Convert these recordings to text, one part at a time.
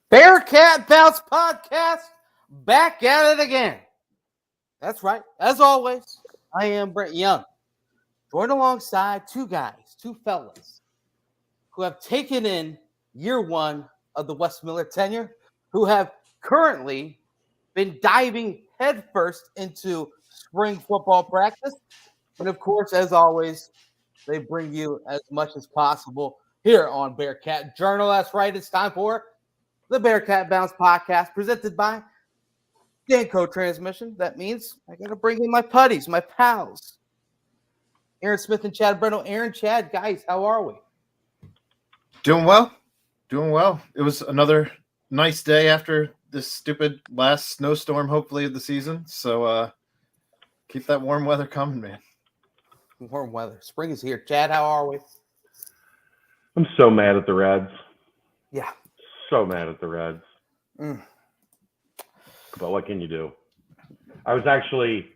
Bearcat Bounce Podcast, back at it again. That's right. As always, I am Brent Young, joined alongside two fellas, who have taken in year one of the Wes Miller tenure, who have currently been diving headfirst into spring football practice. And of course, as always, they bring you as much as possible here on Bearcat Journal. That's right. It's time for the Bearcat Bounce Podcast, presented by Danco Transmission. That means I got to bring in my putties, my pals, Aaron Smith and Chad Brendel. Aaron, Chad, guys, how are we? Doing well. It was another nice day after this stupid last snowstorm, hopefully, of the season. So keep that warm weather coming, man. Warm weather. Spring is here. Chad, how are we? I'm so mad at the Reds. Yeah. So mad at the Reds. But what can you do? I was actually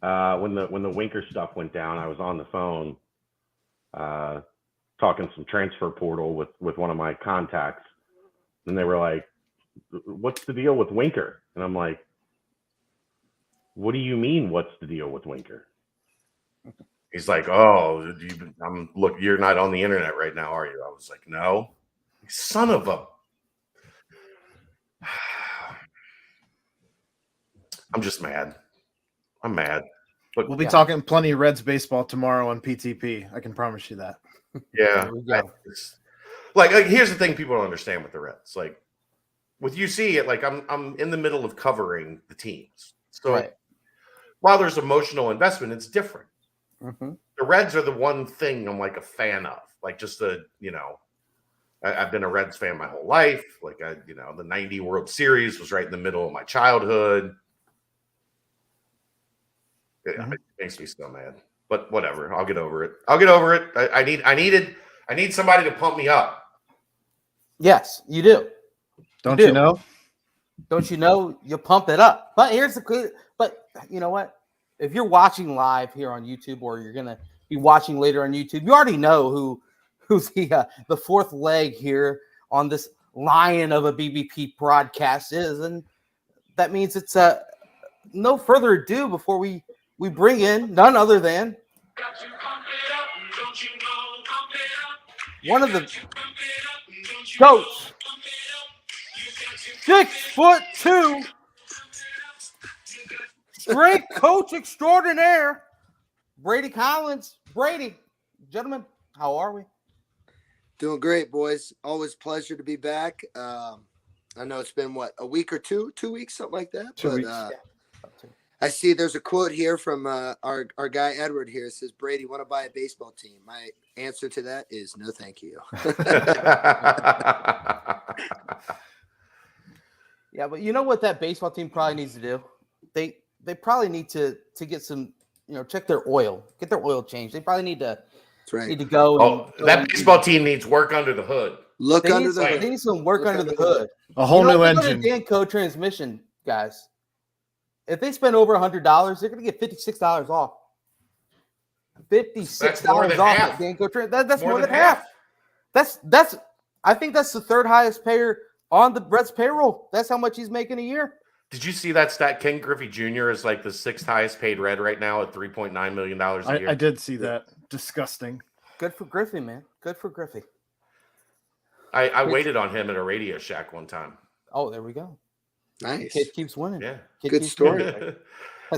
when the Winker stuff went down, I was on the phone talking some transfer portal with one of my contacts, and they were like, "What's the deal with Winker?" And I'm like, "What do you mean? What's the deal with Winker?" He's like, "Oh, you're not on the internet right now, are you?" I was like, "No." Son of a. I'm just mad. I'm mad. But we'll be talking plenty of Reds baseball tomorrow on PTP. I can promise you that. Yeah. Here's the thing people don't understand with the Reds. Like, with UC, I'm in the middle of covering the teams. So while there's emotional investment, it's different. Mm-hmm. The Reds are the one thing I'm like a fan of. Like, just I've been a Reds fan my whole life. The 90 World Series was right in the middle of my childhood. It makes me so mad, but whatever. I'll get over it. I need somebody to pump me up. Yes, you do. Don't you know? Don't you know? You pump it up. But but you know what? If you're watching live here on YouTube, or you're gonna be watching later on YouTube, you already know who's the fourth leg here on this lion of a BBP broadcast is, and that means it's no further ado before we bring in none other than one of the goats, 6'2", strength coach extraordinaire, Brady Collins. Brady, gentlemen, how are we? Doing great, boys. Always pleasure to be back. I know it's been a week or 2 weeks, something like that. 2 weeks. I see there's a quote here from our guy Edward here. It says, "Brady, want to buy a baseball team?" My answer to that is no, thank you. Yeah, but you know what that baseball team probably needs to do? They probably need to get some, check their oil, get their oil changed. They probably need to. That's right. Need to go. That baseball team needs work under the hood. They need some work under the hood. A whole new engine. Danco Transmission, guys. If they spend over $100, they're going to get $56 off. $56 off at Danco. That's more than half. That's. I think that's the third highest payer on the Reds payroll. That's how much he's making a year. Did you see that stat? Ken Griffey Jr. is like the 6th highest paid Red right now at $3.9 million a year. I did see that. Disgusting. Good for Griffey, man. Good for Griffey. I waited on him at a Radio Shack one time. Oh, there we go. Nice. Kid keeps winning. Yeah. Good story.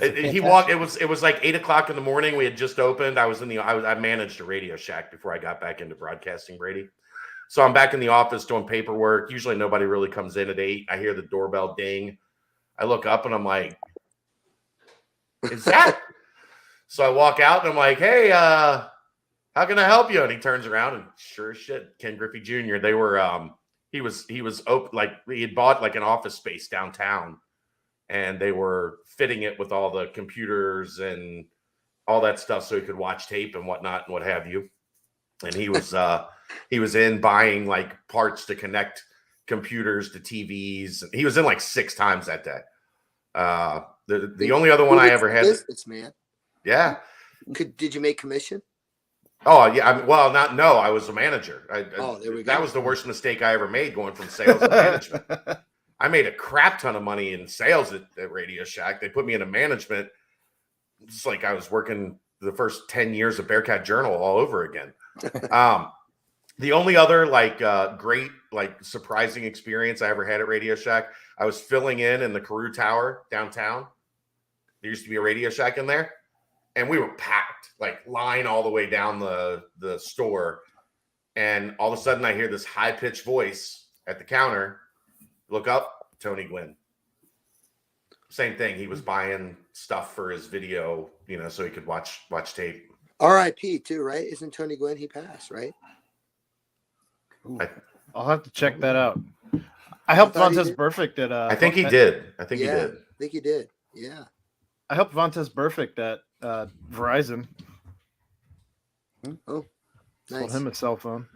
He walked. It was like 8:00 in the morning. We had just opened. I managed a Radio Shack before I got back into broadcasting, Brady. So I'm back in the office doing paperwork. Usually nobody really comes in at 8. I hear the doorbell ding. I look up and I'm like, "Is that?" So I walk out and I'm like, "Hey, how can I help you?" And he turns around and sure as shit, Ken Griffey Jr. They were he was open, like he had bought like an office space downtown, and they were fitting it with all the computers and all that stuff so he could watch tape and whatnot and what have you. And he was in buying like parts to connect computers to TVs. He was in like 6 times that day. The only other one I ever had. Business, man. Yeah. Did you make commission? Oh yeah, I was a manager. There we go. That was the worst mistake I ever made, going from sales to management. I made a crap ton of money in sales at Radio Shack. They put me into management. It's like I was working the first 10 years of Bearcat Journal all over again. The only other great surprising experience I ever had at Radio Shack, I was filling in the Carew Tower downtown. There used to be a Radio Shack in there, and we were packed, line all the way down the store. And all of a sudden I hear this high-pitched voice at the counter. Look up, Tony Gwynn. Same thing. He was buying stuff for his video, so he could watch tape. R.I.P. too, right? Isn't Tony Gwynn? He passed, right? I'll have to check that out. I helped Vontez Perfect at. I think he did. I think he did. Yeah. I helped Vontez Perfect at Verizon. Oh, nice. Sold him a cell phone.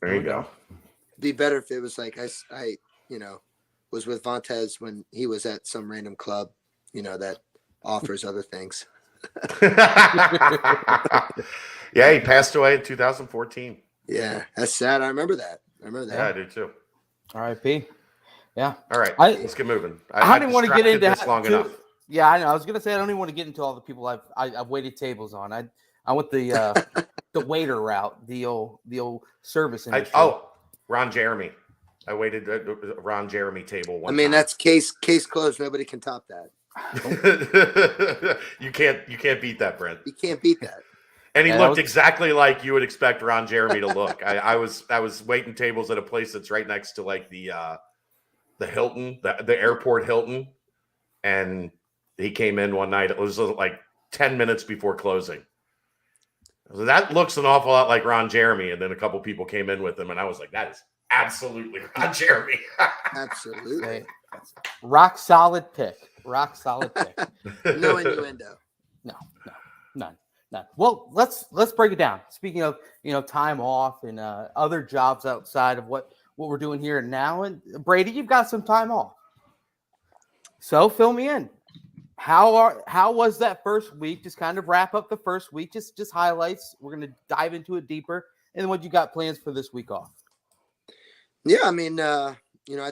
There you go. Be better if it was like I was with Vontez when he was at some random club, that offers other things. Yeah, he passed away in 2014. Yeah, that's sad. I remember that. Yeah, I do too. R.I.P. Yeah. All right, let's get moving. I didn't want to get into this long enough. Yeah, I know. I was gonna say I don't even want to get into all the people I've waited tables on. I went the the waiter route, the old service industry. Ron Jeremy. I waited at the Ron Jeremy table one time. That's case closed. Nobody can top that. You can't beat that, Brent. You can't beat that. And he looked exactly like you would expect Ron Jeremy to look. I was waiting tables at a place that's right next to the Hilton, the airport Hilton, and he came in one night. It was 10 minutes before closing. So that looks an awful lot like Ron Jeremy, and then a couple people came in with him, and I was like, that is absolutely Ron Jeremy. Absolutely. Rock solid pick. Rock solid pick. No innuendo. No, none. Well, let's break it down. Speaking of time off and other jobs outside of what we're doing here and now, and Brady, you've got some time off, so fill me in. How was that first week? Just kind of wrap up the first week. Just highlights. We're gonna dive into it deeper, and then what you got plans for this week off. Yeah, I mean, I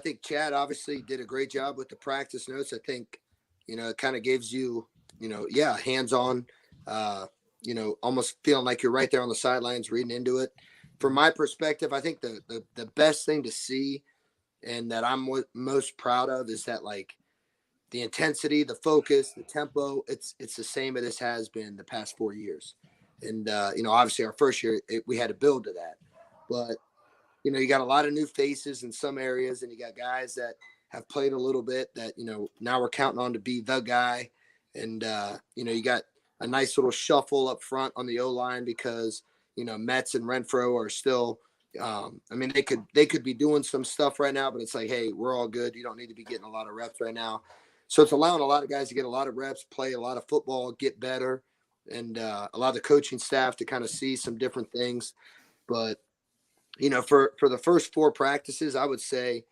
think Chad obviously did a great job with the practice notes. I think, it kind of gives you, hands-on. Almost feeling like you're right there on the sidelines reading into it. From my perspective, I think the best thing to see and that I'm most proud of is that the intensity, the focus, the tempo, it's the same as it has been the past 4 years. And, obviously our first year, we had to build to that. But, you got a lot of new faces in some areas, and you got guys that have played a little bit that, now we're counting on to be the guy. And, you got a nice little shuffle up front on the O-line because, Metz and Renfro are still they could be doing some stuff right now, but it's like, hey, we're all good. You don't need to be getting a lot of reps right now. So it's allowing a lot of guys to get a lot of reps, play a lot of football, get better, and a lot of the coaching staff to kind of see some different things. But, for the first 4 practices, I would say,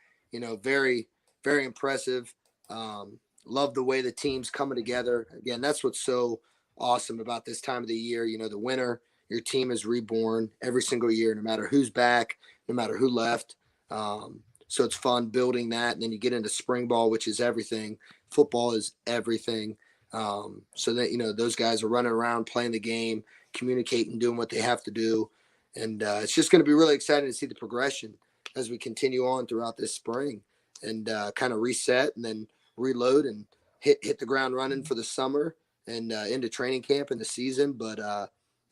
very, very impressive. Love the way the team's coming together. Again, that's what's so awesome about this time of the year. The winter, your team is reborn every single year, no matter who's back, no matter who left. So it's fun building that. And then you get into spring ball, which is everything. Football is everything. So that, those guys are running around, playing the game, communicating, doing what they have to do. And it's just going to be really exciting to see the progression as we continue on throughout this spring and kind of reset and then reload and hit the ground running for the summer and into training camp and the season. But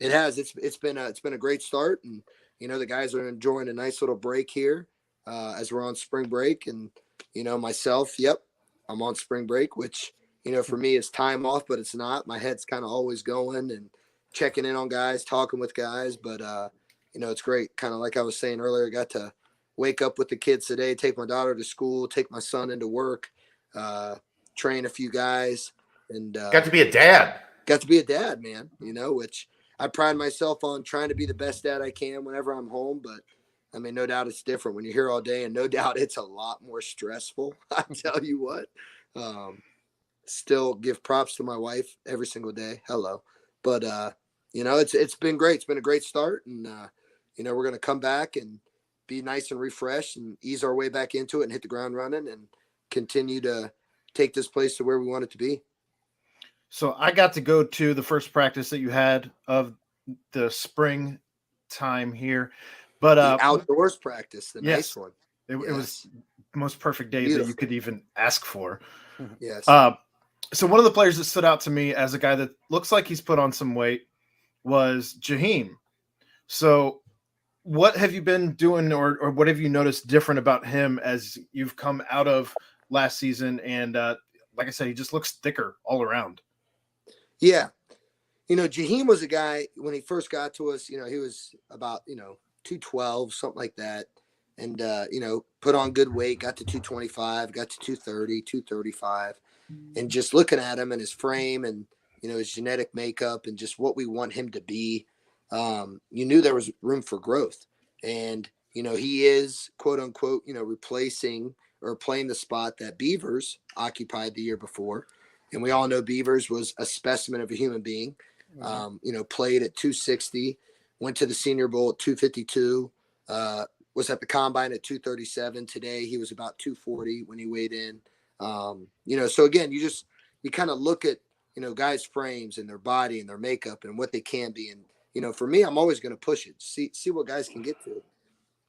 it's been a great start, and the guys are enjoying a nice little break here as we're on spring break. And myself, I'm on spring break, which for me is time off, but it's not. My head's kind of always going and checking in on guys, talking with guys. But it's great. Kind of like I was saying earlier, I got to wake up with the kids today, take my daughter to school, take my son into work, train a few guys, and got to be a dad. Got to be a dad, man. Which I pride myself on trying to be the best dad I can whenever I'm home. But I mean, no doubt it's different when you're here all day, and no doubt it's a lot more stressful. I tell you what. Still give props to my wife every single day. Hello. But it's been great. It's been a great start, and we're going to come back and be nice and refreshed and ease our way back into it and hit the ground running and continue to take this place to where we want it to be. So I got to go to the first practice that you had of the spring time here, but the outdoors practice, the yes, nice one. It was the most perfect day that you could even ask for. Yes. So one of the players that stood out to me as a guy that looks like he's put on some weight was Jaheim. So what have you been doing or what have you noticed different about him as you've come out of last season? And like I said, he just looks thicker all around. Yeah. Jaheim was a guy when he first got to us, he was about, 212, something like that. And, put on good weight, got to 225, got to 230, 235. And just looking at him and his frame and, his genetic makeup and just what we want him to be, you knew there was room for growth. And, he is, quote unquote, replacing or playing the spot that Beavers occupied the year before. And we all know Beavers was a specimen of a human being, played at 260, went to the Senior Bowl at 252, was at the Combine at 237. Today, he was about 240 when he weighed in. So again, you kind of look at, guys' frames and their body and their makeup and what they can be. And, for me, I'm always going to push it, see what guys can get to.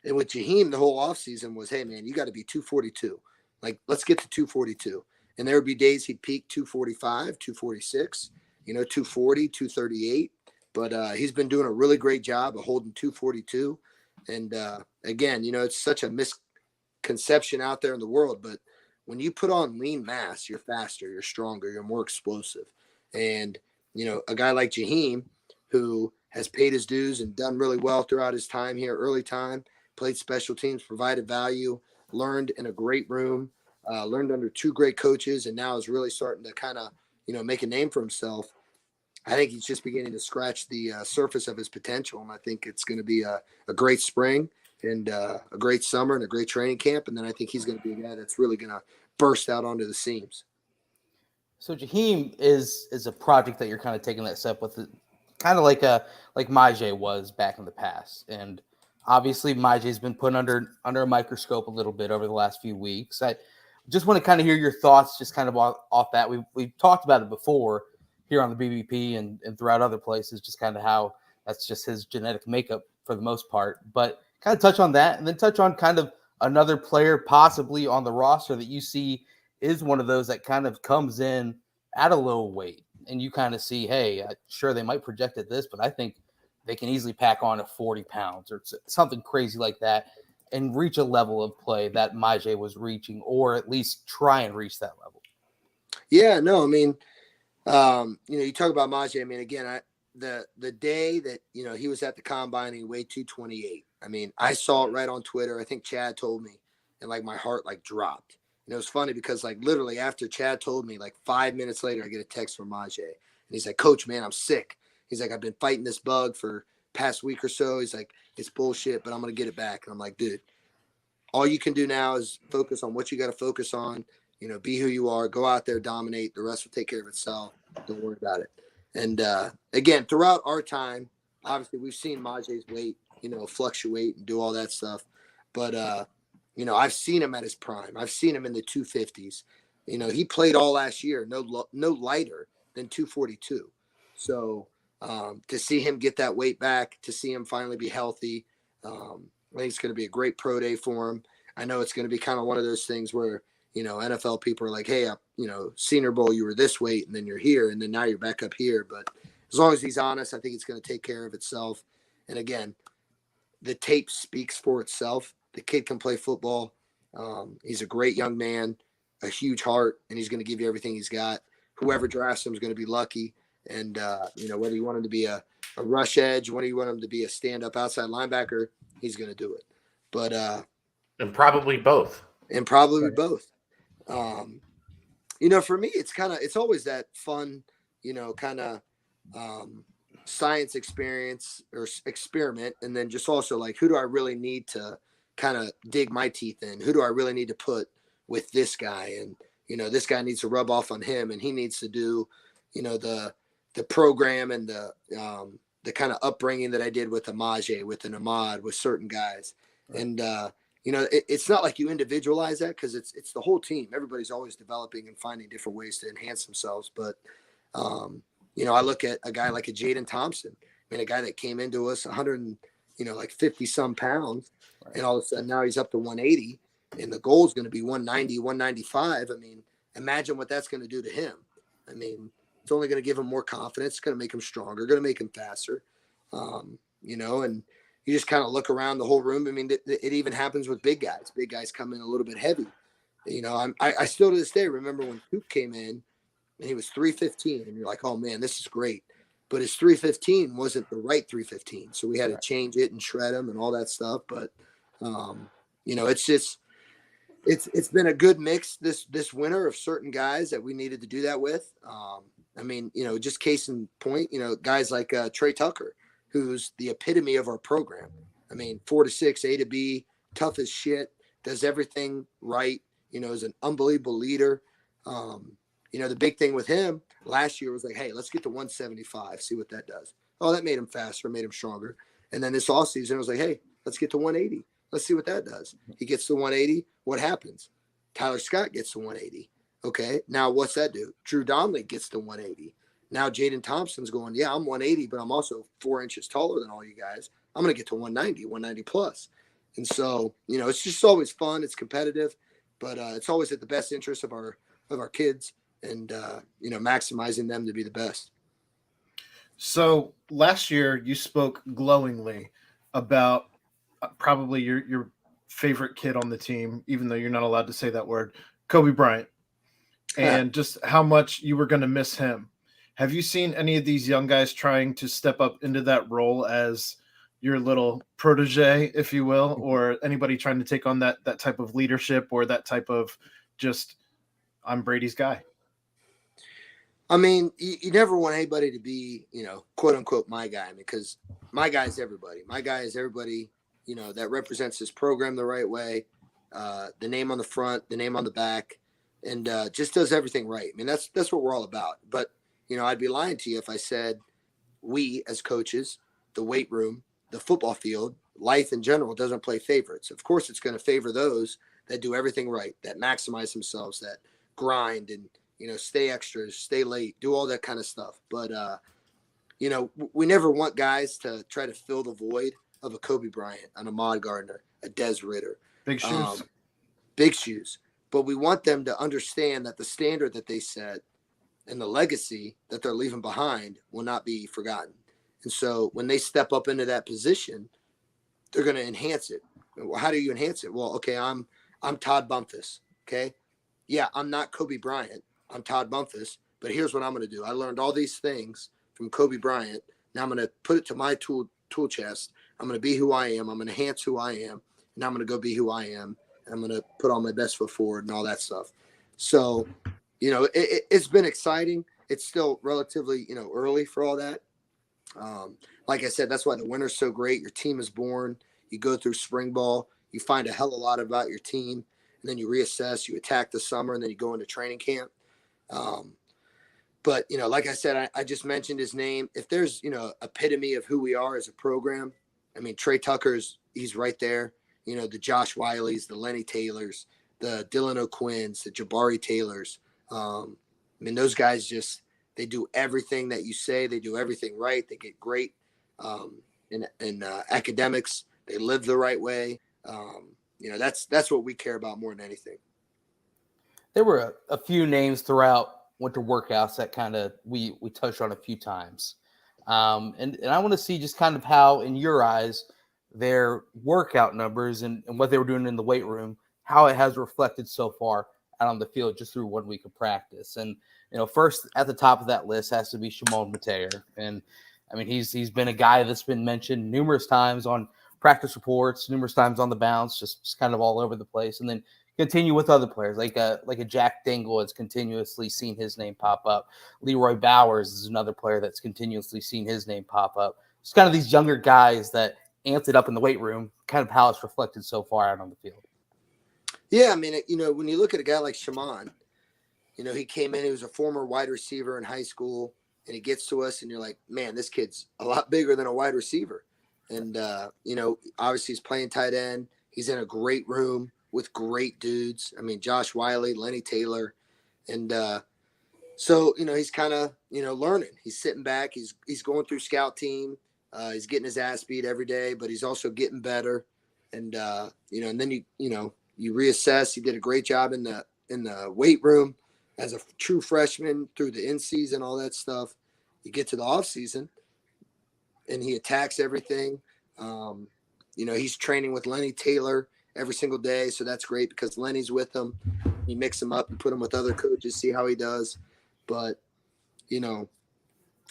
And with Jaheim, the whole offseason was, hey, man, you got to be 242. Like, let's get to 242. And there would be days he'd peak 245, 246, 240, 238. But he's been doing a really great job of holding 242. And again, it's such a misconception out there in the world. But when you put on lean mass, you're faster, you're stronger, you're more explosive. And, a guy like Jaheim, who has paid his dues and done really well throughout his time here, early time, played special teams, provided value, learned in a great room, learned under two great coaches, and now is really starting to kind of, make a name for himself. I think he's just beginning to scratch the surface of his potential. And I think it's going to be a great spring and a great summer and a great training camp. And then I think he's going to be a guy that's really going to burst out onto the seams. So Jaheim is a project that you're kind of taking that step with, kind of like Majay was back in the past. And obviously Majay's been put under a microscope a little bit over the last few weeks. I just want to kind of hear your thoughts just kind of off that. We've talked about it before here on the BBP and throughout other places, just kind of how that's just his genetic makeup for the most part. But kind of touch on that and then touch on kind of another player possibly on the roster that you see is one of those that kind of comes in at a low weight. And you kind of see, hey, sure, they might project at this, but I think they can easily pack on at 40 pounds or something crazy like that and reach a level of play that Majay was reaching, or at least try and reach that level. Yeah, no, I mean, you talk about Majay. I mean, again, the day that, he was at the Combine, he weighed 228. I mean, I saw it right on Twitter. I think Chad told me, and like my heart like dropped. And it was funny because like literally after Chad told me, like 5 minutes later, I get a text from Majay. And he's like, Coach, man, I'm sick. He's like, I've been fighting this bug for past week or so. He's like, it's bullshit, but I'm going to get it back. And I'm like, dude, all you can do now is focus on what you got to focus on. Be who you are, go out there, dominate. The rest will take care of itself. Don't worry about it. And again, throughout our time, obviously we've seen Majay's weight, fluctuate and do all that stuff. But, I've seen him at his prime. I've seen him in the 250s. He played all last year, no lighter than 242. So to see him get that weight back, to see him finally be healthy, I think it's going to be a great pro day for him. I know it's going to be kind of one of those things where, NFL people are like, hey, Senior Bowl, you were this weight, and then you're here, and then now you're back up here. But as long as he's honest, I think it's going to take care of itself. And again, the tape speaks for itself. The kid can play football. He's a great young man, a huge heart, and he's going to give you everything he's got. Whoever drafts him is going to be lucky. And, whether you want him to be a rush edge, whether you want him to be a stand-up outside linebacker, he's going to do it. But and probably both. For me, it's always that fun, kind of science experience or experiment. And then just also like, who do I really need to kind of dig my teeth in? Who do I really need to put with this guy? And, this guy needs to rub off on him and he needs to do, the program and the kind of upbringing that I did with Amaje, with an Ahmad, with certain guys. Right. And, it's not like you individualize that because it's the whole team. Everybody's always developing and finding different ways to enhance themselves. But, I look at a guy like a Jaden Thompson, a guy that came into us 100, like 50 some pounds. Right. And all of a sudden now he's up to 180 and the goal is going to be 190, 195. Imagine what that's going to do to him. It's only going to give him more confidence. It's going to make him stronger, going to make him faster. And you just kind of look around the whole room. It even happens with big guys. Big guys come in a little bit heavy. I still to this day remember when Coop came in and he was 315 and you're like, oh man, this is great. But his 315 wasn't the right 315. So we had to change it and shred him and all that stuff. But, it's just, it's been a good mix this winter of certain guys that we needed to do that with. Just case in point, guys like Trey Tucker, who's the epitome of our program. 4 to 6, A to B, tough as shit, does everything right, is an unbelievable leader. The big thing with him last year was like, hey, let's get to 175, see what that does. Oh, that made him faster, made him stronger. And then this offseason, it was like, hey, let's get to 180. Let's see what that does. He gets to 180. What happens? Tyler Scott gets to 180. Okay, now what's that do? Drew Donnelly gets to 180. Now Jaden Thompson's going, yeah, I'm 180, but I'm also 4 inches taller than all you guys. I'm going to get to 190 plus. And so, it's just always fun. It's competitive, but it's always at the best interest of our kids and, maximizing them to be the best. So last year you spoke glowingly about probably your favorite kid on the team, even though you're not allowed to say that word, Kobe Bryant, and just how much you were going to miss him. Have you seen any of these young guys trying to step up into that role as your little protege, if you will, or anybody trying to take on that type of leadership or that type of just, I'm Brady's guy? You never want anybody to be, quote unquote, my guy, because my guy is everybody. My guy is everybody, that represents his program the right way, the name on the front, the name on the back, and just does everything right. That's what we're all about. But, I'd be lying to you if I said we as coaches, the weight room, the football field, life in general doesn't play favorites. Of course, it's going to favor those that do everything right, that maximize themselves, that grind and, stay extras, stay late, do all that kind of stuff. But, we never want guys to try to fill the void of a Kobe Bryant, an Ahmad Gardner, a Des Ritter. Big shoes. Big shoes. But we want them to understand that the standard that they set and the legacy that they're leaving behind will not be forgotten. And so when they step up into that position, they're going to enhance it. Well, how do you enhance it? Well, okay, I'm Todd Bumpus. Okay. Yeah, I'm not Kobe Bryant. I'm Todd Bumpus, but here's what I'm going to do. I learned all these things from Kobe Bryant. Now I'm going to put it to my tool chest. I'm going to be who I am. I'm going to enhance who I am, and I'm going to go be who I am. And I'm going to put all my best foot forward and all that stuff. So, it's been exciting. It's still relatively, early for all that. Like I said, that's why the winter's so great. Your team is born. You go through spring ball. You find a hell of a lot about your team, and then you reassess. You attack the summer, and then you go into training camp. But, like I said, I just mentioned his name. If there's, epitome of who we are as a program, Trey Tucker's, he's right there. The Josh Wileys, the Lenny Taylors, the Dylan O'Quinns, the Jabari Taylors. Those guys they do everything that you say. They do everything right. They get great in academics. They live the right way. That's what we care about more than anything. There were a few names throughout winter workouts that kind of we touched on a few times. And I want to see just kind of how, in your eyes, their workout numbers and what they were doing in the weight room, how it has reflected so far out on the field just through 1 week of practice. And, first at the top of that list has to be Shimon Mateer. And he's been a guy that's been mentioned numerous times on practice reports, numerous times on the bounce, just kind of all over the place. And then continue with other players like a Jack Dingle has continuously seen his name pop up. Leroy Bowers is another player that's continuously seen his name pop up. It's kind of these younger guys that amped it up in the weight room, kind of how it's reflected so far out on the field. Yeah, when you look at a guy like Shimon, he came in, he was a former wide receiver in high school, and he gets to us and you're like, man, this kid's a lot bigger than a wide receiver. And, obviously he's playing tight end. He's in a great room with great dudes. I mean, Josh Wiley, Lenny Taylor. And so, he's kind of, learning. He's sitting back. He's going through scout team. He's getting his ass beat every day, but he's also getting better. And, and then you reassess. He did a great job in the weight room as a true freshman through the in-season, all that stuff. You get to the off-season, and he attacks everything. He's training with Lenny Taylor every single day, so that's great because Lenny's with him. You mix him up and put him with other coaches, see how he does. But,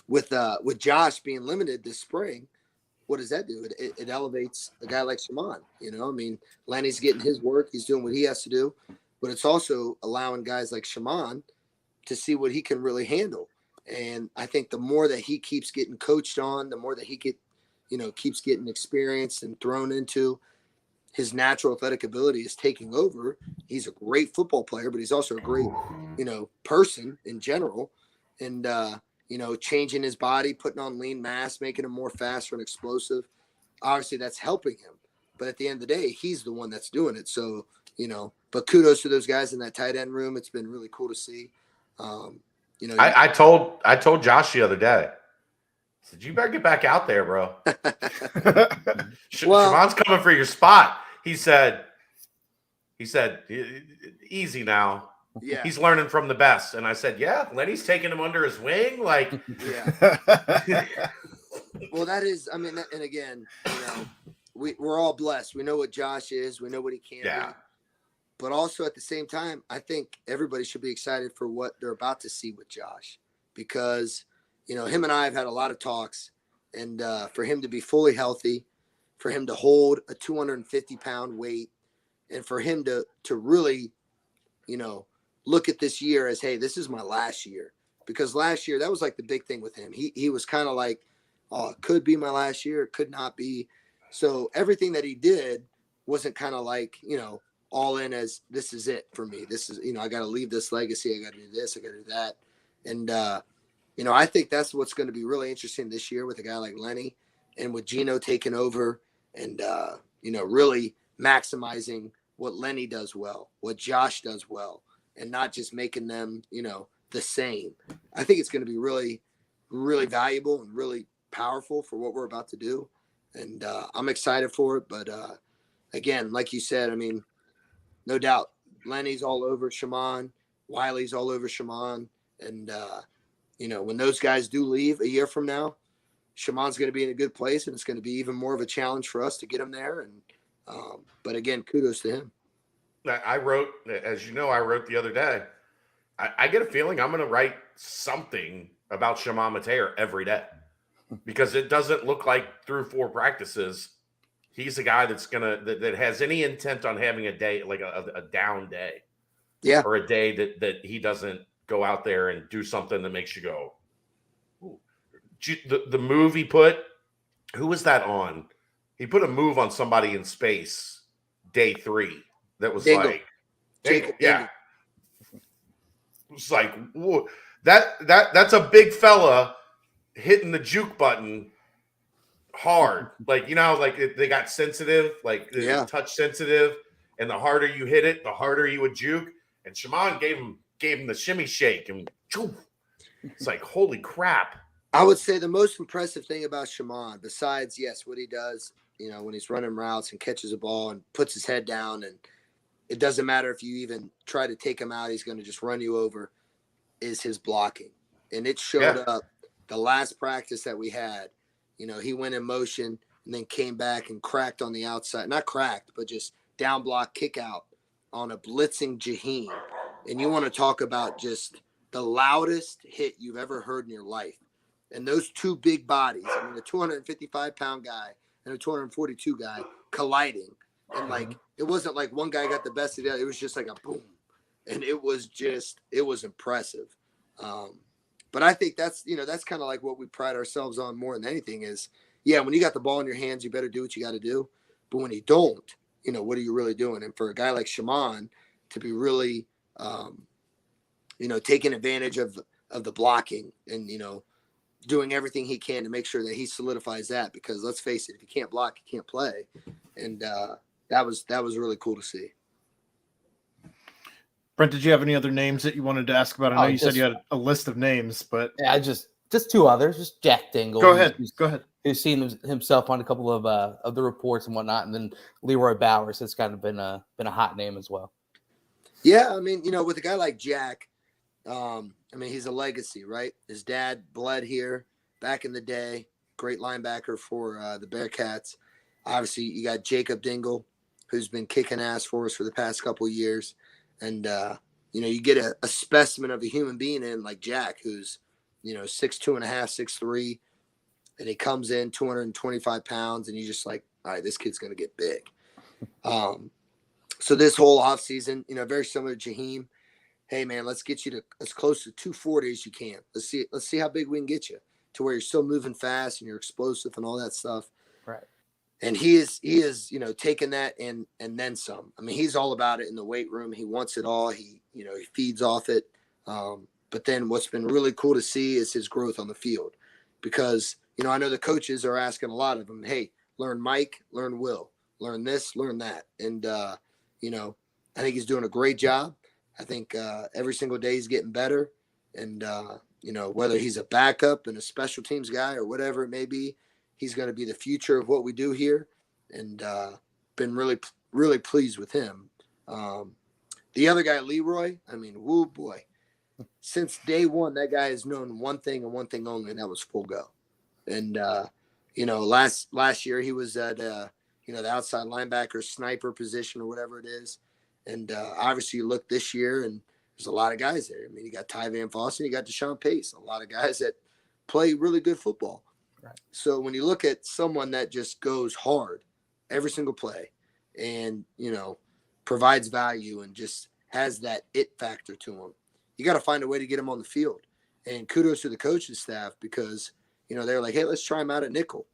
with Josh being limited this spring, what does that do? It elevates a guy like Shaman. Lenny's getting his work. He's doing what he has to do. But it's also allowing guys like Shaman to see what he can really handle. And I think the more that he keeps getting coached on, the more that he keeps getting experienced and thrown into, his natural athletic ability is taking over. He's a great football player, but he's also a great, person in general. And, changing his body, putting on lean mass, making him more faster and explosive. Obviously that's helping him. But at the end of the day, he's the one that's doing it. So, but kudos to those guys in that tight end room. It's been really cool to see. I told Josh the other day, I said, you better get back out there, bro. Shaman's coming for your spot. He said, easy now. Yeah. He's learning from the best. And I said, yeah, Lenny's taking him under his wing. Like, yeah. Well, that is, and again, we're all blessed. We know what Josh is. We know what he can do. But also at the same time, I think everybody should be excited for what they're about to see with Josh, because, him and I have had a lot of talks, and for him to be fully healthy, for him to hold a 250-pound weight, and for him to really, look at this year as, hey, this is my last year. Because last year, that was like the big thing with him. He was kind of like, oh, it could be my last year. It could not be. So everything that he did wasn't kind of like, all in as this is it for me. This is, I got to leave this legacy. I got to do this. I got to do that. And, I think that's what's going to be really interesting this year with a guy like Lenny and with Gino taking over and, really maximizing what Lenny does well, what Josh does well, and not just making them, the same. I think it's going to be really, really valuable and really powerful for what we're about to do. And I'm excited for it. But again, like you said, no doubt Lenny's all over Shaman, Wiley's all over Shaman. And, when those guys do leave a year from now, Shaman's going to be in a good place, and it's going to be even more of a challenge for us to get him there. And, but again, kudos to him. I wrote the other day, I get a feeling I'm going to write something about Shaman Mateer every day, because it doesn't look like through 4 practices he's a guy that's that has any intent on having a day, like a down day. Yeah. Or a day that he doesn't go out there and do something that makes you go, ooh. The move he put, who was that on? He put a move on somebody in space day 3 that was Danco. like, Danco, yeah. It was like, whoa, that's a big fella hitting the juke button hard. Like, like they got sensitive, like touch sensitive, and the harder you hit it, the harder you would juke. And Shaman gave him the shimmy shake, and it's like, holy crap. I would say the most impressive thing about Shaman, besides, yes, what he does, when he's running routes and catches a ball and puts his head down, and it doesn't matter if you even try to take him out, he's going to just run you over, is his blocking. And it showed up the last practice that we had. He went in motion and then came back and cracked on the outside. Not cracked, but just down block kick out on a blitzing Jaheim. And you want to talk about just the loudest hit you've ever heard in your life. And those two big bodies, a 255-pound guy and a 242 guy colliding. And it wasn't like one guy got the best of the other. It was just like a boom. And it was impressive. But I think that's kind of like what we pride ourselves on more than anything is, when you got the ball in your hands, you better do what you got to do. But when you don't, what are you really doing? And for a guy like Shaman to be really, taking advantage of the blocking and, doing everything he can to make sure that he solidifies that, because let's face it, if you can't block, you can't play. And that was really cool to see. Brent, did you have any other names that you wanted to ask about? I know you said you had a list of names, but yeah, just two others. Just Jack Dingle. Go ahead. Who's seen himself on a couple of the reports and whatnot, and then Leroy Bowers has kind of been a hot name as well. Yeah, I mean, with a guy like Jack, I mean, he's a legacy, right? His dad bled here back in the day. Great linebacker for the Bearcats. Obviously, you got Jacob Dingle, who's been kicking ass for us for the past couple of years. And, you get a specimen of a human being in like Jack, who's, 6'2.5", 6'3", and he comes in 225 pounds, and you're just like, all right, this kid's going to get big. So this whole offseason, very similar to Jaheim. Hey, man, let's get you to as close to 240 as you can. Let's see how big we can get you to where you're still moving fast and you're explosive and all that stuff. Right. And he is, taking that and then some. I mean, he's all about it in the weight room. He wants it all. He feeds off it. But then what's been really cool to see is his growth on the field, because, I know the coaches are asking a lot of him, hey, learn Mike, learn Will, learn this, learn that. And, I think he's doing a great job. I think every single day he's getting better. And, whether he's a backup and a special teams guy or whatever it may be, he's going to be the future of what we do here, and been really, really pleased with him. The other guy, Leroy, I mean, woo boy. Since day one, that guy has known one thing and one thing only, and that was full go. And, last year he was at, the outside linebacker sniper position or whatever it is. And obviously you look this year, and there's a lot of guys there. I mean, you got Ty Van Fossen, you got Deshaun Pace, a lot of guys that play really good football. Right. So when you look at someone that just goes hard every single play and, provides value and just has that it factor to him, you got to find a way to get him on the field. And kudos to the coaching staff, because, they're like, hey, let's try him out at nickel.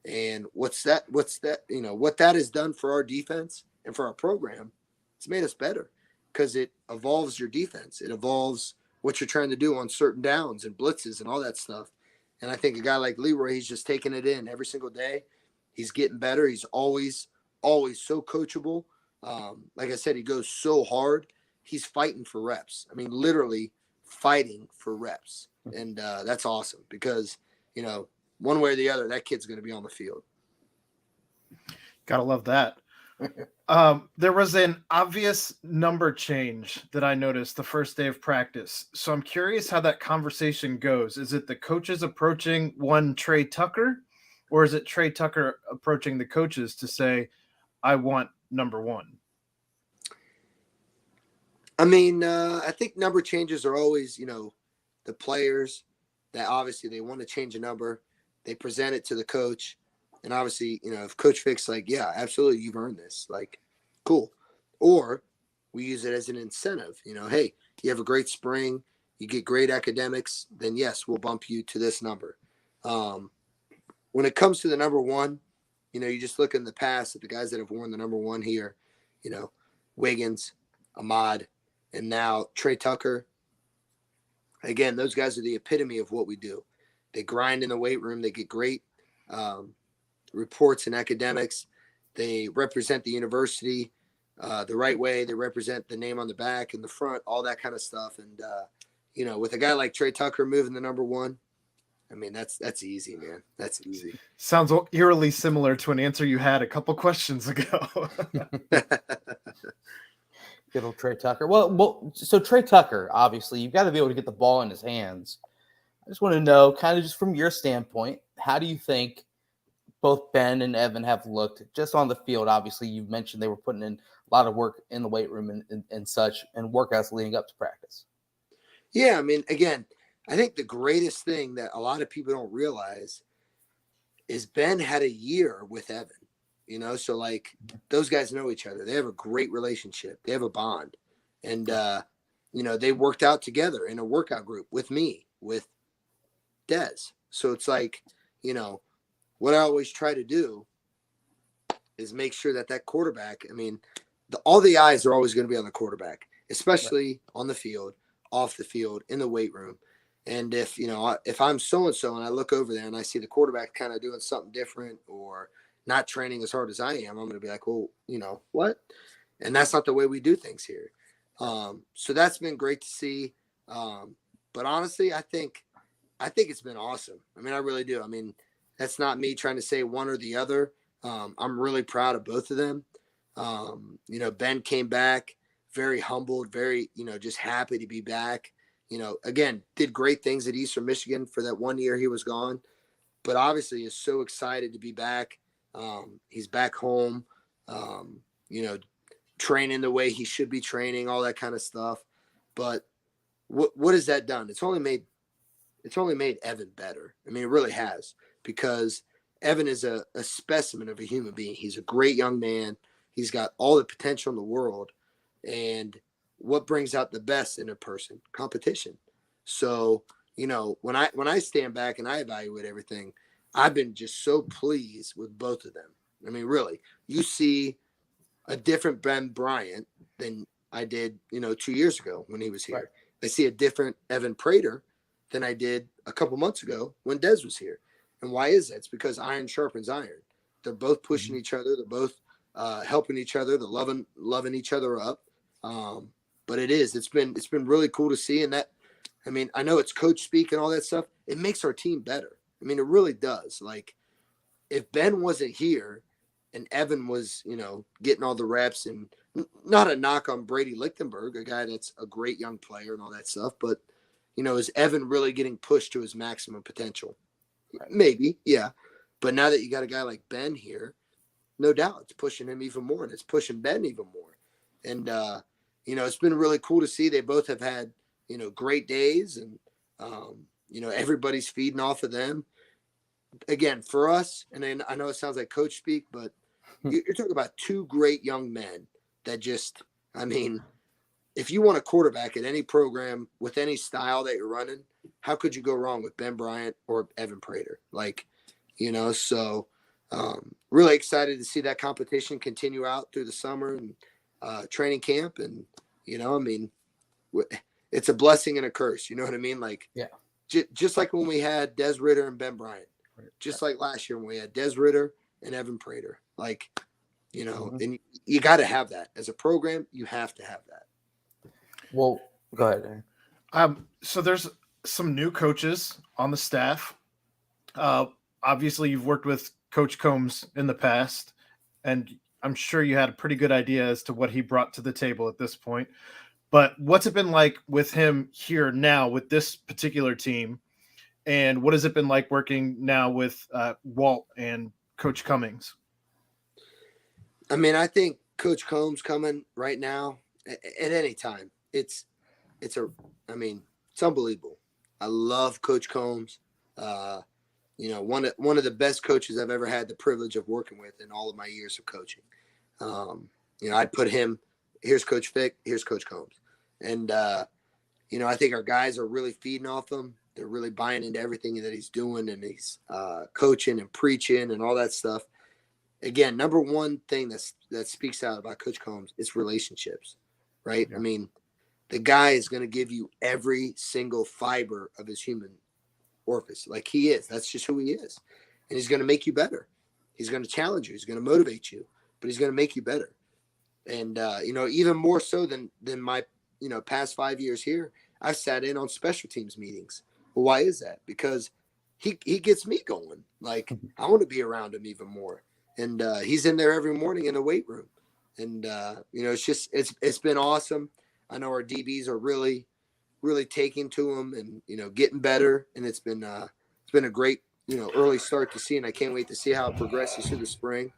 And what's that, what that has done for our defense and for our program, it's made us better, because it evolves your defense. It evolves what you're trying to do on certain downs and blitzes and all that stuff. And I think a guy like Leroy, he's just taking it in every single day. He's getting better. He's always so coachable. Like I said, he goes so hard. He's fighting for reps. I mean, literally fighting for reps. And that's awesome, because, one way or the other, that kid's going to be on the field. Gotta love that. There was an obvious number change that I noticed the first day of practice. So I'm curious how that conversation goes. Is it the coaches approaching one Trey Tucker, or is it Trey Tucker approaching the coaches to say, I want number 1? I mean, I think number changes are always, the players that obviously they want to change a number. They present it to the coach. And obviously, if Coach Fick's like, yeah, absolutely, you've earned this, like, cool. Or we use it as an incentive. Hey, you have a great spring, you get great academics, then yes, we'll bump you to this number. When it comes to the number 1, you just look in the past at the guys that have worn the number 1 here, Wiggins, Ahmad, and now Trey Tucker. Again, those guys are the epitome of what we do. They grind in the weight room. They get great reports and academics. They represent the university the right way. They represent the name on the back and the front, all that kind of stuff. And, with a guy like Trey Tucker moving the number 1, I mean, that's easy, man. That's easy. Sounds eerily similar to an answer you had a couple questions ago. Good old Trey Tucker. Well, so Trey Tucker, obviously, you've got to be able to get the ball in his hands. I just want to know, kind of just from your standpoint, how do you think both Ben and Evan have looked just on the field? Obviously, you've mentioned they were putting in a lot of work in the weight room and such, and workouts leading up to practice. Yeah, I mean, again, I think the greatest thing that a lot of people don't realize is Ben had a year with Evan. So like those guys know each other. They have a great relationship. They have a bond. And, they worked out together in a workout group with me, with Dez. So it's like, what I always try to do is make sure that quarterback, I mean, all the eyes are always going to be on the quarterback, especially on the field, off the field, in the weight room. And if I'm so-and-so and I look over there and I see the quarterback kind of doing something different or not training as hard as I am, I'm going to be like, well, what? And that's not the way we do things here. So that's been great to see. But honestly, I think it's been awesome. I mean, I really do. I mean, that's not me trying to say one or the other. I'm really proud of both of them. Ben came back very humbled, very, just happy to be back. Again, did great things at Eastern Michigan for that 1 year he was gone, but obviously is so excited to be back. He's back home, training the way he should be training, all that kind of stuff. But what has that done? It's only made Evan better. I mean, it really has, because Evan is a specimen of a human being. He's a great young man. He's got all the potential in the world. And what brings out the best in a person? Competition. So, when I stand back and I evaluate everything, I've been just so pleased with both of them. I mean, really, you see a different Ben Bryant than I did, 2 years ago when he was here. Right. I see a different Evan Prater than I did a couple months ago when Dez was here. And why is that? It's because iron sharpens iron. They're both pushing each other. They're both helping each other. They're loving each other up. But it's been really cool to see. And that, I mean, I know it's coach speak and all that stuff. It makes our team better. I mean, it really does. Like, if Ben wasn't here and Evan was, getting all the reps, and not a knock on Brady Lichtenberg, a guy that's a great young player and all that stuff, but, is Evan really getting pushed to his maximum potential? Maybe, yeah. But now that you got a guy like Ben here, no doubt it's pushing him even more, and it's pushing Ben even more. And, it's been really cool to see. They both have had, great days, and, everybody's feeding off of them. Again, for us, and then I know it sounds like coach speak, but you're talking about two great young men that just, I mean, if you want a quarterback at any program with any style that you're running, how could you go wrong with Ben Bryant or Evan Prater? Like, so really excited to see that competition continue out through the summer and training camp. And, I mean, it's a blessing and a curse. You know what I mean? Like, yeah, just like when we had Des Ridder and Ben Bryant, just like last year when we had Des Ridder and Evan Prater, like, and you got to have that as a program. You have to have that. Well, go ahead. So there's some new coaches on the staff. Obviously, you've worked with Coach Combs in the past, and I'm sure you had a pretty good idea as to what he brought to the table at this point. But what's it been like with him here now with this particular team? And what has it been like working now with Walt and Coach Cummings? I mean, I think Coach Combs coming right now at any time. It's unbelievable. I love Coach Combs. One of the best coaches I've ever had the privilege of working with in all of my years of coaching. I'd put him, here's Coach Fick, here's Coach Combs. And, I think our guys are really feeding off him. They're really buying into everything that he's doing, and he's coaching and preaching and all that stuff. Again, number one thing that speaks out about Coach Combs is relationships, right? Yeah. I mean, the guy is going to give you every single fiber of his human orifice. Like, he is. That's just who he is. And he's going to make you better. He's going to challenge you. He's going to motivate you, but he's going to make you better. And, even more so than my, past 5 years here, I've sat in on special teams meetings. Well, why is that? Because he gets me going. Like, I want to be around him even more. And he's in there every morning in the weight room. And, it's been awesome. I know our DBs are really, really taking to him and, getting better. And it's been a great, early start to see. And I can't wait to see how it progresses through the spring.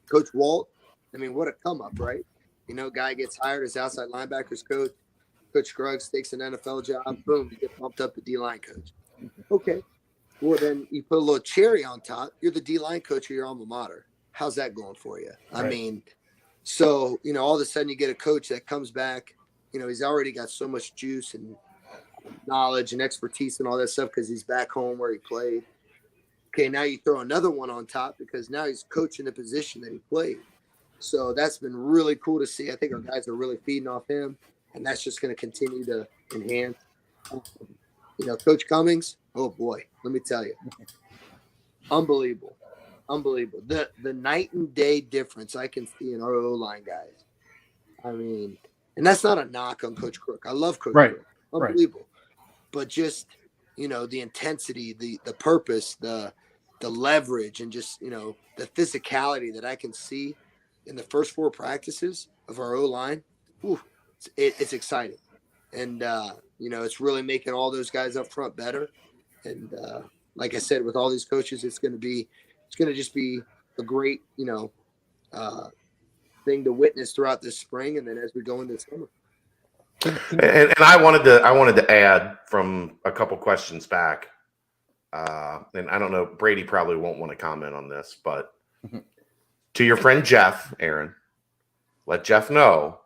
Coach Walt, I mean, what a come up, right? Guy gets hired as outside linebackers coach. Coach Scruggs takes an NFL job. Boom, you get bumped up to D-line coach. Okay. Well, then you put a little cherry on top. You're the D-line coach of your alma mater. How's that going for you? Right. I mean, so, all of a sudden you get a coach that comes back. He's already got so much juice and knowledge and expertise and all that stuff because he's back home where he played. Okay, now you throw another one on top because now he's coaching the position that he played. So that's been really cool to see. I think our guys are really feeding off him, and that's just going to continue to enhance. Coach Cummings, oh boy, let me tell you, unbelievable. The night and day difference I can see in our O-line guys. I mean, and that's not a knock on Coach Crook. I love Coach Right. Crook. Unbelievable. But just, the intensity, the purpose, the leverage, and just, the physicality that I can see in the first 4 practices of our O-line, it's exciting. And, it's really making all those guys up front better. And like I said, with all these coaches, it's going to just be a great, thing to witness throughout this spring. And then as we go into summer. And I wanted to add from a couple questions back, and I don't know, Brady probably won't want to comment on this, but to your friend Jeff, Aaron, let Jeff know,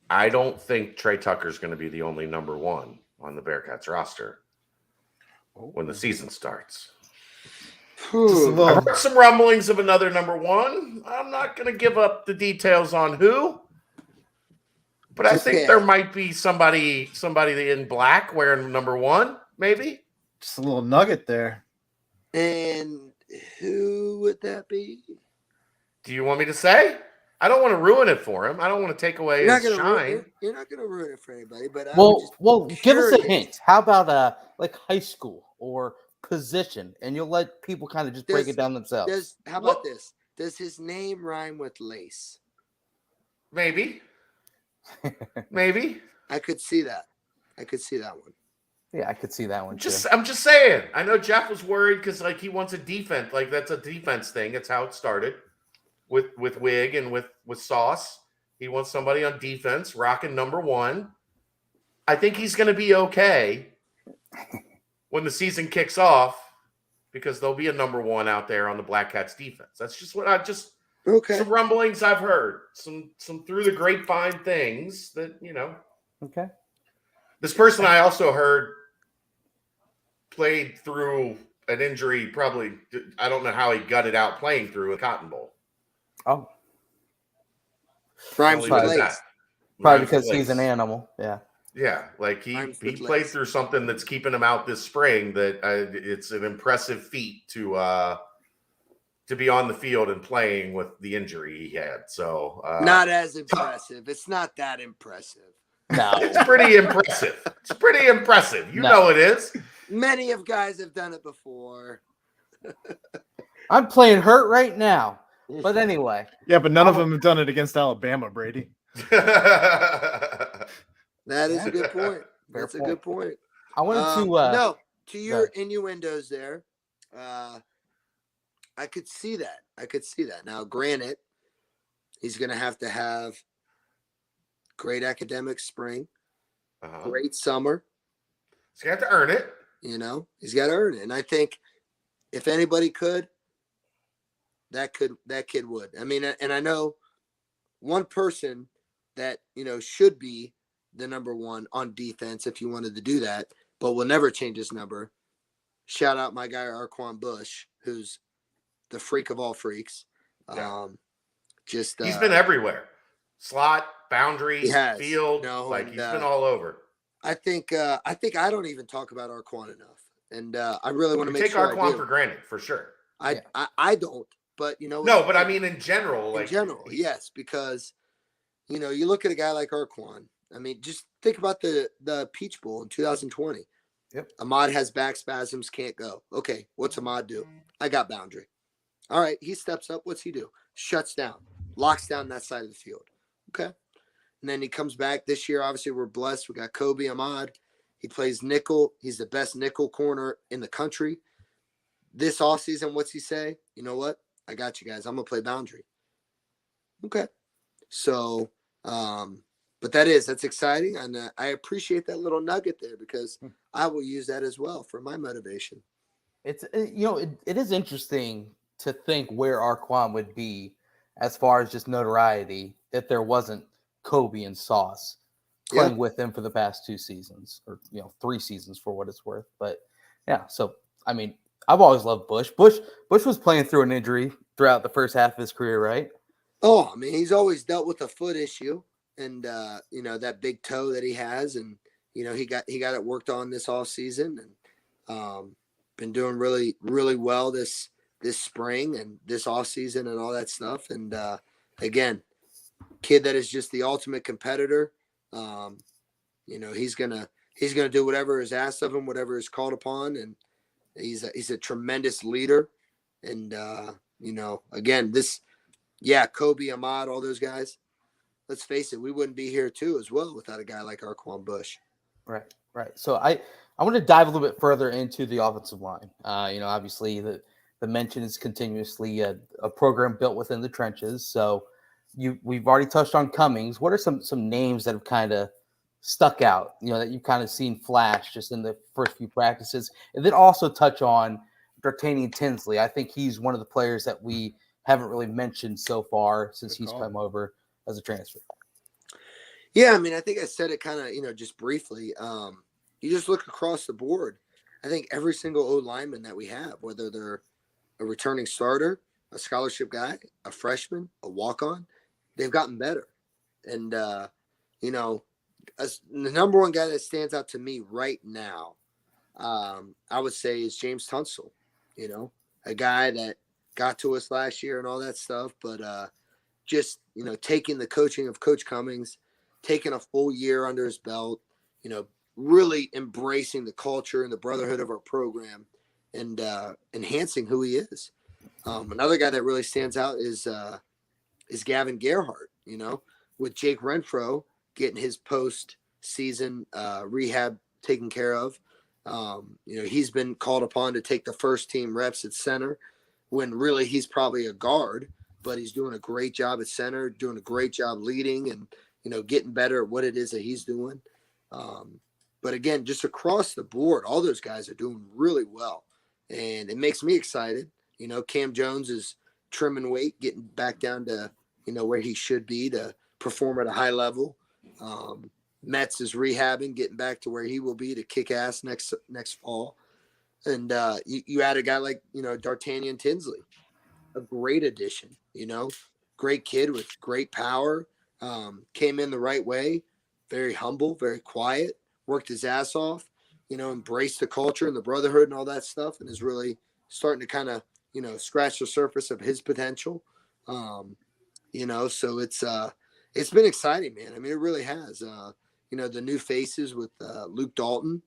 I don't think Trey Tucker is going to be the only number 1 on the Bearcats roster when the season starts. I've heard some rumblings of another number 1. I'm not going to give up the details on who. But I think there might be somebody in black wearing number 1, maybe. Just a little nugget there. And who would that be? Do you want me to say? I don't want to ruin it for him. I don't want to take away his shine. You're not going to ruin it for anybody. But give us a hint. How about like high school or position, and you'll let people kind of just break it down themselves. How about this? Does his name rhyme with lace? Maybe. Maybe. I could see that. One. Yeah, I could see that one too. I'm just saying. I know Jeff was worried because he wants a defense. That's a defense thing. That's how it started with Wig and with Sauce. He wants somebody on defense rocking number 1. I think he's going to be okay when the season kicks off because there'll be a number 1 out there on the Black Cats defense. That's just what some rumblings I've heard, some through the grapevine things that, Okay. This person I also heard played through an injury, probably, I don't know how he gutted out playing through a Cotton Bowl. Oh. Rhymes with lace. Probably because he's an animal. Yeah. Yeah, he played through something that's keeping him out this spring. That it's an impressive feat to be on the field and playing with the injury he had. So not as impressive. It's not that impressive. No, it's pretty impressive. It's pretty impressive. You know it is. Many of guys have done it before. I'm playing hurt right now. But anyway. Yeah, but none of them have done it against Alabama, Brady. That is a good point. That's a good point. I wanted to your innuendos there. I could see that. Now, granted, he's going to have great academic spring, great summer. He's going to have to earn it. He's got to earn it. And I think if anybody could, that kid would. I mean, and I know one person that, should be the number 1 on defense if you wanted to do that, but will never change his number. Shout out my guy, Arquan Bush, who's the freak of all freaks. Yeah. He's been everywhere. Slot, boundary, field. He's been all over. I think I don't even talk about Arquan enough. And I really want to make sure Arquan for granted, for sure. I don't, but No, but I mean in general. Yes, because you look at a guy like Arquan. I mean, just think about the Peach Bowl in 2020. Yep. Ahmad has back spasms, can't go. Okay, what's Ahmad do? I got boundary. All right, he steps up. What's he do? Shuts down, locks down that side of the field. Okay. And then he comes back this year. Obviously, we're blessed. We got Kobe Ahmad. He plays nickel. He's the best nickel corner in the country. This offseason, what's he say? You know what? I got you guys. I'm going to play boundary. Okay. So, but that's exciting. And I appreciate that little nugget there because I will use that as well for my motivation. It is interesting to think where Arquan would be as far as just notoriety if there wasn't Kobe and Sauce playing with him for the past 2 seasons or 3 seasons for what it's worth. But yeah, so I mean, I've always loved Bush. Bush was playing through an injury throughout the first half of his career, right? Oh, I mean, he's always dealt with a foot issue and that big toe that he has, and he got it worked on this off season, and been doing really, really well this spring and this off season and all that stuff. And again, kid that is just the ultimate competitor. He's gonna do whatever is asked of him, whatever is called upon, and he's a tremendous leader. And again, Kobe, Ahmad, all those guys. Let's face it, we wouldn't be here too as well without a guy like Arquan Bush. Right. So I want to dive a little bit further into the offensive line. Obviously the mention is continuously a program built within the trenches. So we've already touched on Cummings. What are some names that have kind of stuck out, that you've kind of seen flash just in the first few practices? And then also touch on D'Artagnan Tinsley. I think he's one of the players that we haven't really mentioned so far since he's come over as a transfer. Yeah, I mean, I think I said it kind of, just briefly. You just look across the board. I think every single O lineman that we have, whether they're a returning starter, a scholarship guy, a freshman, a walk-on, they've gotten better. And, the number one guy that stands out to me right now, I would say is James Tunsil, a guy that got to us last year and all that stuff. But just, taking the coaching of Coach Cummings, taking a full year under his belt, really embracing the culture and the brotherhood of our program and enhancing who he is. Another guy that really stands out is Gavin Gerhart, with Jake Renfro getting his post-season rehab taken care of. He's been called upon to take the first team reps at center when really he's probably a guard, but he's doing a great job at center, doing a great job leading and, getting better at what it is that he's doing. But again, just across the board, all those guys are doing really well. And it makes me excited. Cam Jones is trimming weight, getting back down to, where he should be to perform at a high level. Metz is rehabbing, getting back to where he will be to kick ass next fall. And you add a guy like, D'Artagnan Tinsley, a great addition, great kid with great power, came in the right way, very humble, very quiet, worked his ass off, embraced the culture and the brotherhood and all that stuff, and is really starting to kind of, scratch the surface of his potential. So it's been exciting, man. I mean, it really has. The new faces with Luke Dalton,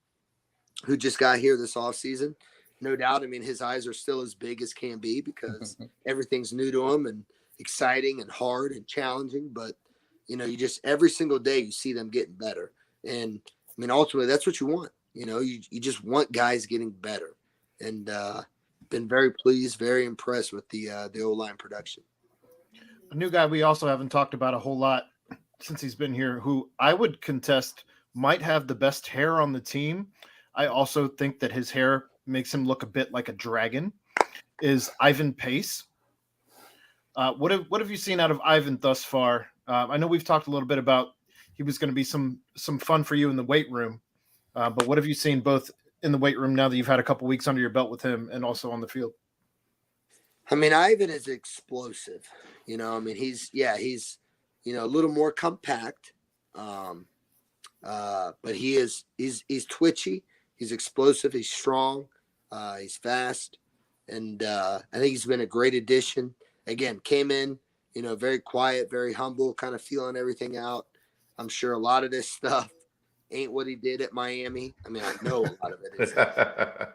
who just got here this offseason. No doubt. I mean, his eyes are still as big as can be because everything's new to him and exciting and hard and challenging. But, you just every single day you see them getting better. And, I mean, ultimately, that's what you want. You just want guys getting better. And been very pleased, very impressed with the O-line production. A new guy we also haven't talked about a whole lot since he's been here, who I would contest might have the best hair on the team. I also think that his hair makes him look a bit like a dragon, is Ivan Pace. What have you seen out of Ivan thus far? I know we've talked a little bit about he was going to be some fun for you in the weight room, but what have you seen both in the weight room now that you've had a couple weeks under your belt with him and also on the field? I mean, Ivan is explosive. He's a little more compact, but he's twitchy. He's explosive. He's strong. He's fast. And I think he's been a great addition. Again, came in, very quiet, very humble, kind of feeling everything out. I'm sure a lot of this stuff ain't what he did at Miami. I mean, I know a lot of it is.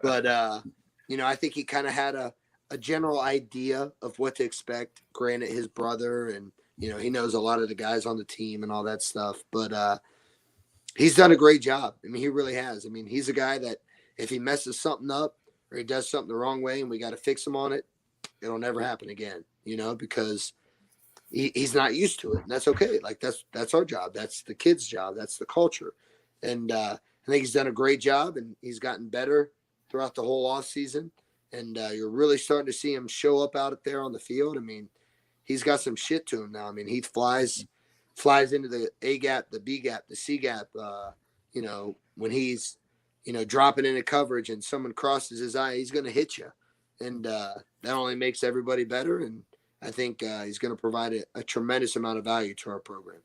But, I think he kind of had a general idea of what to expect. Granted, his brother and, he knows a lot of the guys on the team and all that stuff. But he's done a great job. I mean, he really has. I mean, he's a guy that if he messes something up or he does something the wrong way and we got to fix him on it, it'll never happen again, because he's not used to it. And that's okay. Like, that's our job. That's the kid's job. That's the culture. And I think he's done a great job, and he's gotten better throughout the whole off season. And you're really starting to see him show up out there on the field. I mean, he's got some shit to him now. I mean, he flies into the A gap, the B gap, the C gap. When he's, dropping into coverage and someone crosses his eye, he's going to hit you. And that only makes everybody better. And I think he's going to provide a tremendous amount of value to our program.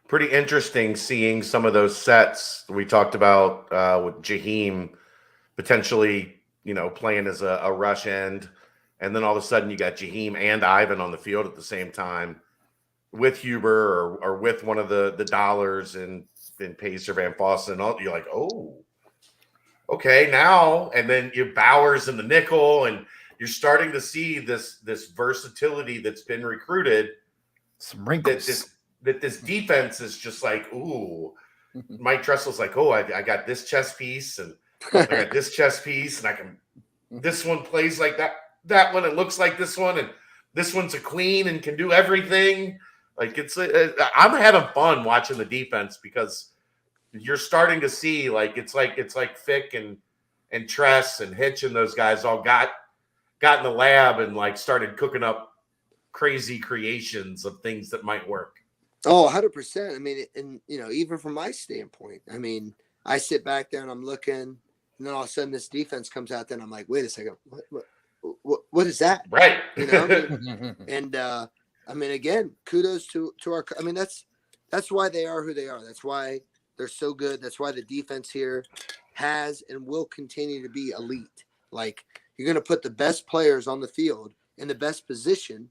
pretty interesting seeing some of those sets we talked about with Jaheim potentially, playing as a rush end. And then all of a sudden you got Jaheim and Ivan on the field at the same time with Huber or with one of the dollars and Pace or Van Fossen. And all, you're like, oh, okay, now. And then you Bowers in the nickel, and you're starting to see this versatility that's been recruited. Some wrinkles. That this defense is just like, ooh. Mike Tressel's like, oh, I got this chess piece, and I got this chess piece, and this one plays like that one, it looks like this one, and this one's a queen and can do everything. Like I'm having fun watching the defense because you're starting to see it's like Fick and Tress and Hitch and those guys all got in the lab and started cooking up crazy creations of things that might work. Oh, 100%. I mean, and even from my standpoint, I mean, I sit back there and I'm looking, and then all of a sudden this defense comes out there and I'm like, wait a second, what is that? Right. And I mean, again, kudos to our. I mean, that's why they are who they are. That's why they're so good. That's why the defense here has and will continue to be elite. Like, you're going to put the best players on the field in the best position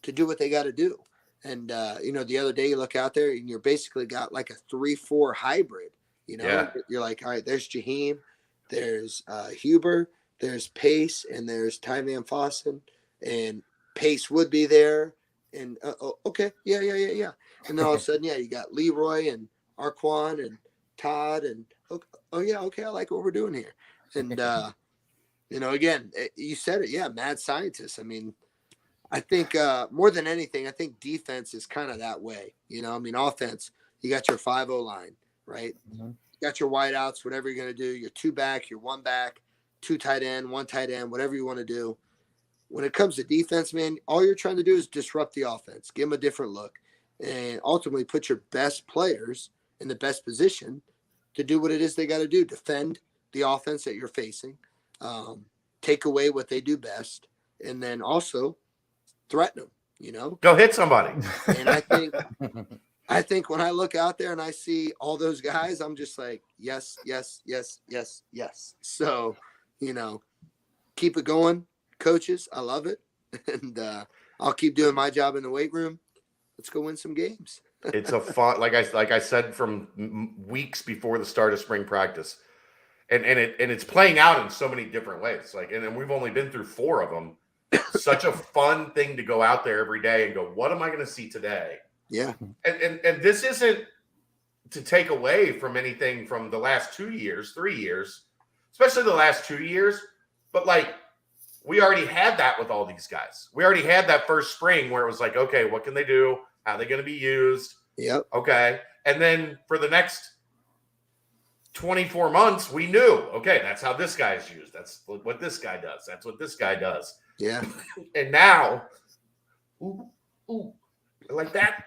to do what they got to do. And, the other day you look out there and you're basically got like a 3-4 hybrid, Yeah. You're like, all right, there's Jaheim, there's Huber, there's Pace, and there's Ty Van Fossen, and Pace would be there. And, okay, yeah. And then all of a sudden, you got Leroy and Arquan and Todd, and, okay, I like what we're doing here. And, again, you said it, mad scientists. I mean, I think more than anything, I think defense is kind of that way. Offense, you got your 5-0 line, right? Mm-hmm. You got your wideouts, whatever you're going to do, your 2 back, your 1 back, 2 tight end, 1 tight end, whatever you want to do. When it comes to defense, man, all you're trying to do is disrupt the offense, give them a different look, and ultimately put your best players in the best position to do what it is they got to do, defend the offense that you're facing, take away what they do best, and then also threaten them, Go hit somebody. And I think when I look out there and I see all those guys, I'm just like, yes. So, keep it going, coaches. I love it. And I'll keep doing my job in the weight room. Let's go win some games. It's a fun, like I said, from weeks before the start of spring practice. And it's playing out in so many different ways. And we've only been through 4 of them. Such a fun thing to go out there every day and go, what am I going to see today? Yeah. And this isn't to take away from anything from the last 2 years, 3 years, especially the last 2 years. But we already had that with all these guys. We already had that first spring where it was like, okay, what can they do? How are they going to be used? Yep. Okay. And then for the next 24 months, we knew, okay, that's how this guy's used. That's what this guy does. That's what this guy does. Yeah. And now, ooh, I like that.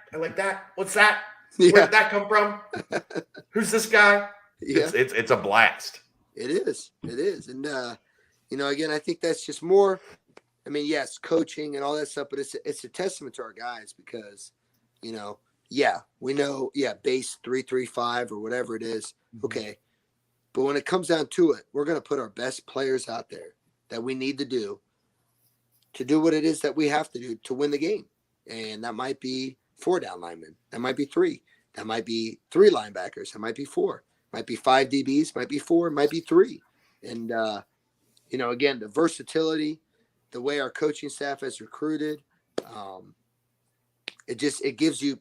What's that? Yeah. Where did that come from? Who's this guy? Yeah. It's a blast. It is. And, again, I think that's just more, I mean, yes, coaching and all that stuff, but it's a testament to our guys because, we know, base 3-3-5 or whatever it is. Okay. But when it comes down to it, we're going to put our best players out there that we need to do what it is that we have to do to win the game. And that might be 4 down linemen. That might be 3. That might be 3 linebackers. That might be 4. Might be 5 DBs. Might be 4. Might be 3. And, again, the versatility, the way our coaching staff has recruited, it gives you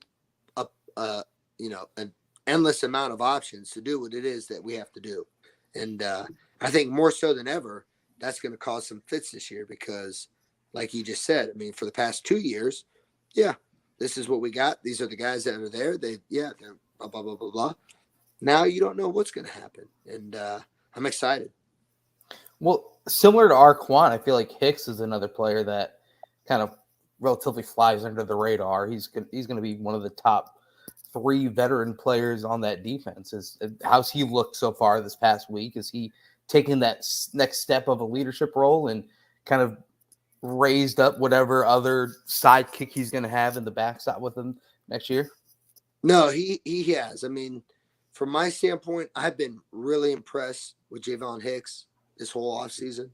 an endless amount of options to do what it is that we have to do. And I think more so than ever, that's going to cause some fits this year because, like you just said, I mean, for the past 2 years, this is what we got. These are the guys that are there. They're blah, blah, blah, blah, blah. Now you don't know what's going to happen. And I'm excited. Well, similar to Arquan, I feel like Hicks is another player that kind of relatively flies under the radar. He's going to be one of the top 3 veteran players on that defense. How's he looked so far this past week? Is he taking that next step of a leadership role and kind of raised up whatever other sidekick he's going to have in the backstop with him next year? No, he has. I mean, from my standpoint, I've been really impressed with Javon Hicks this whole offseason.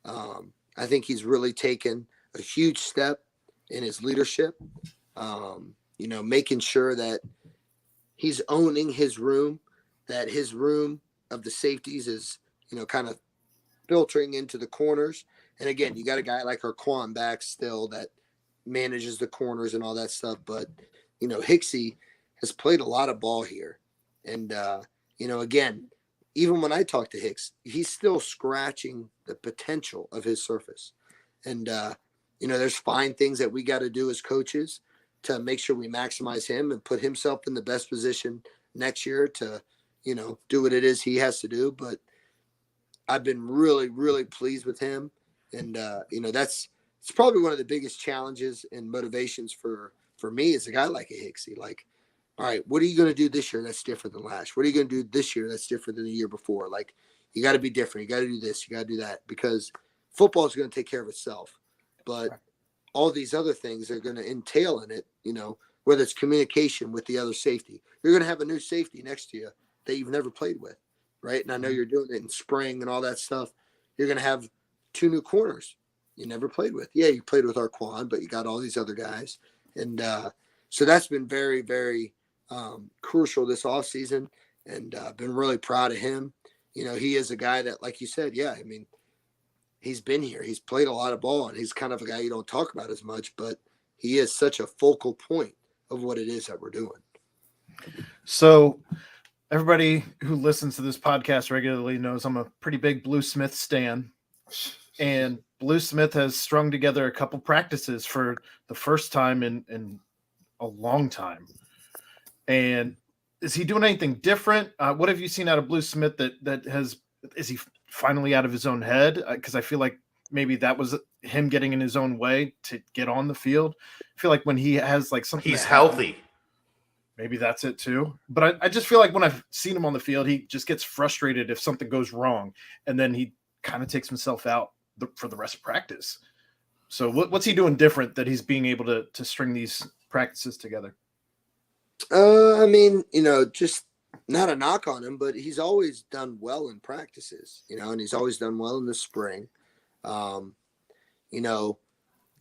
I think he's really taken a huge step in his leadership, making sure that he's owning his room, that his room of the safeties is, kind of filtering into the corners. And again, you got a guy like Arquan back still that manages the corners and all that stuff. But, Hicksy has played a lot of ball here. And, again, even when I talk to Hicks, he's still scratching the potential of his surface. And, there's fine things that we got to do as coaches to make sure we maximize him and put himself in the best position next year to, do what it is he has to do. But I've been really, really pleased with him. And, it's probably one of the biggest challenges and motivations for me as a guy like a Hicksy. Like, all right, what are you going to do this year that's different than last? What are you going to do this year that's different than the year before? Like, you got to be different. You got to do this. You got to do that, because football is going to take care of itself. But all these other things are going to entail in it, whether it's communication with the other safety. You're going to have a new safety next to you that you've never played with, right? And I know you're doing it in spring and all that stuff. You're going to have 2 new corners you never played with. Yeah, you played with Arquan, but you got all these other guys. And so that's been very, very crucial this offseason, and been really proud of him. He is a guy that, like you said, he's been here. He's played a lot of ball, and he's kind of a guy you don't talk about as much, but he is such a focal point of what it is that we're doing. So everybody who listens to this podcast regularly knows I'm a pretty big Blue Smith stan. And Blue Smith has strung together a couple practices for the first time in a long time. And is he doing anything different? What have you seen out of Blue Smith is he finally out of his own head? Because I feel like maybe that was him getting in his own way to get on the field. I feel like when he has like something, he's healthy. Maybe that's it too. But I just feel like when I've seen him on the field, he just gets frustrated if something goes wrong, and then he kind of takes himself out for the rest of practice. So what's he doing different that he's being able to string these practices together? Just not a knock on him, but he's always done well in practices, and he's always done well in the spring.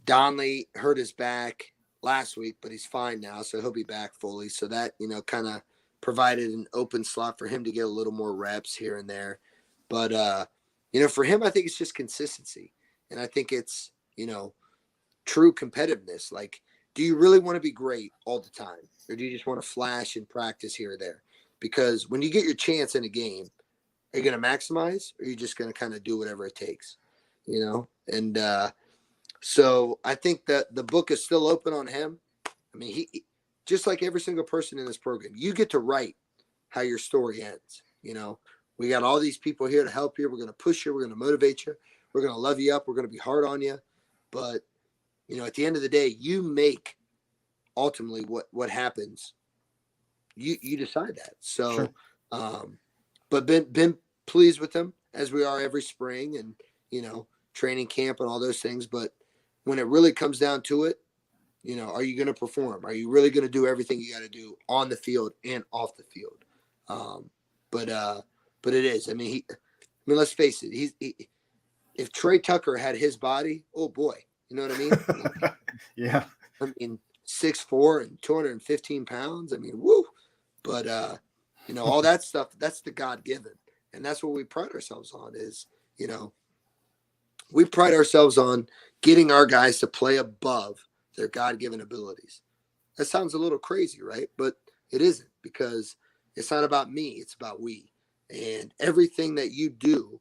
Donley hurt his back last week, but he's fine now, so he'll be back fully. So that, kind of provided an open slot for him to get a little more reps here and there. But, for him, I think it's just consistency. And I think it's, true competitiveness. Like, do you really want to be great all the time? Or do you just want to flash and practice here or there? Because when you get your chance in a game, are you going to maximize, or are you just going to kind of do whatever it takes? And so I think that the book is still open on him. I mean, he just like every single person in this program, you get to write how your story ends. We got all these people here to help you. We're going to push you. We're going to motivate you. We're going to love you up. We're going to be hard on you. But, at the end of the day, you make ultimately what happens. You decide that. So, sure. But been pleased with them, as we are every spring, and, training camp and all those things. But when it really comes down to it, are you going to perform? Are you really going to do everything you got to do on the field and off the field? But it is. Let's face it. If Trey Tucker had his body, oh boy, you know what I mean? Yeah. 6'4" and 215 pounds. Woo. But all that stuff, that's the God-given, and that's what we pride ourselves on. Is we pride ourselves on getting our guys to play above their God-given abilities. That sounds a little crazy, right? But it isn't, because it's not about me. It's about we. And everything that you do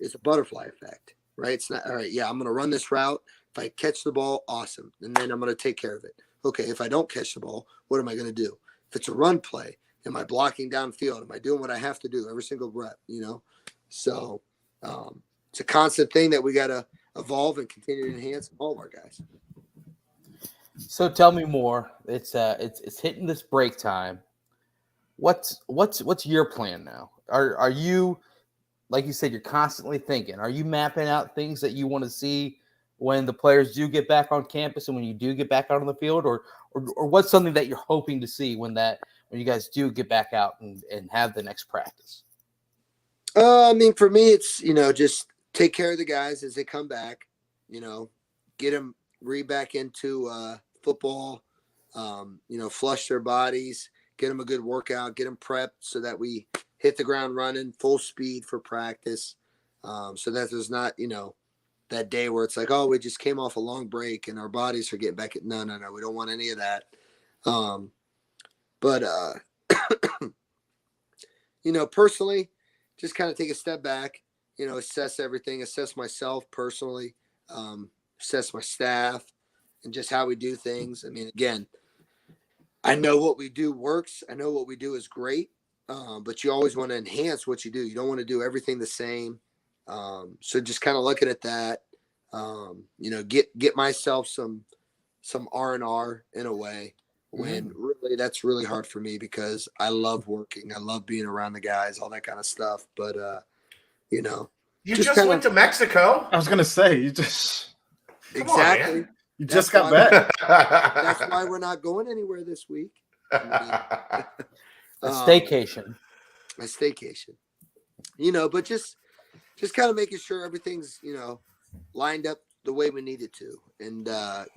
is a butterfly effect, right? It's not, all right, yeah, I'm going to run this route. If I catch the ball, awesome. And then I'm going to take care of it. Okay, if I don't catch the ball, what am I going to do? If it's a run play, am I blocking downfield? Am I doing what I have to do every single rep, So it's a constant thing that we got to evolve and continue to enhance all of our guys. So tell me more. It's hitting this break time. What's your plan now? Are you, like you said, you're constantly thinking? Are you mapping out things that you want to see when the players do get back on campus and when you do get back out on the field, or what's something that you're hoping to see when when you guys do get back out and have the next practice? I mean, for me, it's, just take care of the guys as they come back, get them back into football, flush their bodies, get them a good workout, get them prepped so that we hit the ground running full speed for practice. So that there's not, that day where it's like, oh, we just came off a long break and our bodies are getting back. No, we don't want any of that. But personally, just kind of take a step back, assess everything, assess myself personally, assess my staff and just how we do things. I mean, again, I know what we do works. I know what we do is great. But you always want to enhance what you do. You don't want to do everything the same. So just kind of looking at that, get myself some R&R in a way when really that's really hard for me because I love working. I love being around the guys, all that kind of stuff. But, you just went to Mexico. I was going to say, you just. Exactly. You just got back. That's why we're not going anywhere this week. A staycation. A staycation. But just kind of making sure everything's, lined up the way we need it to and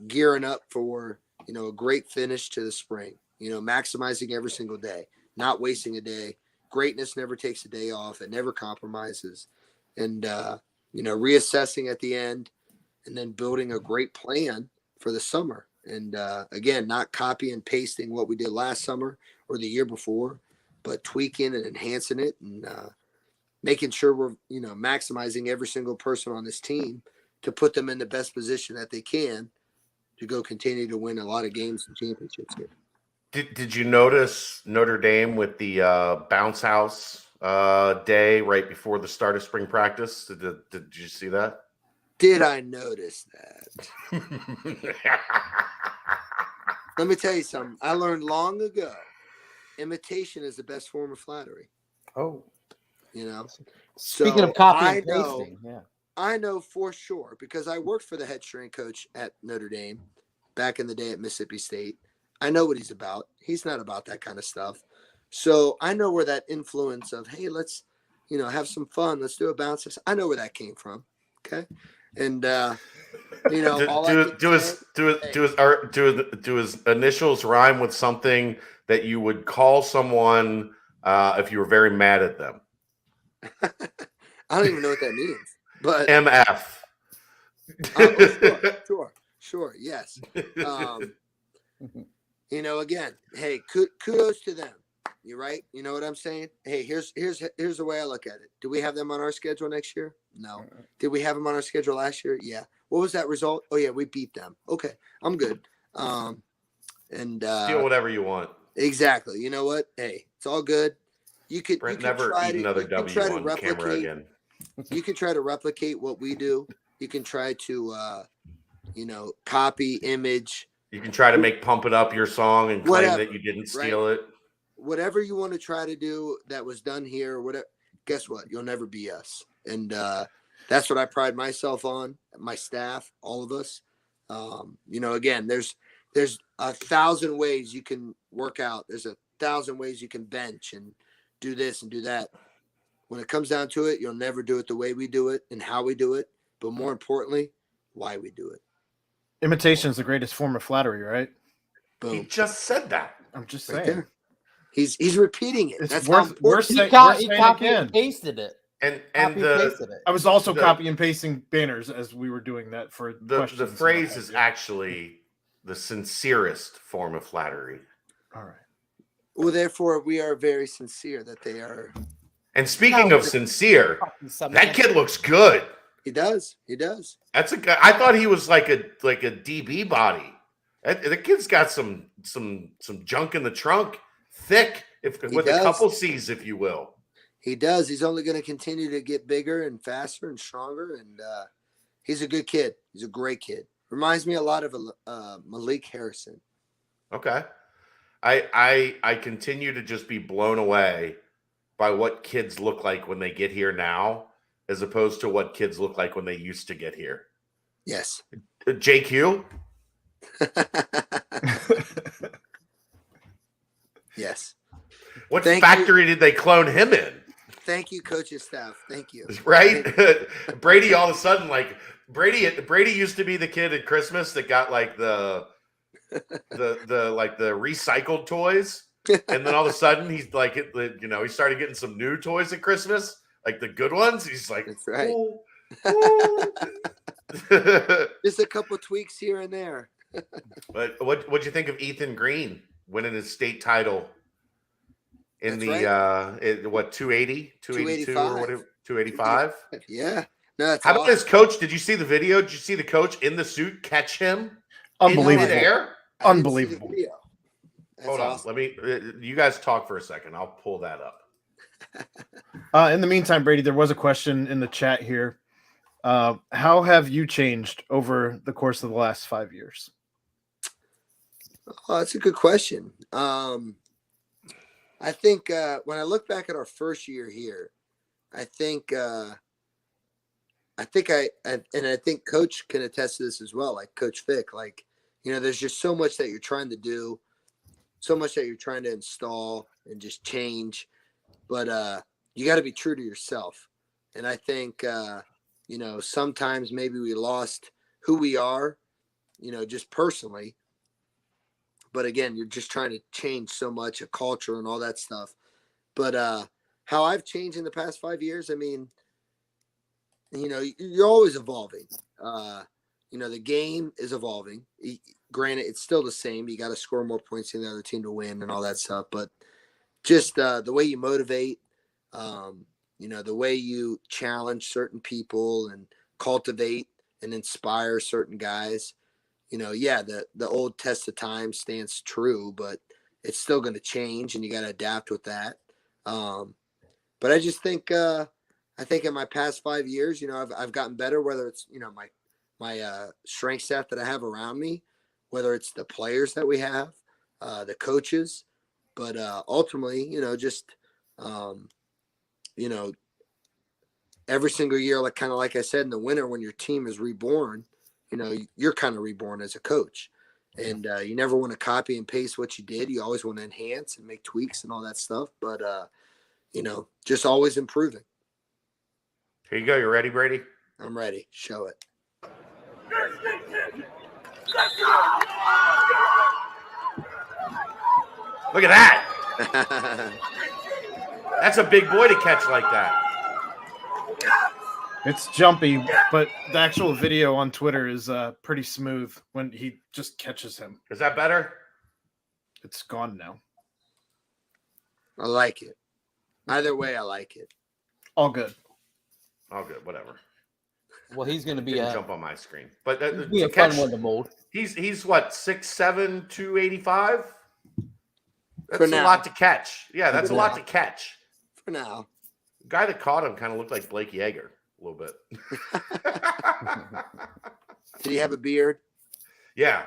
gearing up for, a great finish to the spring, maximizing every single day, not wasting a day. Greatness never takes a day off. It never compromises. And, reassessing at the end and then building a great plan for the summer. And again, not copy and pasting what we did last summer or the year before, but tweaking and enhancing it and making sure we're, maximizing every single person on this team to put them in the best position that they can to go continue to win a lot of games and championships here. Did you notice Notre Dame with the bounce house day right before the start of spring practice? Did you see that? Did I notice that? Let me tell you something. I learned long ago, imitation is the best form of flattery. Oh. Speaking of copy and pasting, I know for sure because I worked for the head strength coach at Notre Dame back in the day at Mississippi State. I know what he's about. He's not about that kind of stuff. So I know where that influence of, hey, let's, have some fun. Let's do a bounce. I know where that came from. Okay. And, do his initials rhyme with something that you would call someone if you were very mad at them? I don't even know what that means, but MF. Sure. Yes. Again, hey, kudos to them. You're right. You know what I'm saying? Hey, here's the way I look at it. Do we have them on our schedule next year? No. Did we have them on our schedule last year? Yeah. What was that result? Oh yeah, we beat them. Okay, I'm good. Feel whatever you want. Exactly. You know what? Hey, it's all good. You could never eat another W on camera again. You can try to replicate what we do. You can try to copy, image. You can try to make Pump It Up your song and claim that you didn't steal it. Whatever you want to try to do that was done here, whatever. Guess what? You'll never be us. And that's what I pride myself on, my staff, all of us. Again, there's 1,000 ways you can work out. There's 1,000 ways you can bench and do this and do that. When it comes down to it, you'll never do it the way we do it and how we do it. But more importantly, why we do it. Imitation is the greatest form of flattery, right? Boom. He just said that. I'm just Right saying. there. He's repeating it. It's That's worth He saying copied again. and pasted it. And Pasted it. I was also copy and pasting banners as we were doing that for the phrase is actually the sincerest form of flattery. All right. Well, therefore, we are very sincere that they are. And speaking of sincere, that kid looks good. He does. That's a guy. I thought he was like a DB body. The kid's got some junk in the trunk, thick, with a couple C's, if you will. He does. He's only going to continue to get bigger and faster and stronger, and he's a good kid. He's a great kid. Reminds me a lot of Malik Harrison. Okay, I continue to just be blown away by what kids look like when they get here now, as opposed to what kids look like when they used to get here. Yes. JQ. Yes. What Thank factory did they clone him in? Thank you, coaching staff. Thank you. Right? Brady all of a sudden, like Brady used to be the kid at Christmas that got like the recycled toys. And then all of a sudden he's like, he started getting some new toys at Christmas, like the good ones. He's like, That's right. ooh, ooh. Just a couple tweaks here and there. But what'd you think of Ethan Green winning his state title in That's the 280, 282 or whatever, 285? Yeah. No, that's How about awesome. his coach? Did you see the video? Did you see the coach in the suit catch him? Unbelievable. In midair? I didn't see the Unbelievable. video. That's Hold on. awesome. Let me. You guys talk for a second. I'll pull that up. In the meantime, Brady, there was a question in the chat here. How have you changed over the course of the last 5 years? Oh, that's a good question. I think when I look back at our first year here, I think Coach can attest to this as well. Like Coach Vic, there's just so much that you're trying to do, so much that you're trying to install and just change, but you got to be true to yourself. And I think sometimes maybe we lost who we are, just personally. But again, you're just trying to change so much, a culture and all that stuff. But how I've changed in the past 5 years, I mean, you're always evolving. The game is evolving. Granted, it's still the same. You got to score more points than the other team to win and all that stuff. But just the way you motivate, the way you challenge certain people and cultivate and inspire certain guys. The old test of time stands true, but it's still going to change, and you got to adapt with that. But I just think, I think in my past 5 years, I've gotten better. Whether it's my strength staff that I have around me, whether it's the players that we have, the coaches, but ultimately, every single year, like I said in the winter, when your team is reborn. You're kind of reborn as a coach, and you never want to copy and paste what you did. You always want to enhance and make tweaks and all that stuff. But, just always improving. Here you go. You ready, Brady? I'm ready. Show it. Look at that. That's a big boy to catch like that. It's jumpy, but the actual video on Twitter is pretty smooth when he just catches him. Is that better? It's gone now. I like it. Either way, I like it. All good. Oh, good. Whatever. Well, he's going to be Didn't jump on my screen, but be a fun one to mold. He's what, 6'7", 285? That's For a now. lot to catch. Yeah, that's For a lot now. to catch. For now. The guy that caught him kind of looked like Blake Yeager a little bit. Did he have a beard? Yeah,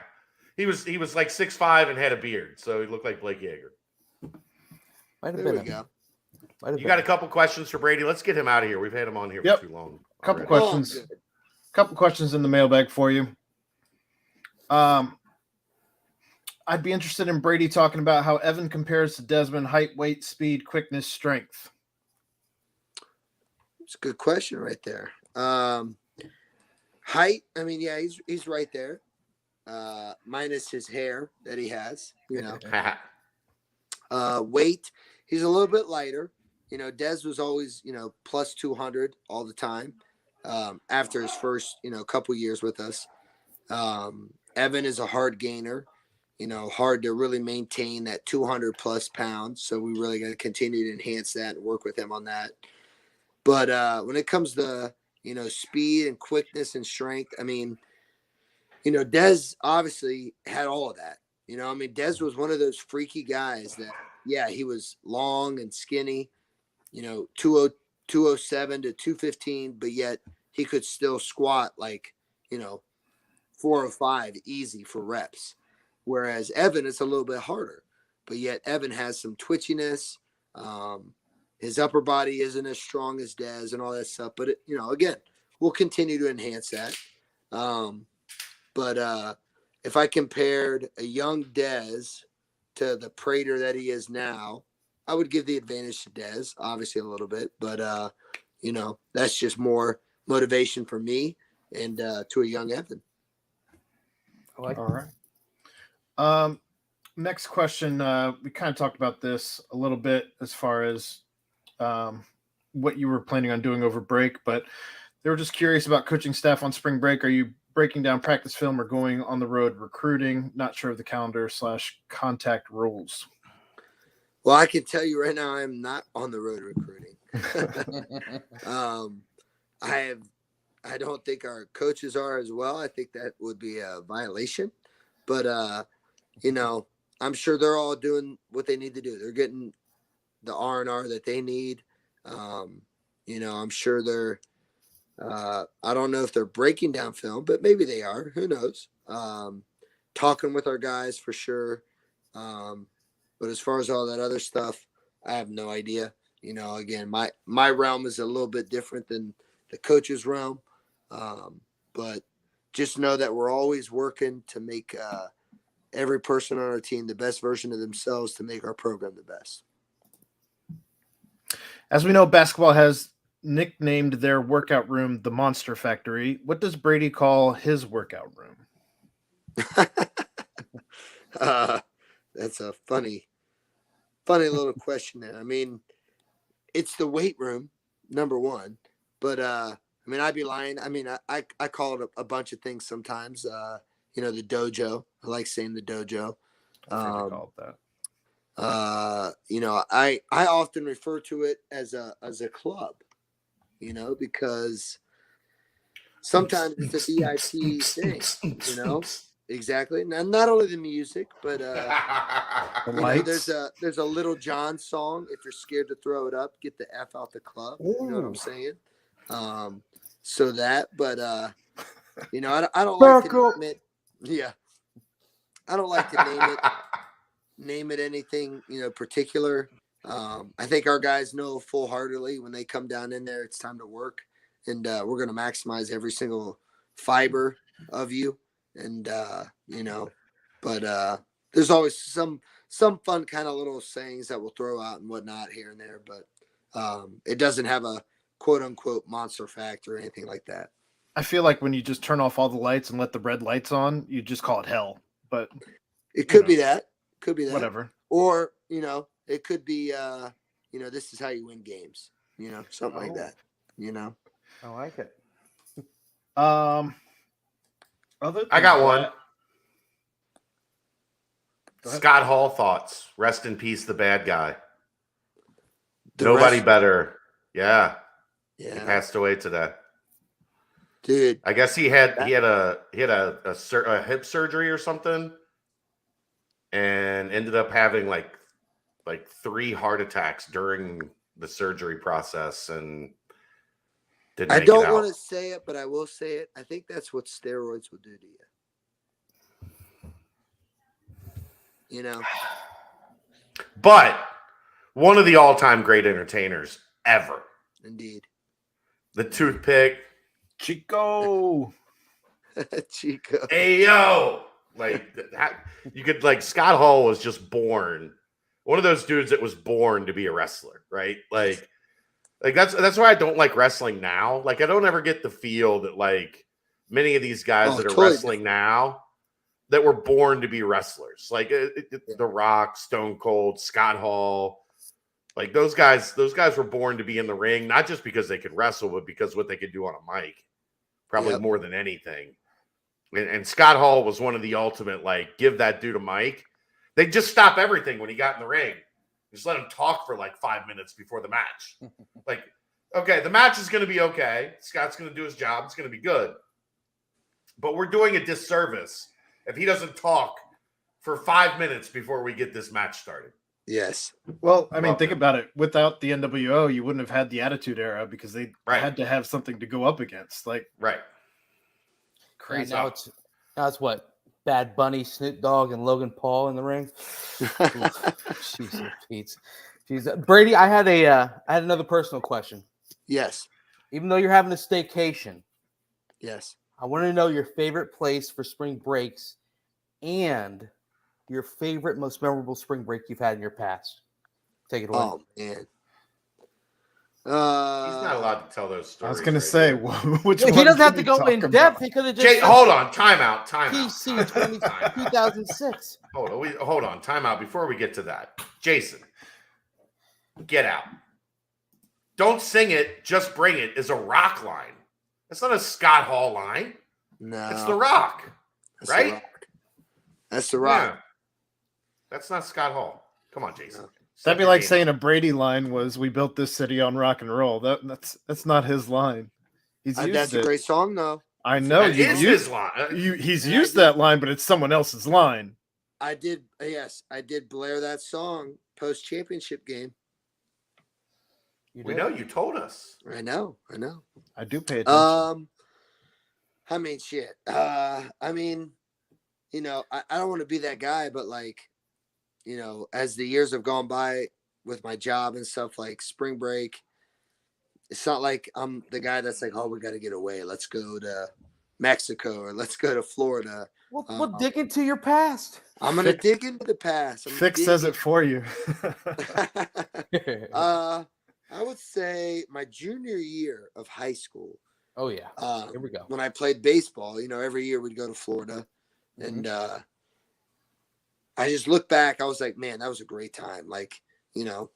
he was like 6'5" and had a beard, so he looked like Blake Yeager. Might have There been we him. go. Might have You been got a him. couple questions for Brady? Let's get him out of here. We've had him on here Yep. for too long. Couple already. questions. Oh, good. Couple questions in the mailbag for you. I'd be interested in Brady talking about how Evan compares to Desmond: height, weight, speed, quickness, strength. It's a good question right there. Height, I mean, yeah, he's right there. Minus his hair that he has, Weight, he's a little bit lighter. Des was always, plus 200 all the time. After his first, couple years with us. Evan is a hard gainer, hard to really maintain that 200 plus pounds. So we really got to continue to enhance that and work with him on that. But when it comes to, speed and quickness and strength, I mean, Des obviously had all of that. Des was one of those freaky guys that, yeah, he was long and skinny, 207 to 215, but yet he could still squat like, 405 easy for reps. Whereas Evan is a little bit harder, but yet Evan has some twitchiness. His upper body isn't as strong as Des and all that stuff. But, again, we'll continue to enhance that. But if I compared a young Des to the Prater that he is now, I would give the advantage to Dez, obviously a little bit, but that's just more motivation for me and to a young Evan. All right. Next question. We kind of talked about this a little bit as far as what you were planning on doing over break, but they were just curious about coaching staff on spring break. Are you breaking down practice film or going on the road recruiting? Not sure of the calendar / contact rules. Well, I can tell you right now, I am not on the road recruiting. I don't think our coaches are as well. I think that would be a violation, but I'm sure they're all doing what they need to do. They're getting the R&R that they need. I'm sure they're, I don't know if they're breaking down film, but maybe they are. Who knows? Talking with our guys for sure. But as far as all that other stuff, I have no idea. Again, my realm is a little bit different than the coach's realm. But just know that we're always working to make every person on our team the best version of themselves to make our program the best. As we know, basketball has nicknamed their workout room the Monster Factory. What does Brady call his workout room? That's a funny little question there. I mean, it's the weight room, number one. But, I'd be lying. I call it a bunch of things sometimes. The dojo. I like saying the dojo. I call it that. I often refer to it as a club, because sometimes it's a VIP thing, exactly. And not only the music, but there's a Little John song. If you're scared to throw it up, get the F out the club. You know what I'm saying? So that, but I don't like to name it. Yeah. I don't like to name it anything, particular. I think our guys know full-heartedly when they come down in there, it's time to work, and we're going to maximize every single fiber of you. And, but there's always some fun kind of little sayings that we'll throw out and whatnot here and there, but it doesn't have a quote-unquote monster factor or anything like that. I feel like when you just turn off all the lights and let the red lights on, you just call it hell. But it could be that. Could be that. Whatever. Or, it could be, this is how you win games, something like that, I like it. I got one. Scott Hall thoughts. Rest in peace, the bad guy. Nobody better. Yeah. He passed away today. Dude. I guess he had a hip surgery or something, and ended up having like 3 heart attacks during the surgery process, and didn't make it out. I don't want to say it, but I will say it. I think that's what steroids will do to you. But one of the all-time great entertainers ever. Indeed. The toothpick. Chico. Chico. Hey, yo. You could, Scott Hall was just born. One of those dudes that was born to be a wrestler, right? That's why I don't like wrestling now. I don't ever get the feel that many of these guys that are wrestling now that were born to be wrestlers. The Rock, Stone Cold, Scott Hall. Those guys were born to be in the ring, not just because they could wrestle, but because what they could do on a mic. Probably more than anything. And Scott Hall was one of the ultimate, give that dude a mic. They just stop everything when he got in the ring. Just let him talk for 5 minutes before the match. Okay, the match is going to be okay. Scott's going to do his job. It's going to be good. But we're doing a disservice if he doesn't talk for 5 minutes before we get this match started. Yes. Well, think about it. Without the NWO, you wouldn't have had the Attitude Era because they had to have something to go up against. Right. Crazy. Now it's what? Bad Bunny, Snoop Dogg, and Logan Paul in the ring. Jeez. Brady, I had another personal question. Yes. Even though you're having a staycation. Yes. I want to know your favorite place for spring breaks and your favorite, most memorable spring break you've had in your past. Take it away. Oh man. He's not allowed to tell those stories. I was going to right say, here. which He one doesn't have can to you go talk in about? depth. He could have just said Hold on, time out. PC 2006. Hold on, time out before we get to that. Jason, get out. Don't sing it, just bring it is a rock line. That's not a Scott Hall line. No. It's the Rock, That's right? The Rock. That's the Rock. Yeah. That's not Scott Hall. Come on, Jason. No. That'd be like saying a Brady line was "We built this city on rock and roll." That's not his line. He's used That's it. a great song, though. I know That is his line. He's Yeah, used that line, but it's someone else's line. I did. Yes, I did blare that song post championship game. We know you told us. I know. I do pay attention. I mean, shit. I mean, you know, I don't want to be that guy, but like, you know, as the years have gone by with my job and stuff, like spring break, it's not like I'm the guy that's like, oh, we got to get away. Let's go to Mexico or let's go to Florida. We'll dig into your past. I'm gonna dig into the past. Fix says it for you. I would say my junior year of high school. Oh yeah. Here we go. When I played baseball, you know, every year we'd go to Florida, and I just look back. I was like, man, that was a great time. Like, you know,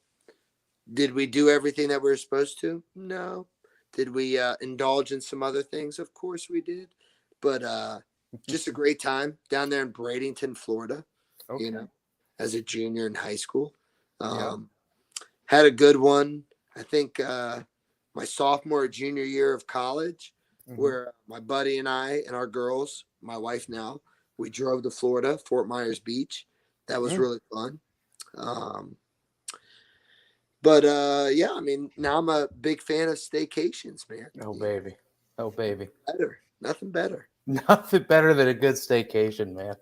did we do everything that we were supposed to? No. Did we indulge in some other things? Of course we did. But just a great time down there in Bradenton, Florida. Okay. You know, as a junior in high school, had a good one. I think my sophomore or junior year of college, where my buddy and I and our girls, my wife now, we drove to Florida, Fort Myers Beach. That was really fun. But yeah, I mean, now I'm a big fan of staycations, man. Oh baby. Oh baby. Better. Nothing better. Nothing better than a good staycation, man.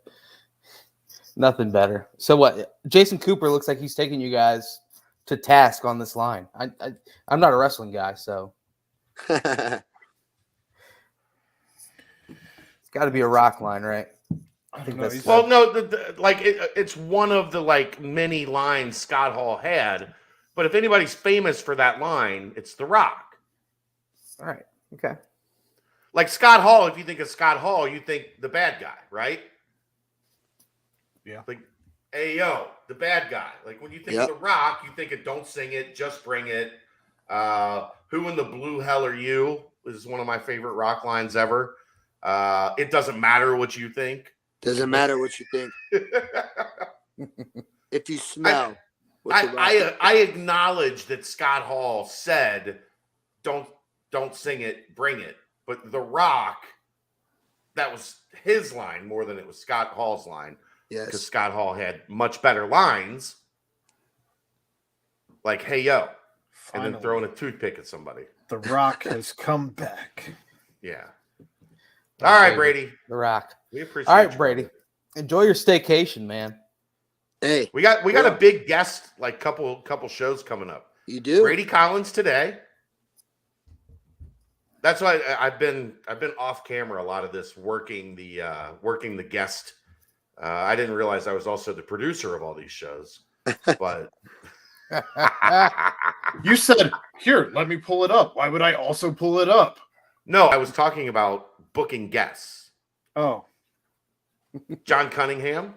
Nothing better. So what? Jason Cooper looks like he's taking you guys to task on this line. I'm not a wrestling guy, so it's got to be a rock line, right? I think that's Well, no, it's one of the like many lines Scott Hall had. But if anybody's famous for that line, it's The Rock. all right. Okay. Like Scott Hall, if you think of Scott Hall, you think the bad guy, right? Yeah. Like, hey, yo, the bad guy. Like when you think of The Rock, you think of Don't Sing It, Just Bring It. Who in the blue hell are you? Is one of my favorite rock lines ever. It doesn't matter what you think. Doesn't matter what you think. If you smell. I acknowledge that Scott Hall said, don't sing it, bring it. But The Rock, that was his line more than it was Scott Hall's line. Yes. Because Scott Hall had much better lines. Like, hey, yo. Finally. And then throwing a toothpick at somebody. The Rock has come back. Yeah. All right, Brady. The Rock. We appreciate All right, you, Brady. brother. Enjoy your staycation, man. Hey. We got a big guest, like couple couple shows coming up. You do? Brady Collins today. That's why I've been off camera a lot of this working the guest. I didn't realize I was also the producer of all these shows. But You said, "Here, let me pull it up." Why would I also pull it up? no, I was talking about booking guests. Oh, John Cunningham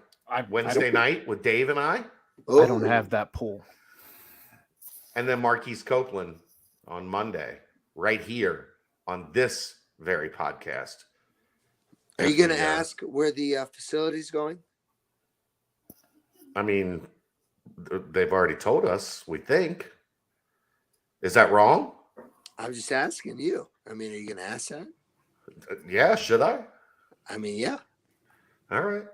Wednesday night with Dave and I, I don't have that pull. and then Marquise Copeland on Monday, right here on this very podcast. Are you going to ask where the facility's going? I mean, they've already told us, we think. Is that wrong? I'm just asking you. I mean, are you going to ask that? Yeah, should I? I mean, yeah. All right.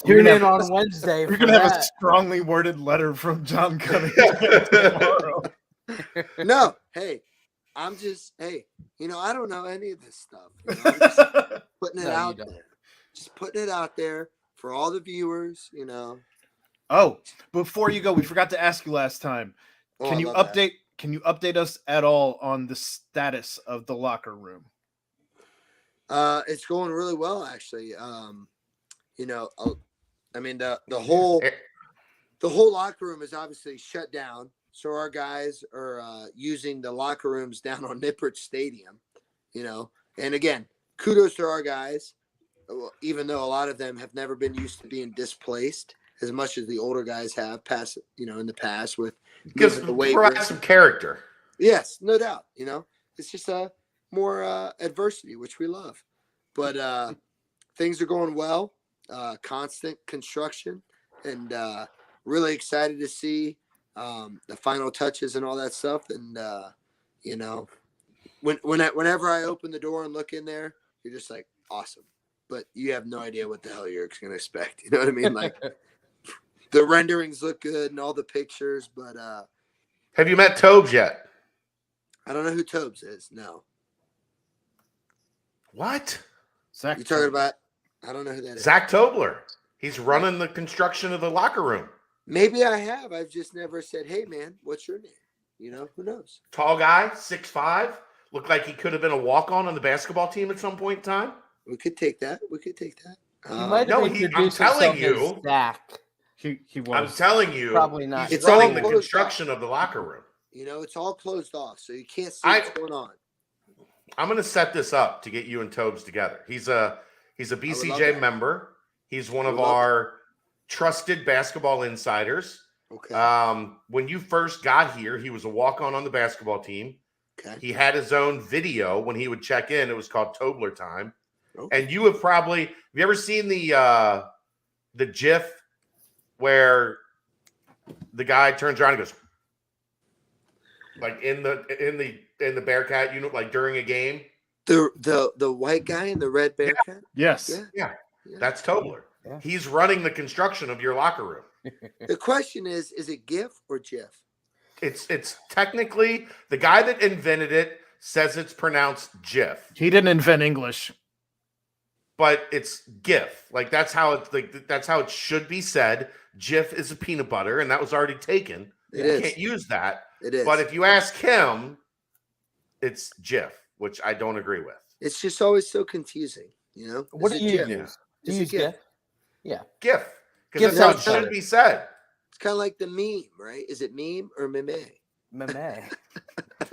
Tune in on Wednesday. You're for gonna have a that. strongly worded letter from John Cunningham tomorrow. No, hey, I'm just, hey, you know, I don't know any of this stuff. You know, I'm just putting it No, you out don't. there. Just putting it out there for all the viewers, you know. Oh, before you go, we forgot to ask you last time. Oh, Can I you love that. update us at all on the status of the locker room? It's going really well, actually. you know, I mean the whole locker room is obviously shut down. So our guys are using the locker rooms down on Nippert Stadium, you know. And again, kudos to our guys, even though a lot of them have never been used to being displaced as much as the older guys have in the past with Because moving the weight provide room. some character. Yes, no doubt. You know, it's just more adversity, which we love. But things are going well. Constant construction, and really excited to see the final touches and all that stuff. And you know, whenever I open the door and look in there, you're just like, awesome. But you have no idea what the hell you're going to expect. You know what I mean? Like the renderings look good and all the pictures, but Have you met Tobes yet? I don't know who Tobes is. No. What? Zach, You talking about? I don't know who that is. Zach Tobler. He's running the construction of the locker room. Maybe I have. I've just never said, "Hey, man, what's your name?" You know, who knows? Tall guy, 6'5". Looked like he could have been a walk-on on the basketball team at some point in time. We could take that. You might no, have I'm introduced telling himself you. as Zach. he I'm was. telling you, Probably not. he's It's running all the closed construction of the locker room. You know, it's all closed off, so you can't see what's going on. I'm going to set this up to get you and Tobes together. He's a BCJ member. He's one of our trusted basketball insiders. Okay. When you first got here, he was a walk-on the basketball team. Okay. He had his own video when he would check in. It was called Tobler Time. Okay. And you have you ever seen the GIF where the guy turns around and goes like in the Bearcat unit, like during a game? The white guy in the red Bearcat? Yes. Yeah. That's Tobler. Yeah. He's running the construction of your locker room. The question is it GIF or GIF? It's technically the guy that invented it says it's pronounced GIF, He didn't invent English. but it's GIF. Like that's how it should be said. GIF is a peanut butter, and that was already taken. It You is. can't use that. It is. But if you ask him, it's GIF, which I don't agree with. It's just always so confusing, you know? What Is do it you GIF? use? Do Is you it use GIF? GIF? Yeah. GIF, because GIF that's how it sounds should better. be said. It's kind of like the meme, right? Is it meme or meme? Meme.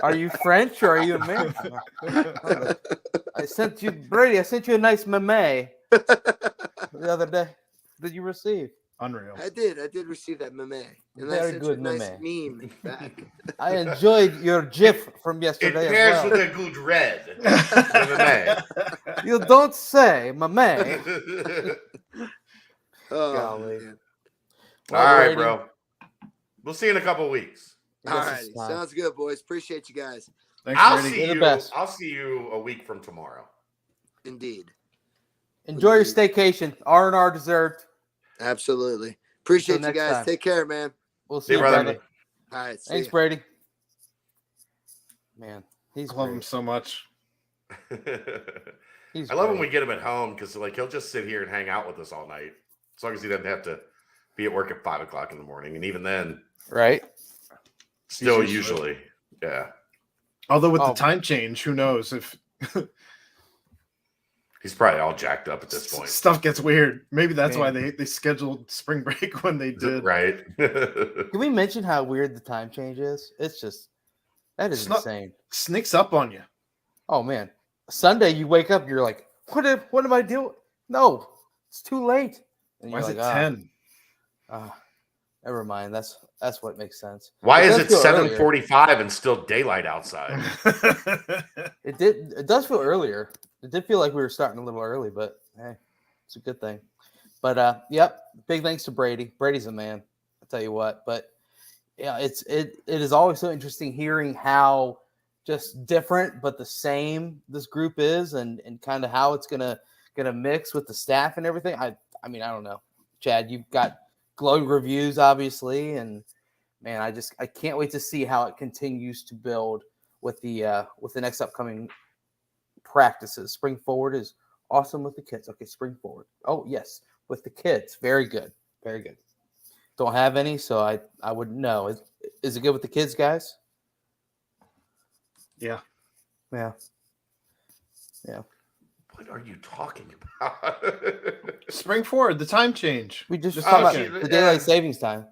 Are you French or are you American? I sent you a nice meme the other day. Did you receive? Unreal. I did receive that meme. And I Very sent good you a nice meme. meme back. I enjoyed your GIF from It yesterday pairs as well. with a good red. MMA. You don't say, meme. Oh, Golly. man. All right, Brady. bro. We'll see you in a couple weeks. All This right. is time. Sounds good, boys. Appreciate you guys. Thanks, I'll Brady. see You're the you. best. I'll see you a week from tomorrow. Indeed. Enjoy your staycation. R&R deserved. Absolutely. Appreciate Until you next guys. time. Take care, man. We'll See see you, you, brother. brother. All right. See Thanks, ya. Brady. Man, he's I love great. him so much. He's I love when great. we get him at home because like he'll just sit here and hang out with us all night, as long as he doesn't have to be at work at 5 o'clock in the morning, and even then, Right? still He's used to usually, yeah, Although with Oh. the time change, who knows if he's probably all jacked up at this point, stuff gets weird. Maybe that's why Man. they scheduled spring break when they did. right? Can we mention how weird the time change is? It's just, that is It's not- insane. Sneaks up on you. Oh, man. Sunday, you wake up, you're like, what am I doing? No, it's too late. And Why you're is it like, 10? Never mind. That's what makes sense. Why It is does it feel earlier. 7:45 and still daylight outside? It does feel earlier. It did feel like we were starting a little early, but hey, it's a good thing. But yep, big thanks to Brady. Brady's a man, I'll tell you what. But yeah, it is always so interesting hearing how just different but the same this group is, and kind of how it's gonna mix with the staff and everything. I mean, I don't know. Chad, you've got glowing reviews, obviously, and man, I can't wait to see how it continues to build with the next upcoming practices. Spring forward is awesome with the kids. Okay, spring forward. Oh yes, with the kids, very good, very good. Don't have any, so I wouldn't know. Is it good with the kids, guys? Yeah. Yeah. Boy, What are you talking about? Spring forward, the time change. We just This talked weekend. about the daylight savings time.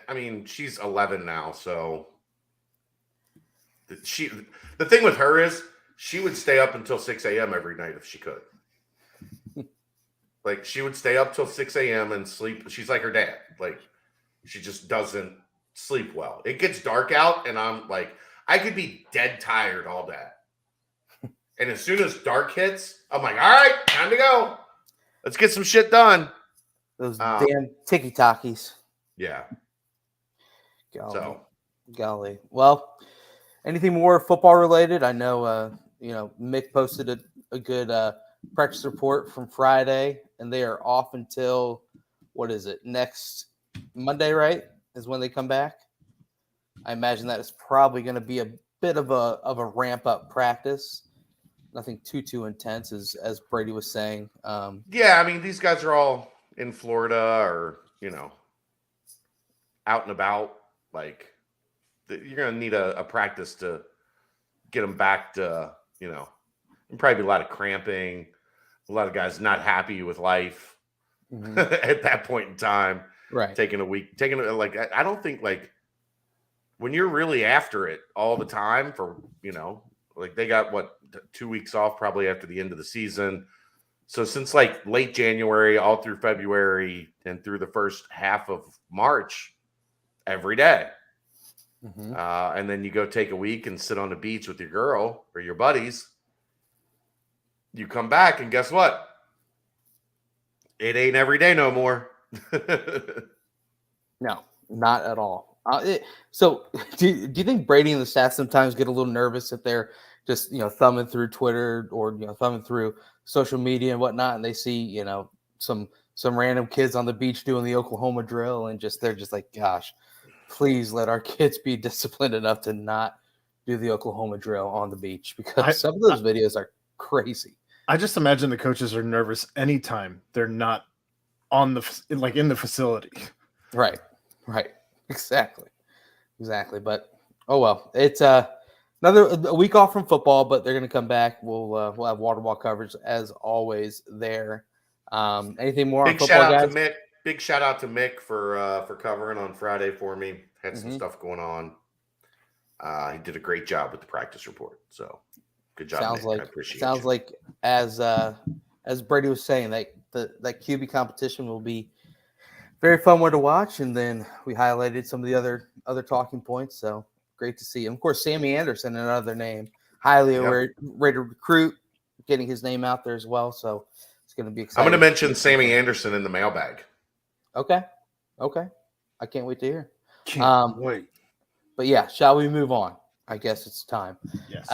I mean, she's 11 now, so the thing with her is she would stay up until 6 a.m. every night if she could. Like, she would stay up till 6 a.m. and sleep. She's like her dad. Like, she just doesn't sleep well. It gets dark out, and I'm like, I could be dead tired all day. And as soon as dark hits, I'm like, all right, time to go. Let's get some shit done. Those damn tiki-takis. Yeah. Golly. Well, anything more football related? I know, Mick posted a good practice report from Friday, and they are off until, what is it, next Monday, right, is when they come back? I imagine that is probably going to be a bit of a ramp-up practice. Nothing too intense, as Brady was saying. Yeah, I mean, these guys are all in Florida or, out and about. Like, you're going to need a practice to get them back to, and probably be a lot of cramping, a lot of guys not happy with life at that point in time. Right. Taking a week, I don't think, like, when you're really after it all the time for, like, they got, 2 weeks off probably after the end of the season. So since, like, late January all through February and through the first half of March, every day. And then you go take a week and sit on the beach with your girl or your buddies. You come back and guess what? It ain't every day no more. No, not at all. So do you think Brady and the staff sometimes get a little nervous if they're just, thumbing through Twitter or, thumbing through social media and whatnot, and they see, some random kids on the beach doing the Oklahoma drill, and they're just like, gosh, please let our kids be disciplined enough to not do the Oklahoma drill on the beach, because some of those videos are crazy. I just imagine the coaches are nervous anytime they're not in the facility. Right. Exactly. But oh well, it's a week off from football, but they're going to come back. We'll have water ball coverage as always there. Anything more on football, guys? Big shout out to Mick for covering on Friday for me. Had some stuff going on. He did a great job with the practice report. So good job, Mick. I appreciate it. Sounds like as Brady was saying, that QB competition will be very fun one to watch. And then we highlighted some of the other talking points. So great to see him. Of course, Sammy Anderson, another name, highly rated recruit, getting his name out there as well. So it's going to be exciting. I'm going to mention Sammy Anderson in the mailbag. Okay. I can't wait to hear. Can't wait. But yeah, shall we move on? I guess it's time. Yes.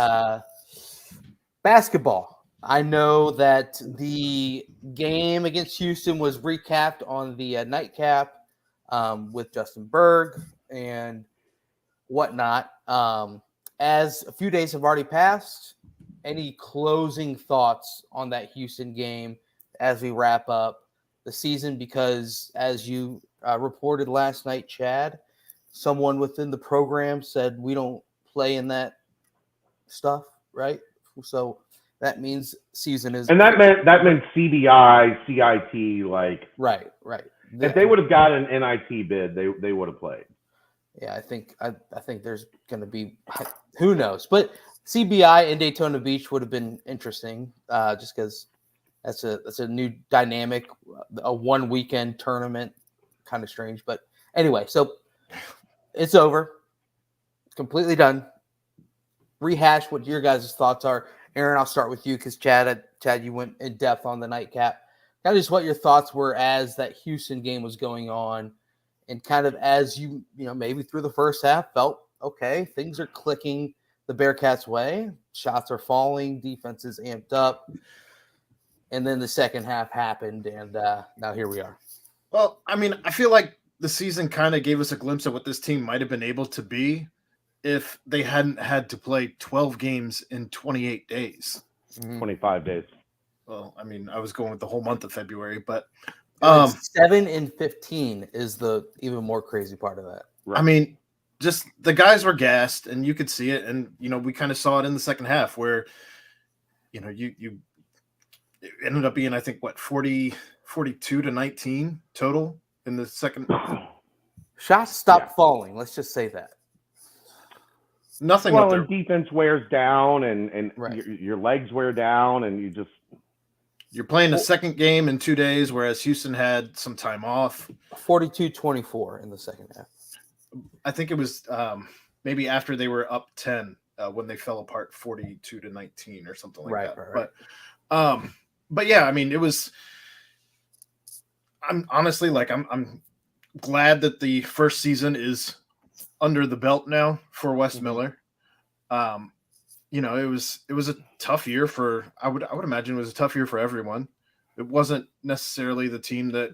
Basketball. I know that the game against Houston was recapped on the nightcap with Justin Berg and whatnot. As a few days have already passed, any closing thoughts on that Houston game as we wrap up the season? Because as you reported last night, Chad, someone within the program said we don't play in that stuff, right? So that means season is, and that meant CBI, CIT, like right. If they would have got an NIT bid, they would have played. Yeah, I think there's going to be, who knows, but CBI in Daytona Beach would have been interesting, just because that's a new dynamic, a one weekend tournament, kind of strange. But anyway, so it's over, it's completely done. Rehash what your guys' thoughts are. Aaron, I'll start with you because Chad, you went in depth on the nightcap. Kind of just what your thoughts were as that Houston game was going on, and kind of as you maybe through the first half felt okay, things are clicking the Bearcats' way, shots are falling, defense is amped up, and then the second half happened, and now here we are. Well, I mean, I feel like the season kind of gave us a glimpse of what this team might have been able to be if they hadn't had to play 12 games in 28 days. 25 days. Well, I mean, I was going with the whole month of February, but 7 and 15 is the even more crazy part of that. Right. I mean, just the guys were gassed, and you could see it, and we kind of saw it in the second half where you it ended up being, I think, 42-19 total in the second. Shots stopped falling. Let's just say that. Nothing. Well, and defense wears down, and Right. your legs wear down, and you're playing the second game in 2 days, whereas Houston had some time off. 42-24 in the second half. I think it was maybe after they were up 10 when they fell apart 42-19 or something like that. Right. But yeah, I mean, it was. I'm honestly I'm glad that the first season is under the belt now for Wes Miller. It was a tough year for. I would imagine it was a tough year for everyone. It wasn't necessarily the team that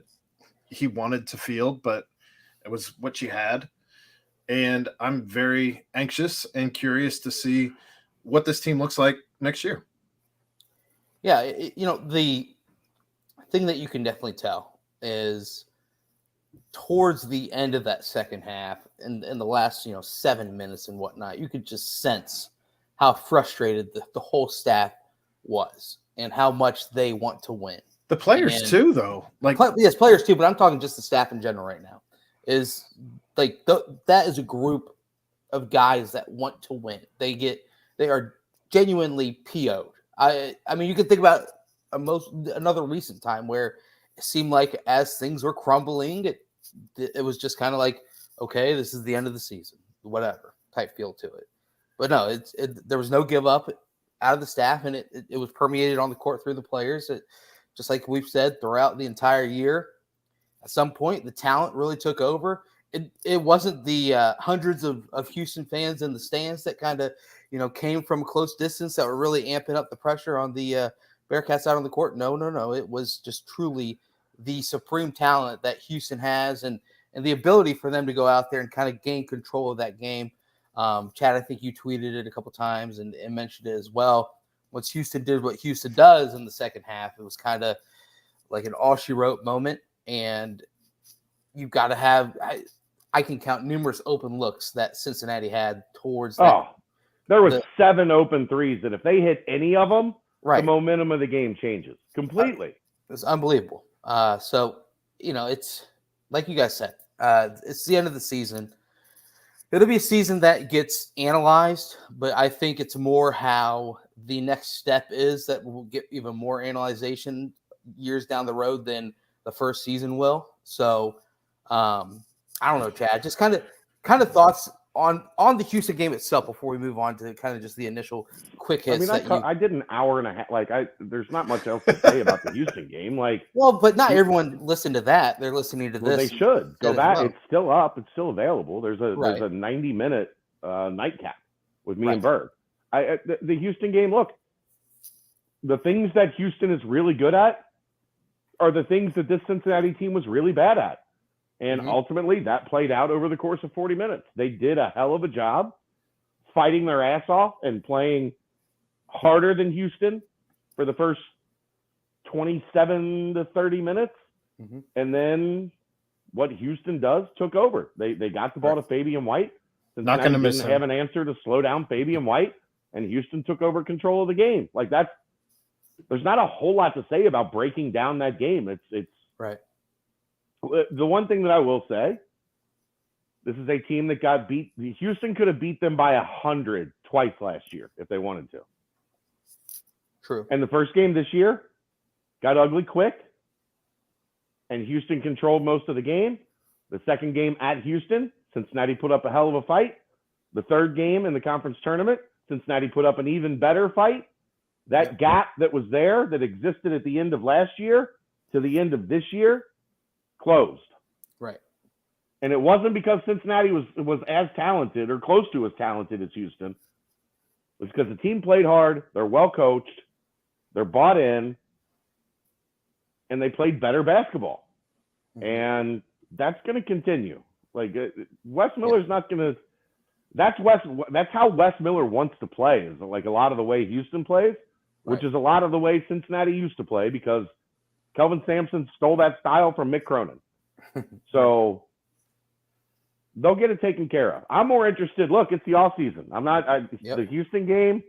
he wanted to field, but it was what you had. And I'm very anxious and curious to see what this team looks like next year. Yeah, the thing that you can definitely tell is towards the end of that second half and in the last 7 minutes and whatnot, you could just sense how frustrated the whole staff was and how much they want to win. The players too, though. Yes, players too, but I'm talking just the staff in general right now. Is like that is a group of guys that want to win. They are genuinely PO'd. I mean, you can think about another recent time where it seemed like as things were crumbling, it was just kind of like, okay, this is the end of the season, whatever type feel to it. But no, there was no give up out of the staff, and it was permeated on the court through the players. Just like we've said throughout the entire year, at some point the talent really took over. It wasn't the hundreds of Houston fans in the stands that kind of came from a close distance that were really amping up the pressure on the Bearcats out on the court. No. It was just truly the supreme talent that Houston has and the ability for them to go out there and kind of gain control of that game. Chad, I think you tweeted it a couple times and mentioned it as well. Once Houston did what Houston does in the second half, it was kind of like an all-she-wrote moment. And you've got to have I can count numerous open looks that Cincinnati had towards that. Oh, there was 7 open threes that if they hit any of them, right, the momentum of the game changes completely. It's unbelievable. So, it's like you guys said, it's the end of the season. It'll be a season that gets analyzed, but I think it's more how the next step is that will get even more analyzation years down the road than the first season will. So, I don't know, Chad, just kind of thoughts on the Houston game itself before we move on to kind of just the initial quick hits. I did an hour and a half. There's not much else to say about the Houston game. But not everyone listened to that. They're listening to this. They should go back. Well. It's still up. It's still available. There's a 90-minute nightcap with me and Berg. The Houston game. Look, the things that Houston is really good at are the things that this Cincinnati team was really bad at. And ultimately, that played out over the course of 40 minutes. They did a hell of a job fighting their ass off and playing harder than Houston for the first 27 to 30 minutes. Mm-hmm. And then what Houston does took over. They got the ball to Fabian White. Not going to miss him. Have an answer to slow down Fabian White, and Houston took over control of the game. There's not a whole lot to say about breaking down that game. It's right. The one thing that I will say, this is a team that got beat. Houston could have beat them by 100 twice last year if they wanted to. True. And the first game this year got ugly quick, and Houston controlled most of the game. The second game at Houston, Cincinnati put up a hell of a fight. The third game in the conference tournament, Cincinnati put up an even better fight. That gap that was there, that existed at the end of last year to the end of this year, closed. Right. And it wasn't because Cincinnati was as talented or close to as talented as Houston. It was because the team played hard, they're well coached, they're bought in, and they played better basketball. Mm-hmm. And that's going to continue. Wes Miller's not going to – that's how Wes Miller wants to play, is like a lot of the way Houston plays, which is a lot of the way Cincinnati used to play, because Kelvin Sampson stole that style from Mick Cronin. So they'll get it taken care of. I'm more interested. Look, it's the off season. I'm not the Houston game.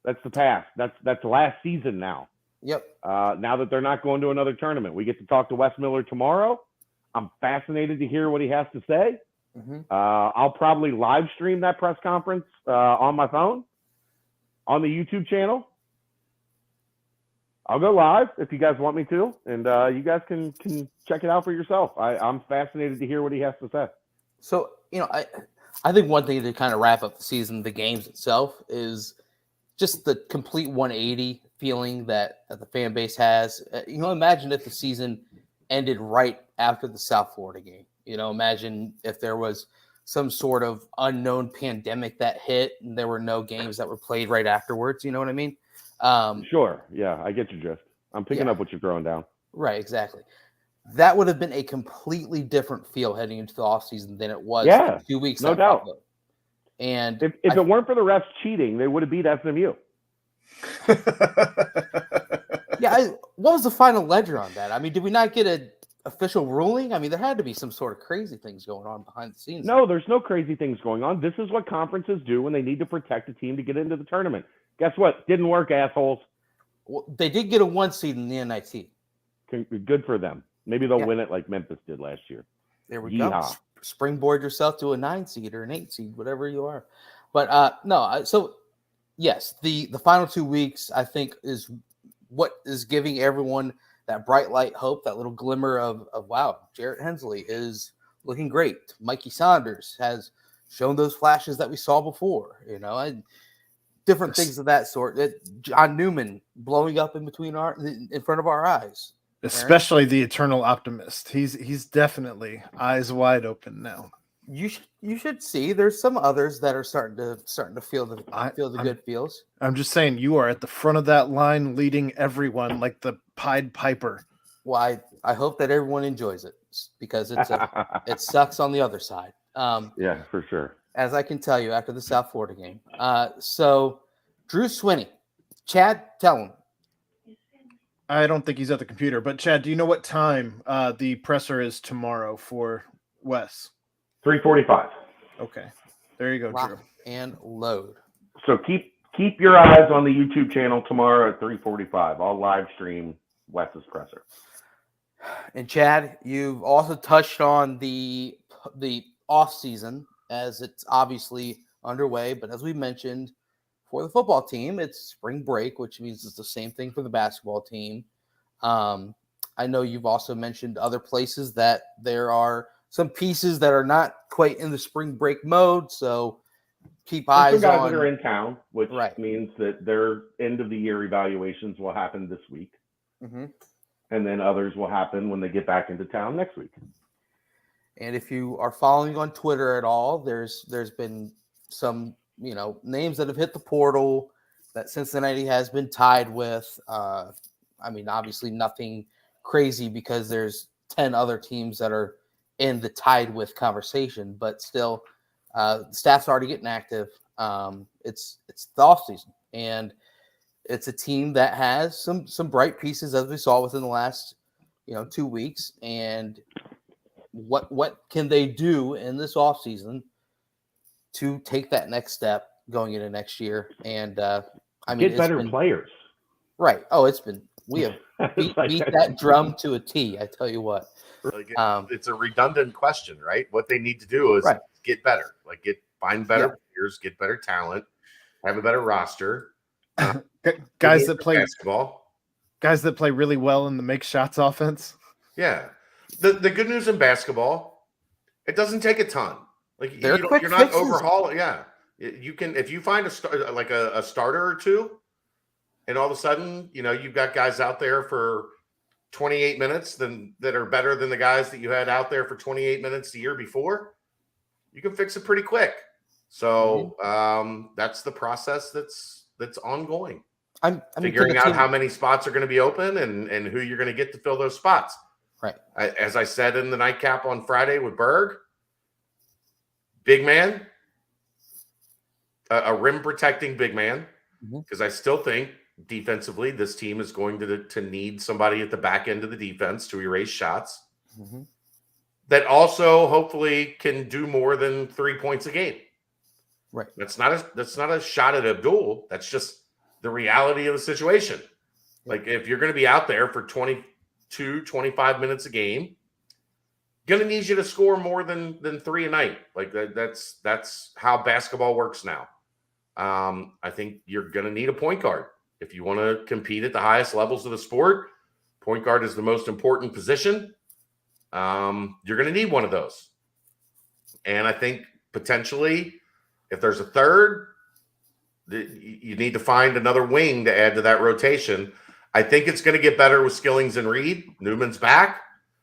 That's the past. That's last season now. Yep. Now that they're not going to another tournament, we get to talk to Wes Miller tomorrow. I'm fascinated to hear what he has to say. Mm-hmm. I'll probably live stream that press conference on my phone on the YouTube channel. I'll go live if you guys want me to, and you guys can check it out for yourself. I'm fascinated to hear what he has to say. So, I think one thing to kind of wrap up the season, the games itself, is just the complete 180 feeling that the fan base has. Imagine if the season ended right after the South Florida game. Imagine if there was some sort of unknown pandemic that hit and there were no games that were played right afterwards. You know what I mean? Sure. Yeah, I get your drift. I'm picking up what you're throwing down. Right, exactly. That would have been a completely different feel heading into the offseason than it was 2 weeks no doubt. ago. And if it weren't for the refs cheating, they would have beat SMU. What was the final ledger on that? I mean, did we not get an official ruling? I mean, there had to be some sort of crazy things going on behind the scenes. No, there's no crazy things going on. This is what conferences do when they need to protect a team to get into the tournament. Guess what? Didn't work, assholes. Well, they did get a 1 seed in the NIT. Good for them. Maybe they'll win it like Memphis did last year. There we go. Springboard yourself to a 9 seed or an 8 seed, whatever you are. But so yes, the final 2 weeks I think is what is giving everyone that bright light hope, that little glimmer of wow, Jarrett Hensley is looking great. Mikey Saunders has shown those flashes that we saw before, and different things of that sort. John Newman blowing up in front of our eyes. Especially the eternal optimist. He's definitely eyes wide open now. You should see there's some others that are starting to feel the good feels. I'm just saying you are at the front of that line leading everyone like the Pied Piper. Well, I hope that everyone enjoys it because it sucks on the other side. Yeah, for sure. As I can tell you after the South Florida game. So Drew Swinney, Chad, tell him. I don't think he's at the computer, but Chad, do you know what time the presser is tomorrow for Wes? 3:45. Okay, there you go, Rock Drew. And load. So keep your eyes on the YouTube channel tomorrow at 3:45. I'll live stream Wes's presser. And Chad, you've also touched on the off season as it's obviously underway, but as we mentioned, for the football team, it's spring break, which means it's the same thing for the basketball team. I know you've also mentioned other places that there are some pieces that are not quite in the spring break mode, so keep eyes on. Some guys that are in town, which Right. means that their end of the year evaluations will happen this week, Mm-hmm. and then others will happen when they get back into town next week. And if you are following on Twitter at all, there's been some names that have hit the portal that Cincinnati has been tied with. Obviously nothing crazy because there's 10 other teams that are in the tied with conversation, but still the staff's already getting active. It's the offseason, and it's a team that has some bright pieces as we saw within the last 2 weeks. And what can they do in this offseason to take that next step going into next year? And get better players. Right. Oh, we have beat that drum to a T. I tell you what. It's a redundant question, right? What they need to do is get better, find better players, get better talent, have a better roster. Guys that play basketball. Guys that play really well in the make shots offense. Yeah. The good news in basketball, it doesn't take a ton. You're not overhauling. Yeah. You can, if you find a starter or two, and all of a sudden, you've got guys out there for 28 minutes that are better than the guys that you had out there for 28 minutes the year before, you can fix it pretty quick. So that's the process that's ongoing. I'm figuring out how many spots are going to be open and who you're going to get to fill those spots. Right. As I said in the nightcap on Friday with Berg, big man, a rim protecting big man, because I still think defensively this team is going to need somebody at the back end of the defense to erase shots that also hopefully can do more than 3 points a game. Right. That's not a shot at Abdul. That's just the reality of the situation. Like if you're going to be out there for 22, 25 minutes a game, going to need you to score more than 3 a night. Like that's how basketball works now. I think you're going to need a point guard. If you want to compete at the highest levels of the sport, point guard is the most important position. You're going to need one of those. And I think potentially if there's a third, you need to find another wing to add to that rotation. I think it's going to get better with Skillings and Reed. Newman's back.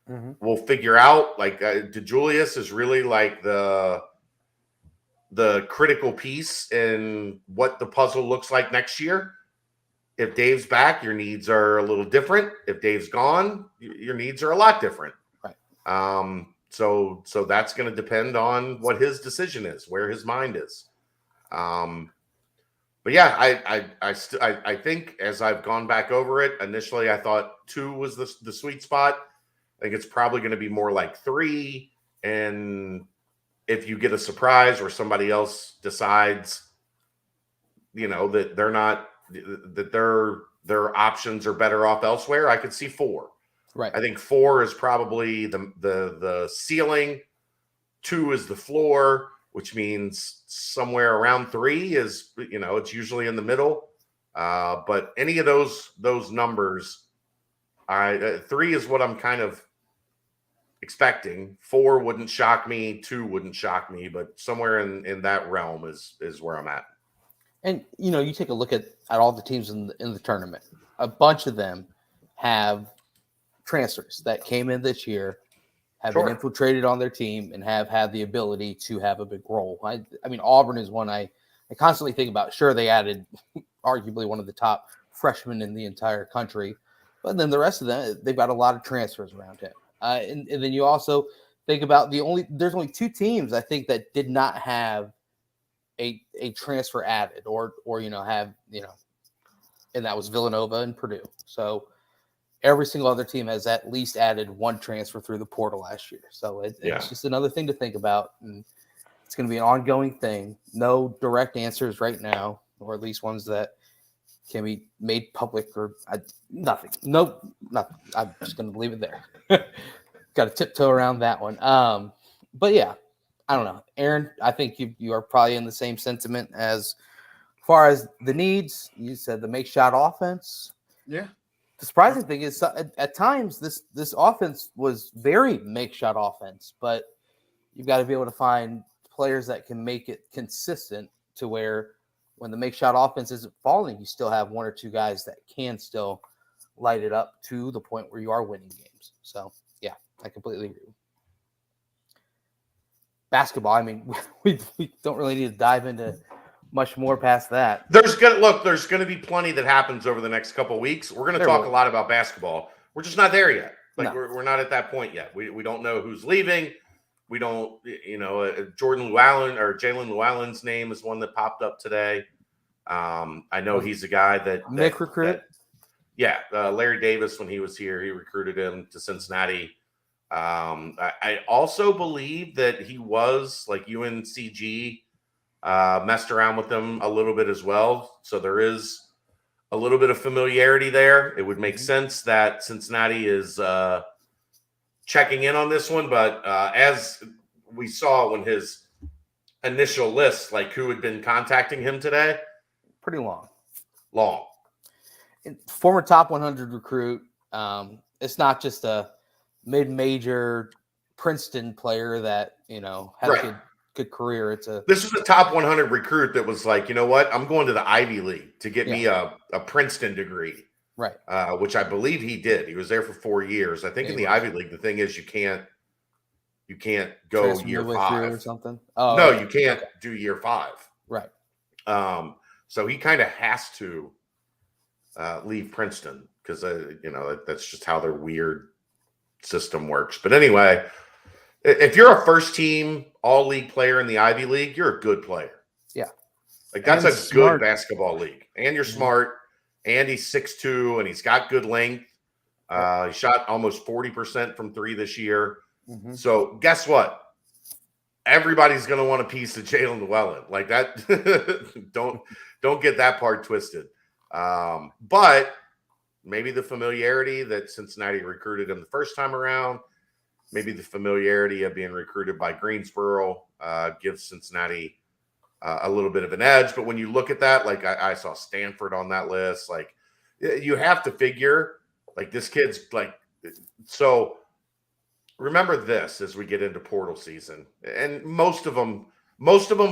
Mm-hmm. We'll figure out, like, DeJulius is really like the critical piece in what the puzzle looks like next year. If Dave's back, your needs are a little different. If Dave's gone, your needs are a lot different. Right. So that's going to depend on what his decision is, where his mind is. But yeah, I think as I've gone back over it, initially I thought 2 was the sweet spot. I think it's probably going to be more like 3. And if you get a surprise or somebody else decides, that they're not, that their options are better off elsewhere, I could see 4. Right. I think 4 is probably the ceiling. 2 is the floor, which means somewhere around 3 is, it's usually in the middle. But any of those numbers, 3 is what I'm kind of expecting. 4 wouldn't shock me. 2 wouldn't shock me, but somewhere in that realm is where I'm at. And, you take a look at all the teams in the tournament. A bunch of them have transfers that came in this year, have been infiltrated on their team, and have had the ability to have a big role. I mean, Auburn is one I constantly think about. Sure, they added arguably one of the top freshmen in the entire country, but then the rest of them, they've got a lot of transfers around him. And then you also think about there's only 2 teams I think that did not have a transfer added or have, and that was Villanova and Purdue. So every single other team has at least added 1 transfer through the portal last year. So it's just another thing to think about. And it's going to be an ongoing thing. No direct answers right now, or at least ones that can be made public or nothing. Nope, nothing. I'm just going to leave it there. Got to tiptoe around that one. But yeah, I don't know. Aaron, I think you are probably in the same sentiment as far as the needs. You said the make shot offense. Yeah. The surprising thing is at times this offense was very make shot offense, but you've got to be able to find players that can make it consistent to where when the make shot offense isn't falling, you still have 1 or 2 guys that can still light it up to the point where you are winning games. So yeah, I completely agree. Basketball, I mean, we don't really need to dive into much more past that. There's going to be plenty that happens over the next couple of weeks. We're going to talk a lot about basketball. We're just not there yet. Like we're not at that point yet. We don't know who's leaving. We don't, Jordan Llewellyn or Jalen Llewellyn's name is one that popped up today. I know he's a guy that Nick recruit. Larry Davis, when he was here, he recruited him to Cincinnati. I also believe that he was like UNCG messed around with them a little bit as well. So there is a little bit of familiarity there. It would make sense that Cincinnati is checking in on this one. But as we saw when his initial list, like who had been contacting him today, pretty long. Former top 100 recruit. It's not just a mid-major Princeton player that, has a good career. This is a top 100 recruit that was like, you know what? I'm going to the Ivy League to get me a Princeton degree. Right. Which I believe he did. He was there for 4 years. I think in the Ivy League, the thing is you can't go Transfer year midway 5 or something. Oh, no, you can't do year 5. Right. So he kind of has to leave Princeton because that's just how their weird system works. But anyway, if you're a first team all league player in the Ivy League, you're a good player. Yeah. Like that's and a smart. Good basketball league. And you're smart. And he's 6'2", and he's got good length. He shot almost 40% from 3 this year. Mm-hmm. So guess what? Everybody's going to want a piece of Jalen Llewellyn. Like that. Don't get that part twisted. But maybe the familiarity that Cincinnati recruited him the first time around, maybe the familiarity of being recruited by Greensboro gives Cincinnati a little bit of an edge. But when you look at that, like I saw Stanford on that list, like you have to figure like this kid's like, so remember this as we get into portal season, and most of them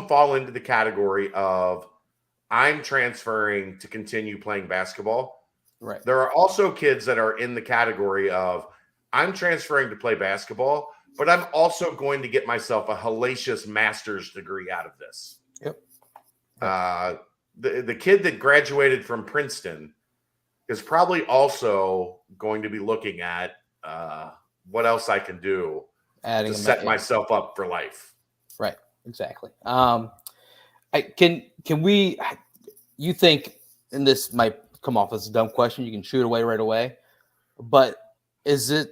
fall into the category of I'm transferring to continue playing basketball. Right. There are also kids that are in the category of I'm transferring to play basketball, but I'm also going to get myself a hellacious master's degree out of this. Yep. The kid that graduated from Princeton is probably also going to be looking at what else I can do to set myself up for life. Right. Exactly. Can we? You think, and this might come off as a dumb question, you can shoot away right away, but is it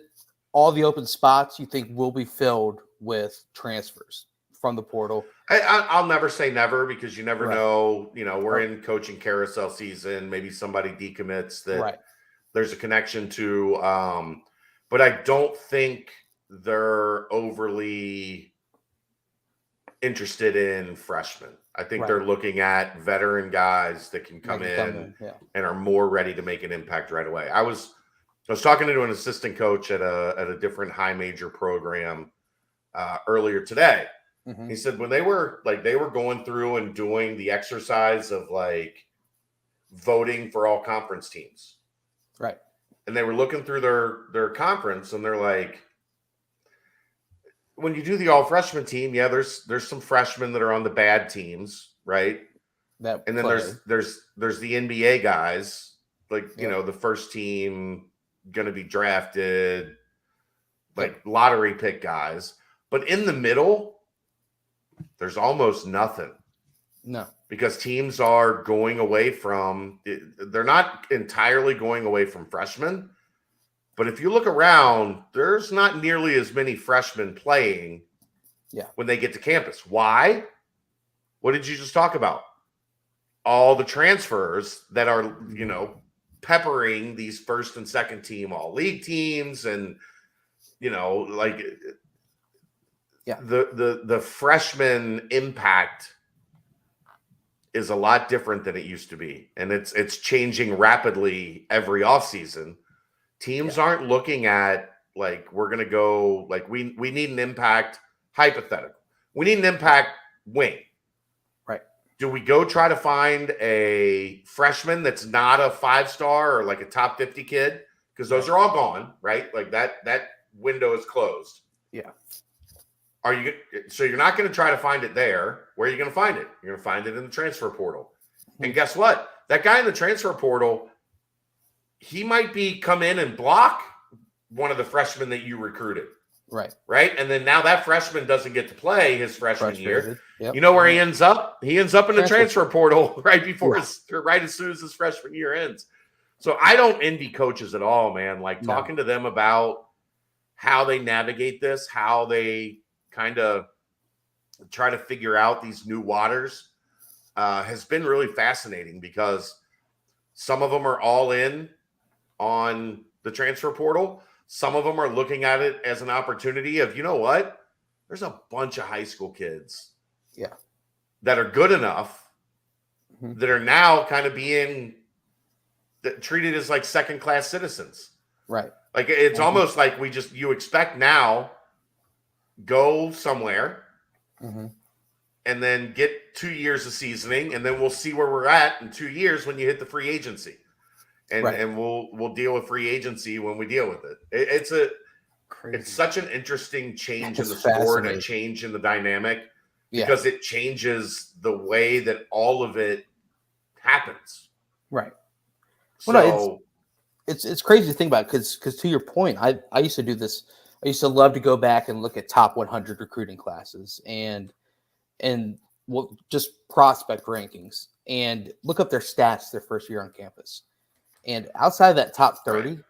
all the open spots you think will be filled with transfers from the portal? I'll never say never, because you never know. You know, we're in coaching carousel season. Maybe somebody decommits that there's a connection to. But I don't think they're overly interested in freshmen. I think they're looking at veteran guys that can come in and are more ready to make an impact right away. I was talking to an assistant coach at a different high major program earlier today. Mm-hmm. He said when they were going through and doing the exercise of like voting for all conference teams. Right. And they were looking through their conference, and they're like, when you do the all freshman team, there's some freshmen that are on the bad teams, right? And then there's the NBA guys, like you know, the first team going to be drafted, like lottery pick guys. But in the middle, there's almost nothing. No, because teams are going away from. They're not entirely going away from freshmen. But if you look around, there's not nearly as many freshmen playing when they get to campus. Why? What did you just talk about? All the transfers that are, you know, peppering these first and second team all league teams, and, you know, like the freshman impact is a lot different than it used to be. And it's changing rapidly every offseason. Teams aren't looking at like we're going to go like we need an impact hypothetical. We need an impact wing. Right. Do we go try to find a freshman that's not a 5-star or like a top 50 kid? Because those are all gone, right? Like that window is closed. Yeah. So you're not going to try to find it there. Where are you going to find it? You're going to find it in the transfer portal. And guess what? That guy in the transfer portal, he might come in and block one of the freshmen that you recruited. Right. Right. And then now that freshman doesn't get to play his freshman year. Yep. You know where he ends up? He ends up in the transfer portal right as soon as his freshman year ends. So I don't envy coaches at all, man. Like talking to them about how they navigate this, how they kind of try to figure out these new waters has been really fascinating, because some of them are all in on the transfer portal. Some of them are looking at it as an opportunity of, you know what? There's a bunch of high school kids that are good enough that are now kind of being treated as like second-class citizens. Right. Like it's almost like you expect now, go somewhere and then get 2 years of seasoning, and then we'll see where we're at in 2 years when you hit the free agency. And we'll deal with free agency when we deal with it. It's such an interesting change in the sport and a change in the dynamic because it changes the way that all of it happens. Right. So well, it's crazy to think about, because to your point, I used to do this. I used to love to go back and look at top 100 recruiting classes and just prospect rankings and look up their stats their first year on campus. And outside of that top 30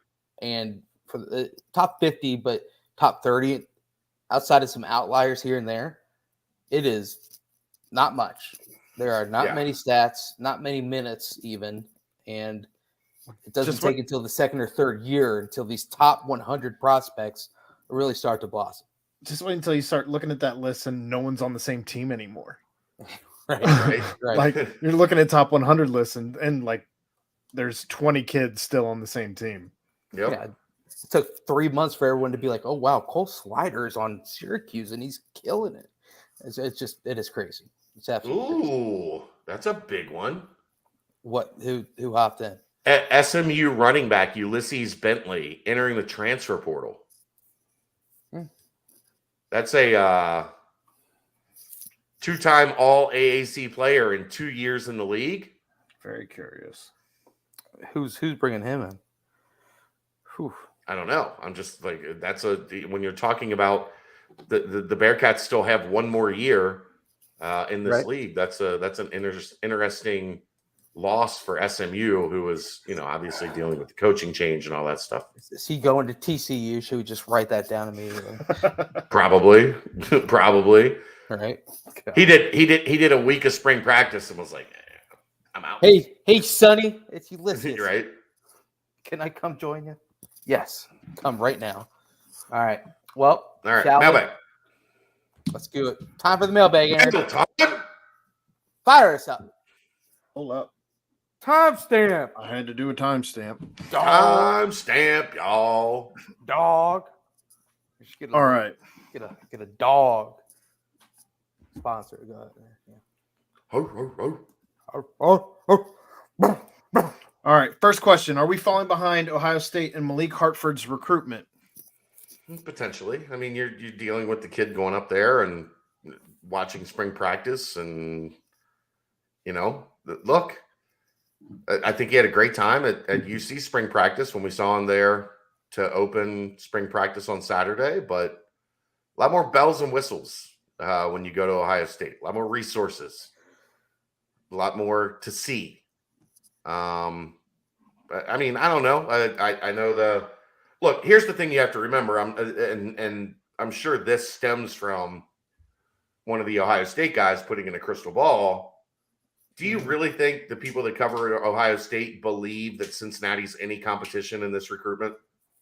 and for the top 50, but top 30, outside of some outliers here and there, it is not much. There are not many stats, not many minutes even. and it doesn't Just take until the second or third year until these top 100 prospects really start to blossom. Just wait until you start looking at that list and no one's on the same team anymore. Right. Like you're looking at top 100 lists and like there's 20 kids still on the same team. Yep. Yeah. It took 3 months for everyone to be like, oh, wow, Cole Swider's on Syracuse and he's killing it. It is crazy. It's absolutely crazy. Ooh, that's a big one. What? Who hopped in? SMU running back Ulysses Bentley entering the transfer portal. That's a two-time All AAC player in 2 years in the league. Very curious. Who's bringing him in? Whew. I don't know. I'm just like when you're talking about the Bearcats still have one more year in this league. That's an interesting loss for SMU, who is obviously dealing with the coaching change and all that stuff. Is he going to TCU? Should we just write that down immediately? Probably. All right. He did a week of spring practice and was like, I'm out. Hey, Sonny, it's Ulysses. Right? Can I come join you? Yes, come right now. All right. Well, all right. Mailbag. Let's do it. Time for the mailbag, Aaron. Time. Fire us up. Hold up. Timestamp. I had to do a timestamp. Timestamp, y'all. Dog. All right. Get a dog sponsor. Go ahead. Yeah. All right. First question. Are we falling behind Ohio State and Malik Hartford's recruitment? Potentially. I mean, you're dealing with the kid going up there and watching spring practice and, look, I think he had a great time at UC spring practice when we saw him there to open spring practice on Saturday, but a lot more bells and whistles when you go to Ohio State, a lot more resources, a lot more to see. I mean, I don't know. I know look, here's the thing you have to remember. I'm sure this stems from one of the Ohio State guys putting in a crystal ball. Do you really think the people that cover Ohio State believe that Cincinnati's any competition in this recruitment?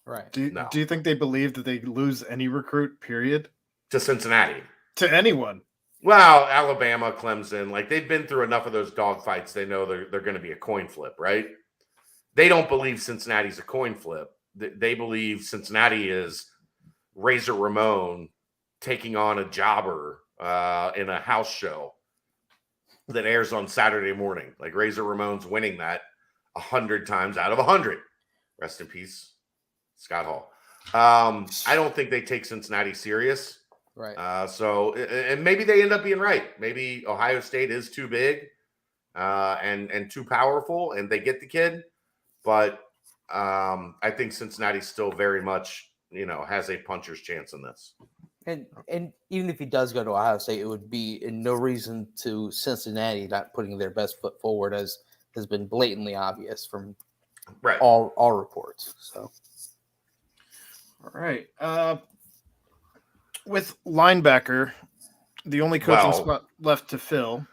Right. Do you think they believe that they lose any recruit, period? To Cincinnati. To anyone. Well, Alabama, Clemson, like they've been through enough of those dog fights. They know they're going to be a coin flip, right? They don't believe Cincinnati's a coin flip. They believe Cincinnati is Razor Ramon taking on a jobber in a house show that airs on Saturday morning. Like Razor Ramon's winning that 100 times out of 100. Rest in peace, Scott Hall. I don't think they take Cincinnati serious. Right. And maybe they end up being right. Maybe Ohio State is too big and too powerful, and they get the kid. But I think Cincinnati still very much, has a puncher's chance in this. And even if he does go to Ohio State, it would be in no reason to Cincinnati not putting their best foot forward, as has been blatantly obvious from all reports. So, all right. With linebacker, the only coaching spot left to fill.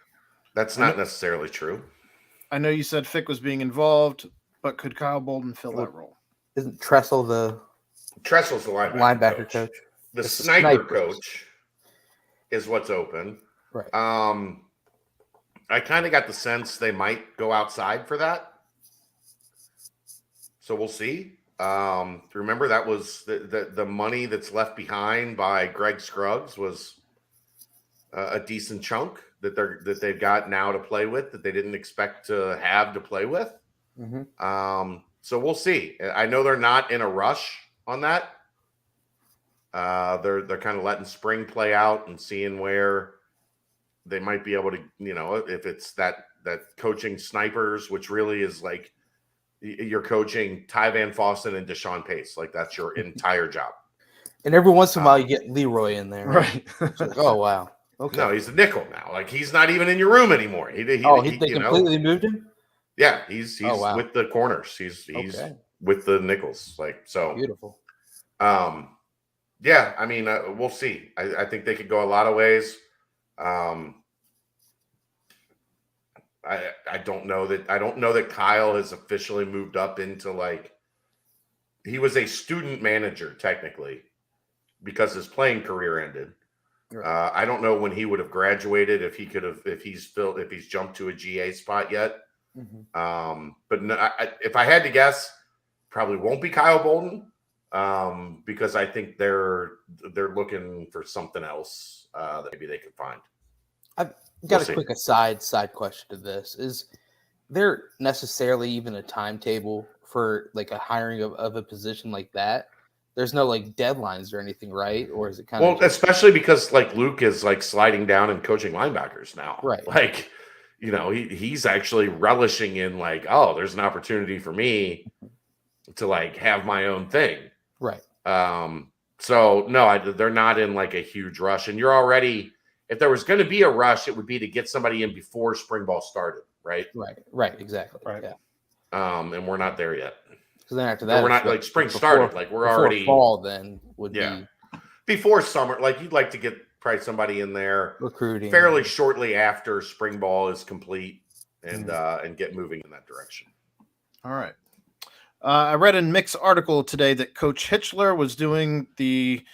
That's not necessarily true. I know you said Fick was being involved, but could Kyle Bolden fill that role? Isn't Tressel's the linebacker coach? The sniper coach is what's open. Right. I kind of got the sense they might go outside for that. So we'll see. Remember that was the money that's left behind by Greg Scruggs was a decent chunk that they've got now to play with that they didn't expect to have to play with. Mm-hmm. So we'll see. I know they're not in a rush on that. They're kind of letting spring play out and seeing where they might be able to, if it's that coaching snipers, which really is like you're coaching Ty Van Fossen and Deshaun Pace. Like that's your entire job. And every once in a while you get Leroy in there. Right. Like, oh, wow. Okay. No, he's a nickel now. Like he's not even in your room anymore. They completely moved him? Yeah, he's with the corners. He's with the nickels. Like so beautiful. Yeah, I mean, we'll see. I think they could go a lot of ways. I I don't know that Kyle has officially moved up into like he was a student manager technically because his playing career ended. Right. I don't know when he would have graduated if he's jumped to a GA spot yet. But no, if I had to guess, probably won't be Kyle Bolden because I think they're looking for something else that maybe they could find. I've got a quick side question to this. Is there necessarily even a timetable for like a hiring of a position like that? There's no like deadlines or anything, right? Or is it kind of especially because like Luke is like sliding down and coaching linebackers now, right? Like, you know, he's actually relishing in like, oh, there's an opportunity for me to like have my own thing, right? So no, they're not in like a huge rush, and you're already. If there was going to be a rush, it would be to get somebody in before spring ball started, right? Right, exactly. Right. Yeah. And we're not there yet. Because then after that, we're not like spring started. Like we're already fall. Then would be before summer. Like you'd like to get probably somebody in there recruiting fairly shortly after spring ball is complete, and get moving in that direction. All right. I read in Mick's article today that Coach Hitchler was doing the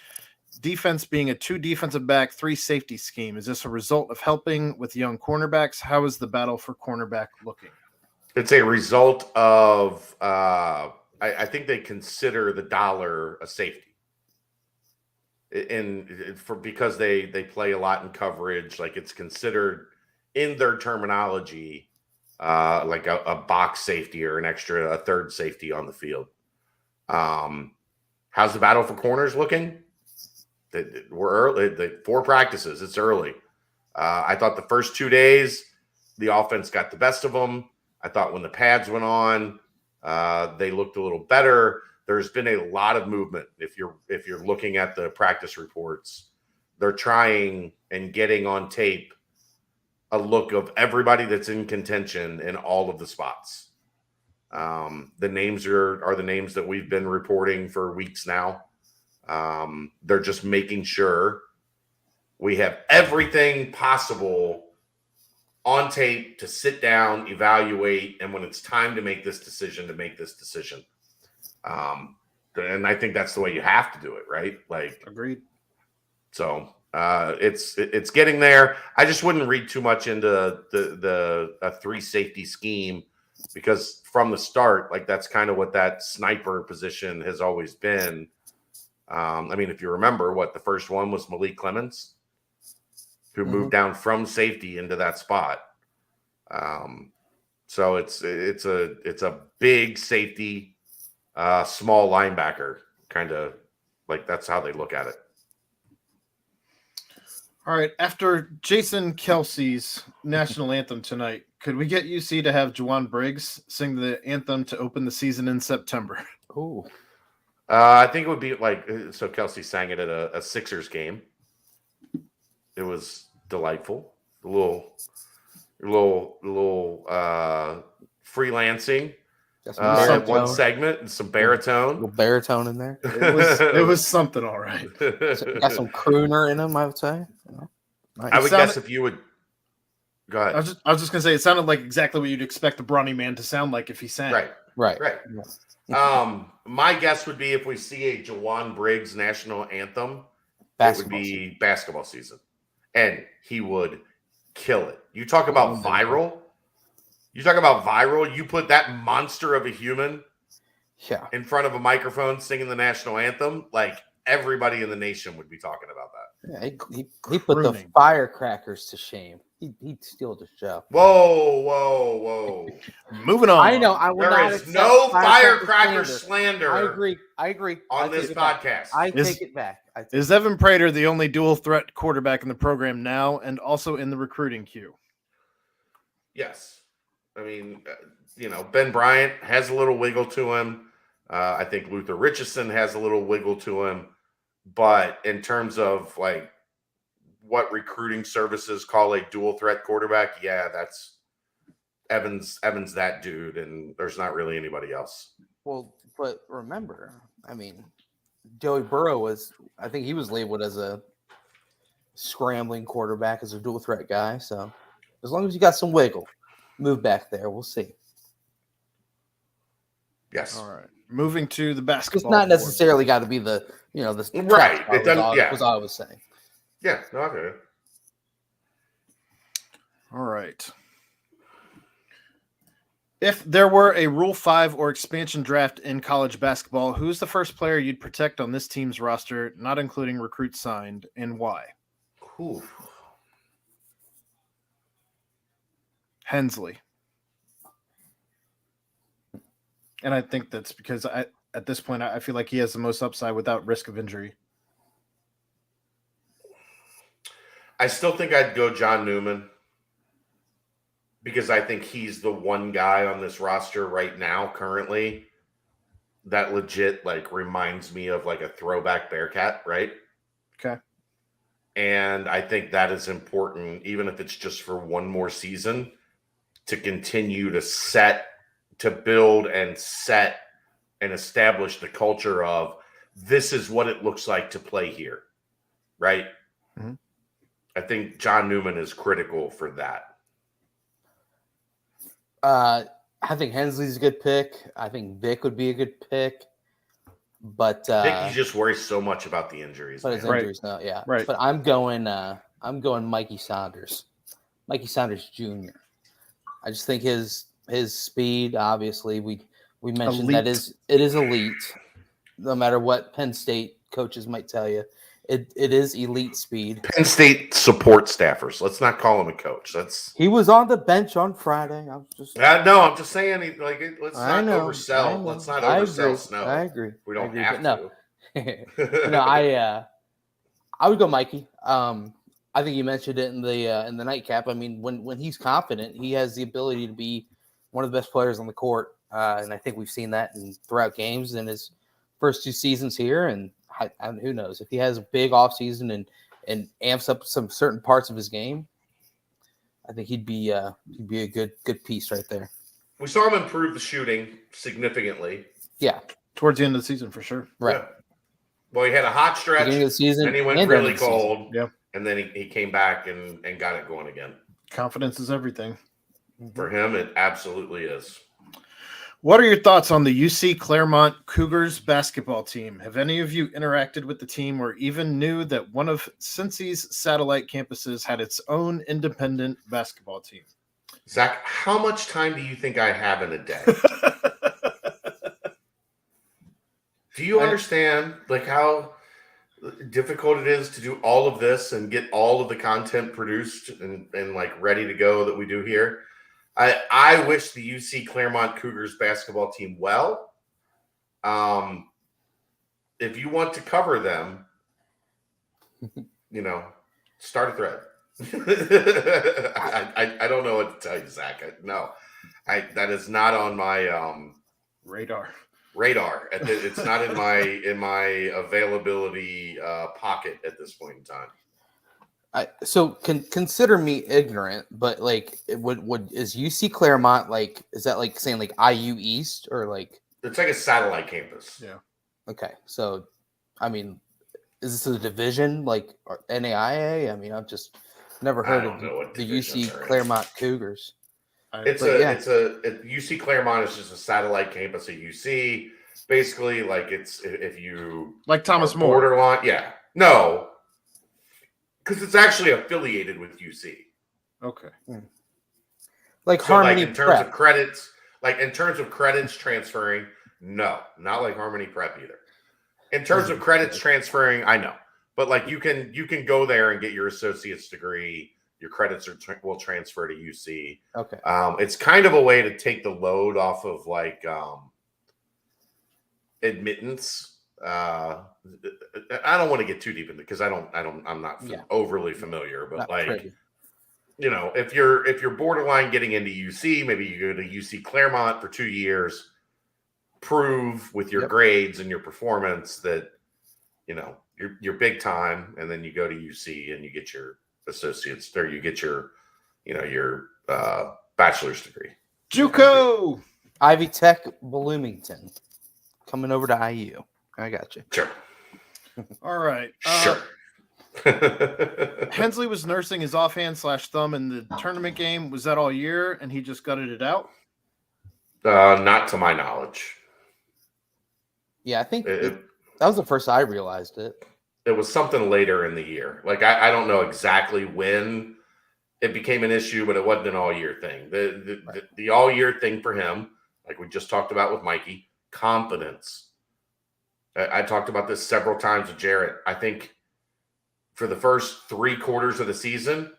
defense being a 2 defensive back, 3 safety scheme. Is this a result of helping with young cornerbacks? How is the battle for cornerback looking? It's a result of I think they consider the dollar a safety, because they play a lot in coverage. Like it's considered in their terminology like a box safety or a third safety on the field. How's the battle for corners looking? We're early. The 4 practices. It's early. I thought the first 2 days, the offense got the best of them. I thought when the pads went on, they looked a little better. There's been a lot of movement. If you're looking at the practice reports, they're trying and getting on tape a look of everybody that's in contention in all of the spots. The names are the names that we've been reporting for weeks now. They're just making sure we have everything possible on tape to sit down, evaluate, and when it's time to make this decision, and I think that's the way you have to do it, right? Like, agreed. So it's getting there. I just wouldn't read too much into a 3 safety scheme, because from the start, like that's kind of what that sniper position has always been. I mean, if you remember, the first one was Malik Clemens, who moved down from safety into that spot. So it's a big safety, small linebacker, kind of like that's how they look at it. All right. After Jason Kelsey's national anthem tonight, could we get UC to have Juwan Briggs sing the anthem to open the season in September? Ooh. I think it would be like, so Kelsey sang it at a Sixers game. It was delightful. A little freelancing. At one segment and some baritone. A little baritone in there. It was something, all right. Got some crooner in them, I would say. Nice. I would guess if you would. Go ahead. I was just gonna say it sounded like exactly what you'd expect the Brawny Man to sound like if he sang. Right. My guess would be if we see a Juwan Briggs national anthem, it would be basketball season, and he would kill it. You talk about viral. You put that monster of a human in front of a microphone singing the national anthem, like everybody in the nation would be talking about that. Yeah, he put the firecrackers to shame. He'd steal the show. Whoa. Moving on. I know. There is no firecracker slander. I agree. On this podcast. I take it back. Is Evan Prater the only dual threat quarterback in the program now and also in the recruiting queue? Yes. I mean, Ben Bryant has a little wiggle to him. I think Luther Richardson has a little wiggle to him. But in terms of like what recruiting services call a dual threat quarterback, yeah, that's Evan's that dude, and there's not really anybody else. Well, but remember, I mean, Joey Burrow I think he was labeled as a scrambling quarterback, as a dual threat guy. So as long as you got some wiggle. move back there. We'll see. Yes. All right. Moving to the It's basketball. not board. necessarily got to be the the Right. trash part It doesn't- was all I was saying. Yeah. No, okay. All right. If there were a Rule 5 or expansion draft in college basketball, who's the first player you'd protect on this team's roster, not including recruits signed, and why? Cool. Hensley. And I think that's because at this point, I feel like he has the most upside without risk of injury. I still think I'd go John Newman because I think he's the one guy on this roster right now, currently, that legit like reminds me of like a throwback Bearcat, right? Okay. And I think that is important, even if it's just for one more season, to continue to build and set and establish the culture of this is what it looks like to play here, right? Mm-hmm. I think John Newman is critical for that. I think Hensley's a good pick. I think Vic would be a good pick. But I think he just worries so much about the injuries. But his man. injuries now, yeah. Right. But I'm going Mikey Saunders. Mikey Saunders Jr. I just think his speed, obviously, we mentioned that it is elite. No matter what Penn State coaches might tell you. It is elite speed. Penn State support staffers. Let's not call him a coach. He was on the bench on Friday. I was just no, I'm just saying. Let's not oversell. I know. Let's not I oversell agree. Snow. I agree. We don't I agree, have to. No, I would go Mikey. I think you mentioned it in the nightcap. I mean, when he's confident, he has the ability to be one of the best players on the court, and I think we've seen that throughout games in his first 2 seasons here. And who knows if he has a big offseason and amps up some certain parts of his game. I think he'd be a good piece right there. We saw him improve the shooting significantly. Yeah, towards the end of the season for sure. right. Yeah. Well, he had a hot stretch, Beginning of the season, then he went and really end of the season. cold, Yep. and then he came back and got it going again. Confidence is everything. For him, it absolutely is. What are your thoughts on the UC Claremont Cougars basketball team? Have any of you interacted with the team or even knew that one of Cincy's satellite campuses had its own independent basketball team? Zach, how much time do you think I have in a day? Do you understand how difficult it is to do all of this and get all of the content produced and ready to go that we do here? I wish the UC Claremont Cougars basketball team well. If you want to cover them, start a thread. I don't know what to tell you, Zach. That is not on my radar. It's not in my availability pocket at this point in time. So consider me ignorant, but is UC Claremont is that saying IU East or it's like a satellite campus? Yeah. Okay, so I mean, is this a division or NAIA? I mean, I've just never heard of the UC Claremont Cougars. UC Claremont is just a satellite campus at UC. Basically, it's if you Thomas More borderline, yeah, no. Because it's actually affiliated with UC. Okay. Harmony in terms of credits, transferring, no, not like Harmony Prep either. In terms of credits transferring, I know, but you can go there and get your associate's degree. Your credits will transfer to UC. Okay. It's kind of a way to take the load off of admittance. I don't want to get too deep into because I'm not overly familiar, but if you're borderline getting into UC, maybe you go to UC Claremont for 2 years, prove with your grades and your performance that you're big time, and then you go to UC and you get your associates or you get your bachelor's degree. JUCO Ivy Tech Bloomington coming over to IU. I got you. Sure. All right. Sure. Hensley was nursing his offhand / thumb in the tournament game. Was that all year and he just gutted it out? Not to my knowledge. Yeah, I think that was the first I realized it. It was something later in the year. Like I don't know exactly when it became an issue, but it wasn't an all-year thing. The all-year thing for him, like we just talked about with Mikey, confidence. I talked about this several times with Jarrett. I think for the first 3 quarters of the season,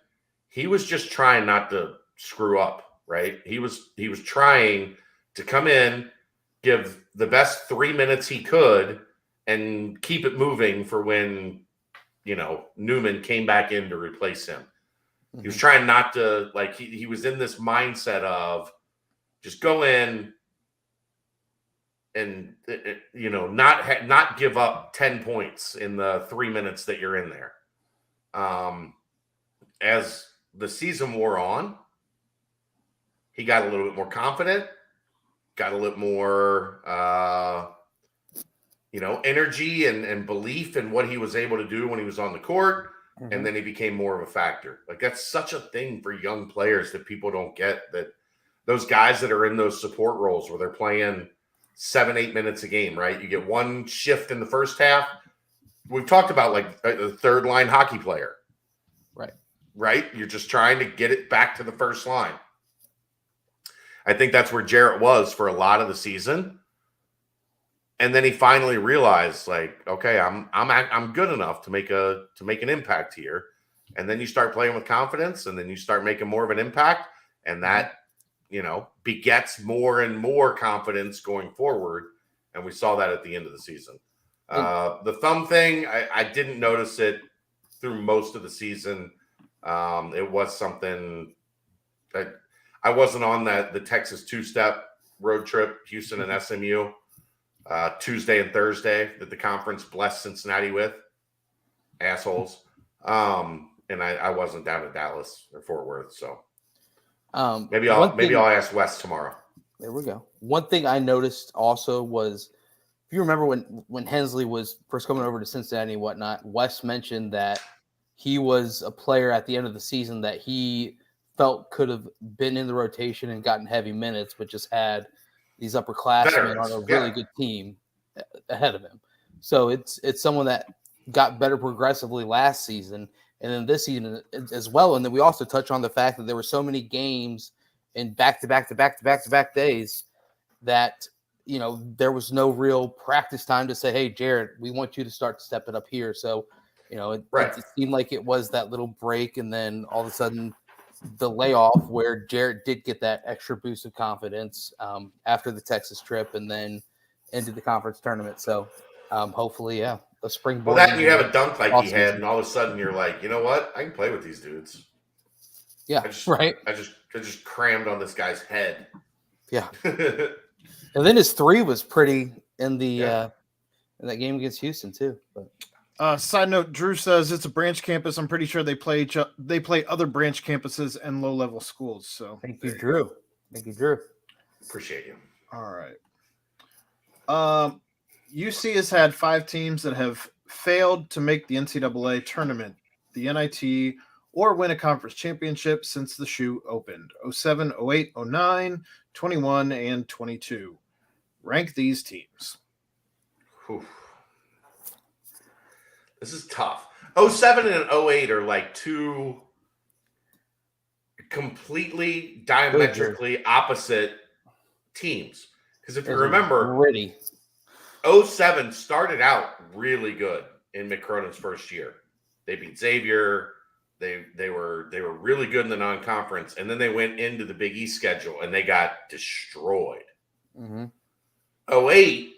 he was just trying not to screw up, right? He was trying to come in, give the best 3 minutes he could, and keep it moving for when, Newman came back in to replace him. Mm-hmm. He was trying not to, like, he was in this mindset of just go in and, not give up 10 points in the 3 minutes that you're in there. As the season wore on, he got a little bit more confident, got a little more, energy and belief in what he was able to do when he was on the court. Mm-hmm. And then he became more of a factor. Like, that's such a thing for young players that people don't get, that those guys that are in those support roles where they're playing 7-8 minutes a game, right? You get one shift in the first half. We've talked about like a third line hockey player. Right? You're just trying to get it back to the first line. I think that's where Jarrett was for a lot of the season. And then he finally realized, like, okay, I'm good enough to make an impact here. And then you start playing with confidence, and then you start making more of an impact, and that, begets more and more confidence going forward. And we saw that at the end of the season. The thumb thing, I didn't notice it through most of the season. It was something that I wasn't on the Texas 2-step road trip, Houston and SMU, Tuesday and Thursday that the conference blessed Cincinnati with. Assholes. And I wasn't down to Dallas or Fort Worth, so maybe I'll ask Wes tomorrow. There we go. One thing I noticed also was, if you remember when Hensley was first coming over to Cincinnati and whatnot, Wes mentioned that he was a player at the end of the season that he felt could have been in the rotation and gotten heavy minutes, but just had these upperclassmen on a really good team ahead of him. So it's someone that got better progressively last season and then this season as well. And then we also touch on the fact that there were so many games in back-to-back days that, there was no real practice time to say, hey, Jared, we want you to start stepping up here. So, it seemed like it was that little break, and then all of a sudden the layoff where Jarrett did get that extra boost of confidence after the Texas trip and then into the conference tournament. So hopefully, the springboard. Well, that you have a dunk like he had, and all of a sudden you're like, you know what? I can play with these dudes. Yeah, I just crammed on this guy's head. Yeah. And then his 3 was pretty in the in that game against Houston too. But. Side note: Drew says it's a branch campus. I'm pretty sure they play other branch campuses and low-level schools. So thank you, Drew. Appreciate you. All right. UC has had 5 teams that have failed to make the NCAA tournament, the NIT, or win a conference championship since the shoe opened: 07, 08, 09, 21, and 22. Rank these teams. Whew. This is tough. 07 and 08 are like 2 completely diametrically opposite teams. Because if you remember, 07 started out really good in Mick Cronin's first year. They beat Xavier. They were really good in the non-conference, and then they went into the Big East schedule and they got destroyed. Mm-hmm. 08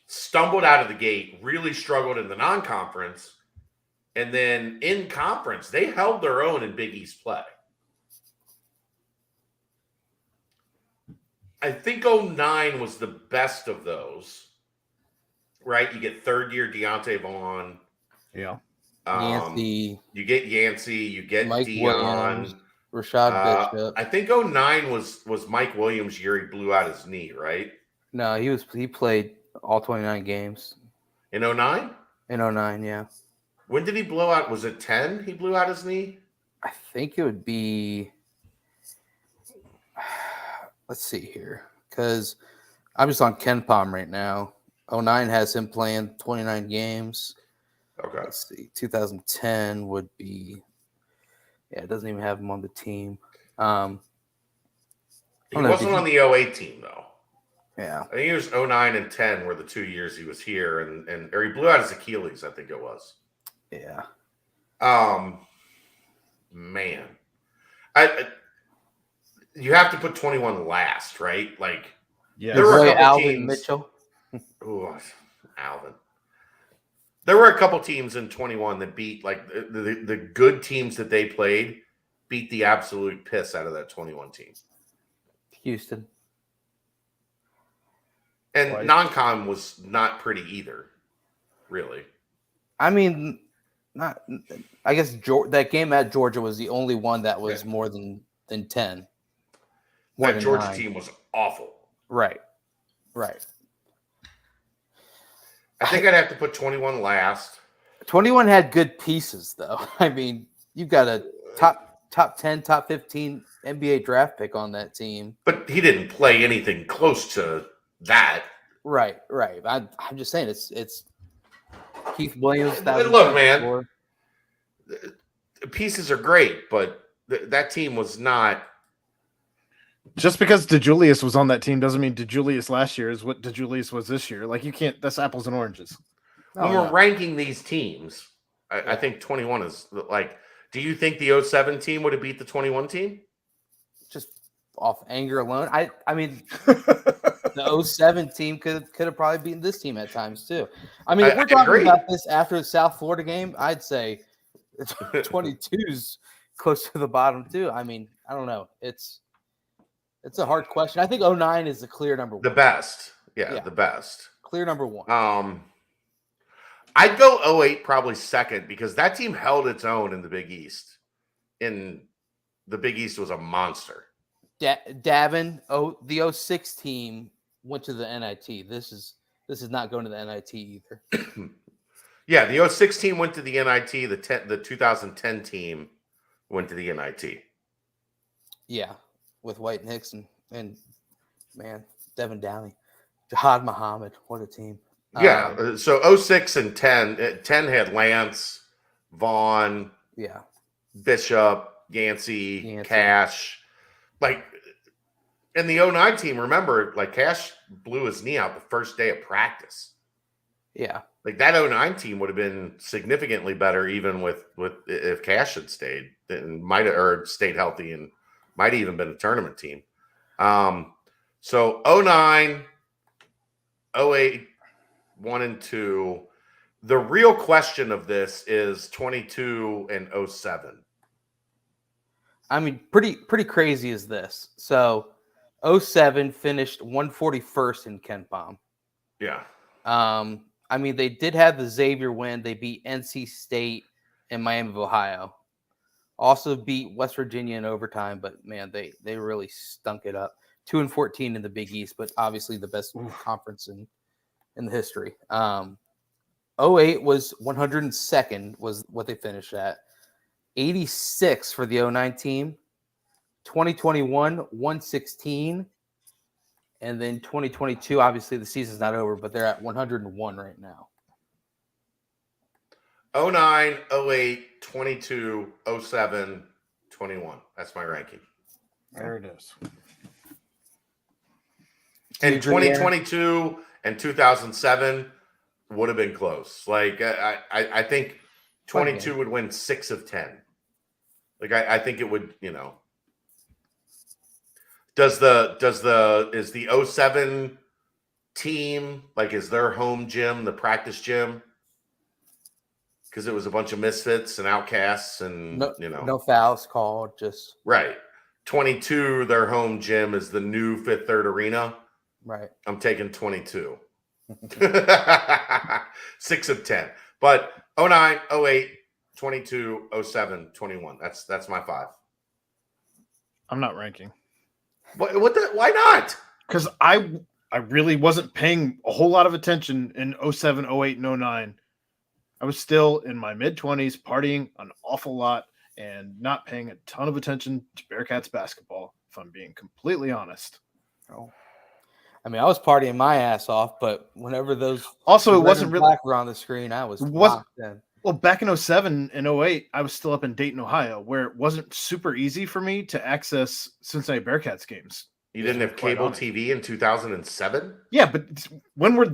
stumbled out of the gate, really struggled in the non-conference, and then in conference they held their own in Big East play. I think 09 was the best of those, right? You get third-year Deontay Vaughn. Yeah. Yancey. You get Yancey. You get Mike Dion. Williams, Rashad Bishop. I think 09 was Mike Williams' year he blew out his knee, right? No, he played all 29 games. In 09? In 09, yeah. When did he blow out? Was it 10? He blew out his knee? I think it would be. Let's see here, because I'm just on KenPom right now. 09 has him playing 29 games. Okay. Let's see. 2010 would be. Yeah, it doesn't even have him on the team. He wasn't on the 08 team, though. Yeah. I think it was 09 and 10 were the 2 years he was here, or he blew out his Achilles, I think it was. Yeah. Man. You have to put 21 last, right? Like, Yeah. there were a couple Alvin teams. Mitchell. Ooh, Alvin. There were a couple teams in 21 that beat, like, the good teams that they played beat the absolute piss out of that 21 team. Houston. And Right. non-con was not pretty either, really. I mean, not. I guess that game at Georgia was the only one that was more than 10. More That than Georgia 9. team was awful. Right. I think I'd have to put 21 last. 21 had good pieces, though. I mean, you've got a top 10, top 15 NBA draft pick on that team. But he didn't play anything close to that. Right. I'm just saying it's Keith Williams. Look, man, the pieces are great, but that team was not. Just because DeJulius was on that team doesn't mean DeJulius last year is what DeJulius was this year. Like, you can't. That's apples and oranges. When we're ranking these teams, I think 21 is like. Do you think the 07 team would have beat the 21 team? Just off anger alone. I mean, the 07 team could have probably beaten this team at times too. I mean, if we're talking about this after the South Florida game, I'd say 22's close to the bottom too. I mean, I don't know. It's a hard question. I think 09 is the clear number one. The best. Yeah, the best. Clear number one. I'd go 08 probably second because that team held its own in the Big East. And the Big East was a monster. Davin, the 06 team went to the NIT. This is not going to the NIT either. Yeah, the 06 team went to the NIT. The 2010 team went to the NIT. Yeah, with White and Hicks and man, Devin Downey, Jihad Muhammad. What a team. Yeah, so 06 and 10. 10 had Lance, Vaughn, Bishop, Yancey, Cash. Like, and the 09 team, remember, like, Cash blew his knee out the first day of practice. Yeah. Like, that 09 team would have been significantly better even with if Cash had stayed and might have or stayed healthy and might have even been a tournament team. So 09, 08, 1 and 2. The real question of this is 22 and 07. I mean, pretty crazy is this. So 07 finished 141st in KenPom. Yeah. I mean, they did have the Xavier win. They beat NC State and Miami of Ohio. Also beat West Virginia in overtime, but man, they really stunk it up. 2-14 in the Big East, but obviously the best conference in the history. 08 was 102nd was what they finished at. 86 for the 09 team. 2021, 116. And then 2022, obviously the season's not over, but they're at 101 right now. 09, 08, 22, 07, 21. That's my ranking. There it is. And 2022 and 2007 would have been close. Like, I think 22 would win 6 of 10. Like, I think it would, you know. Is the 07 team, like, is their home gym the practice gym? Because it was a bunch of misfits and outcasts and, no fouls called, just. Right. 22, their home gym is the new Fifth Third Arena. Right. I'm taking 22. 6 of 10. But 09, 08, 22, 07, 21. That's my 5. I'm not ranking. Why not? Because I really wasn't paying a whole lot of attention in 07, 08, and 09. I was still in my mid-20s, partying an awful lot and not paying a ton of attention to Bearcats basketball, if I'm being completely honest. Oh. I mean, I was partying my ass off, but whenever those Also, it red wasn't and really black were on the screen, I was locked in. well, back in 07 and 08, I was still up in Dayton, Ohio, where it wasn't super easy for me to access Cincinnati Bearcats games. You didn't have cable TV in 2007? Yeah, but when were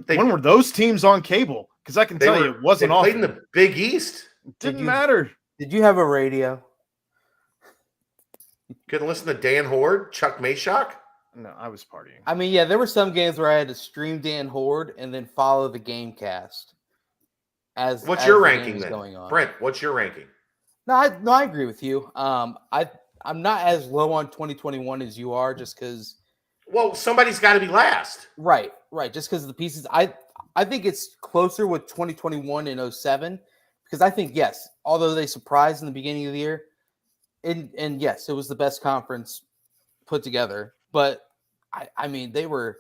those teams on cable? Because I can tell you, it wasn't they played often. in the Big East. It didn't matter. Did you have a radio? You couldn't listen to Dan Horde, Chuck Mayshock? No, I was partying. I mean, yeah, there were some games where I had to stream Dan Horde and then follow the game cast. What's your ranking then? Going on. Brent, what's your ranking? No, I agree with you. I'm not as low on 2021 as you are, just because. Well, somebody's got to be last. Right. Just because of the pieces. I think it's closer with 2021 and 07, because I think, yes, although they surprised in the beginning of the year, and yes, it was the best conference put together, but I mean they were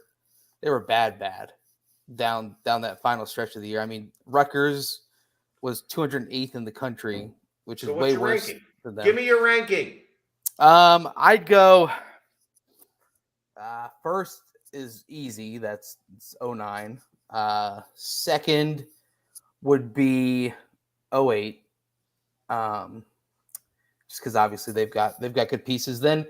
bad down that final stretch of the year. I mean, Rutgers was 208th in the country, which is way worse than them. Give me your ranking. I'd go first is easy. That's 09. Second would be 08. Just because obviously they've got good pieces. Then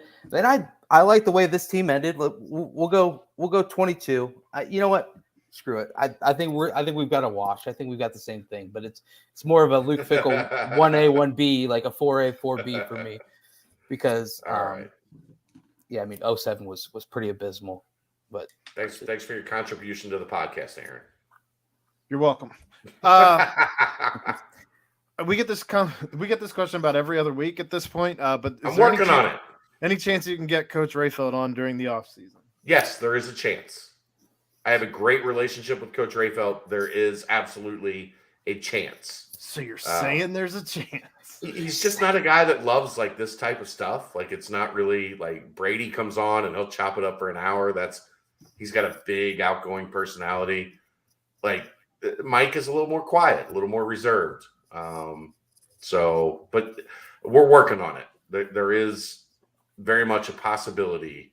I like the way this team ended. We'll go 22. You know what? Screw it. I think we've got a wash. I think we've got the same thing, but it's more of a Luke Fickle 1A 1B, like a 4A 4B for me, because yeah, I mean 07 was pretty abysmal. But thanks for your contribution to the podcast, Aaron. You're welcome. We get this question about every other week at this point. But I'm working on it. Any chance you can get Coach Rayfeld on during the offseason? Yes, there is a chance. I have a great relationship with Coach Rayfeld. There is absolutely a chance. So you're saying there's a chance? He's just not a guy that loves like this type of stuff. Like it's not really like Brady comes on and he'll chop it up for an hour. He's got a big outgoing personality. Like Mike is a little more quiet, a little more reserved. But we're working on it. There is very much a possibility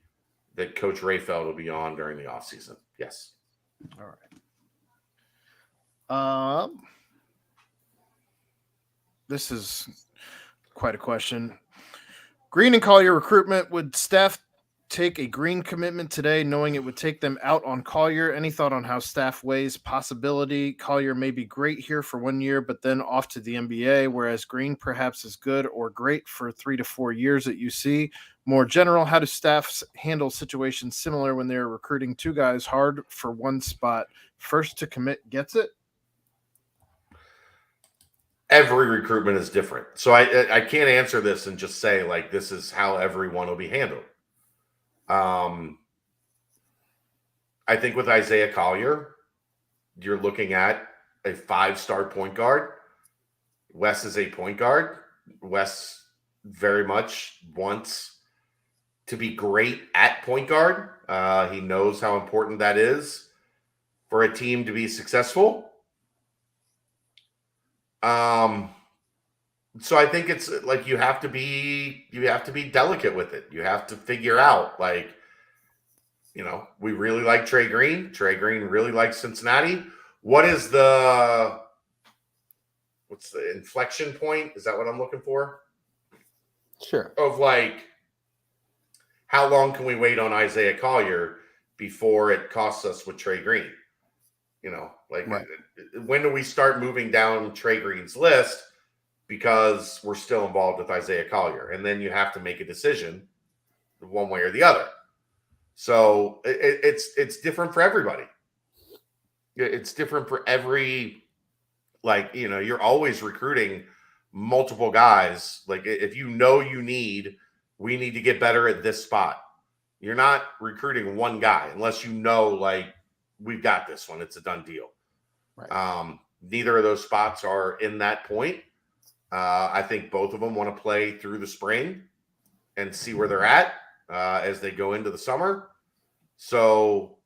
that Coach Rayfeld will be on during the offseason. Yes. All right. This is quite a question. Green and Collier recruitment. Would staff take a Green commitment today, knowing it would take them out on Collier? Any thought on how staff weighs possibility? Collier may be great here for 1 year, but then off to the NBA, whereas Green perhaps is good or great for 3 to 4 years at UC. More general, how do staffs handle situations similar when they're recruiting two guys hard for one spot? First to commit gets it? Every recruitment is different. So I can't answer this and just say, like, this is how everyone will be handled. I think with Isaiah Collier, you're looking at a 5-star point guard. Wes is a point guard. Wes very much wants to be great at point guard. He knows how important that is for a team to be successful. So I think it's like you have to be delicate with it. You have to figure out, like, we really like Trey Green. Trey Green really likes Cincinnati. What's the inflection point? Is that what I'm looking for? Sure. Of like, how long can we wait on Isaiah Collier before it costs us with Trey Green? Right. When do we start moving down Trey Green's list because we're still involved with Isaiah Collier? And then you have to make a decision one way or the other. So it's different for everybody. It's different for every, you're always recruiting multiple guys. Like if we need to get better at this spot. You're not recruiting one guy unless we've got this one. It's a done deal. Right. Neither of those spots are in that point. I think both of them want to play through the spring and see where they're at as they go into the summer. So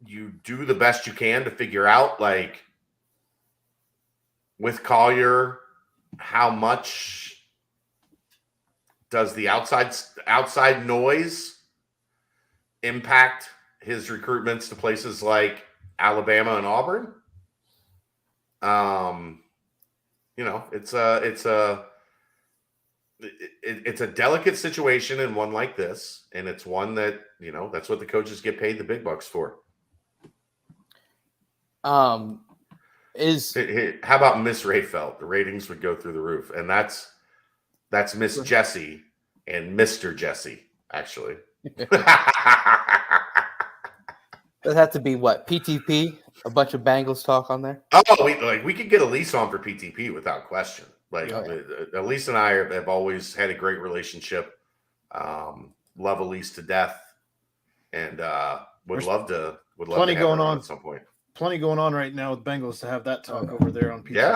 you do the best you can to figure out, with Collier, how much does the outside noise impact his recruitments to places like Alabama and Auburn? It's a delicate situation in one like this, and it's one that that's what the coaches get paid the big bucks for. How about Miss Rayfeld? The ratings would go through the roof, and that's Miss Jessie and Mr. Jesse, actually. Does that have to be what? PTP? A bunch of Bengals talk on there? Oh, we could get Elise on for PTP without question. Elise and I have always had a great relationship. Love Elise to death, and would love to have her on at some point. Plenty going on right now with Bengals to have that talk over there on PTP. Yeah,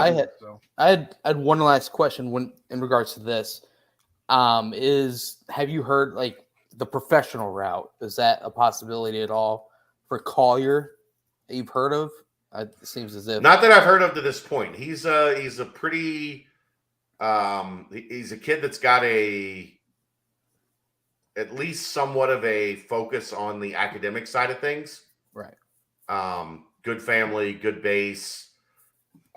I had one last question in regards to this. Have you heard like the professional route? Is that a possibility at all for Collier that you've heard of? It seems as if not that I've heard of to this point. He's a pretty he's a kid that's got at least somewhat of a focus on the academic side of things. Right. Good family, good base,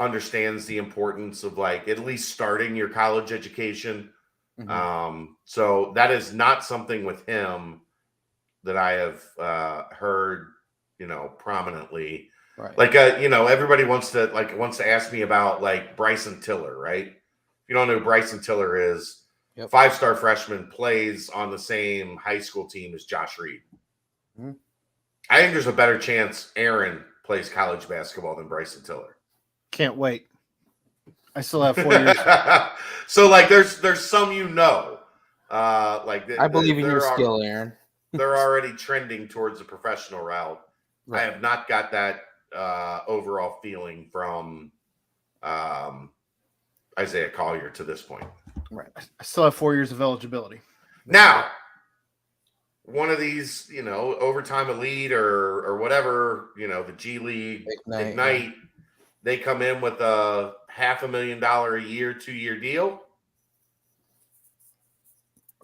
understands the importance of at least starting your college education. Mm-hmm. So that is not something with him that I have heard, prominently. Right. Everybody wants to ask me about Bryson Tiller, right? If you don't know who Bryson Tiller is, yep. 5-star freshman, plays on the same high school team as Josh Reed. Mm-hmm. I think there's a better chance Aaron plays college basketball than Bryson Tiller. Can't wait. I still have 4 years. So there's some I believe in your skill, Aaron. They're already trending towards a professional route. Right. I have not got that overall feeling from Isaiah Collier to this point. Right. I still have 4 years of eligibility. Now, one of these, overtime elite or whatever, the G League Ignite, they come in with a $500,000 a year, 2-year deal.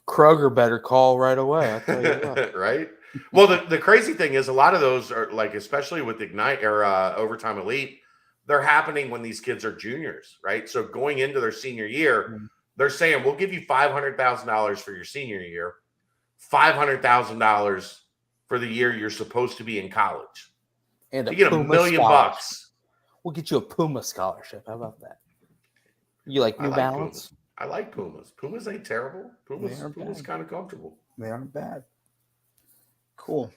Kroger better call right away. I'll tell you what. Right. Well, the crazy thing is a lot of those are especially with Ignite or overtime elite, they're happening when these kids are juniors, right? So going into their senior year, they're saying, we'll give you $500,000 for your senior year, $500,000 for the year you're supposed to be in college. And you get $1 million bucks. We'll get you a Puma scholarship. How about that? You like New Balance? Pumas. I like Pumas. Pumas ain't terrible. Pumas kind of comfortable. They aren't bad. Cool.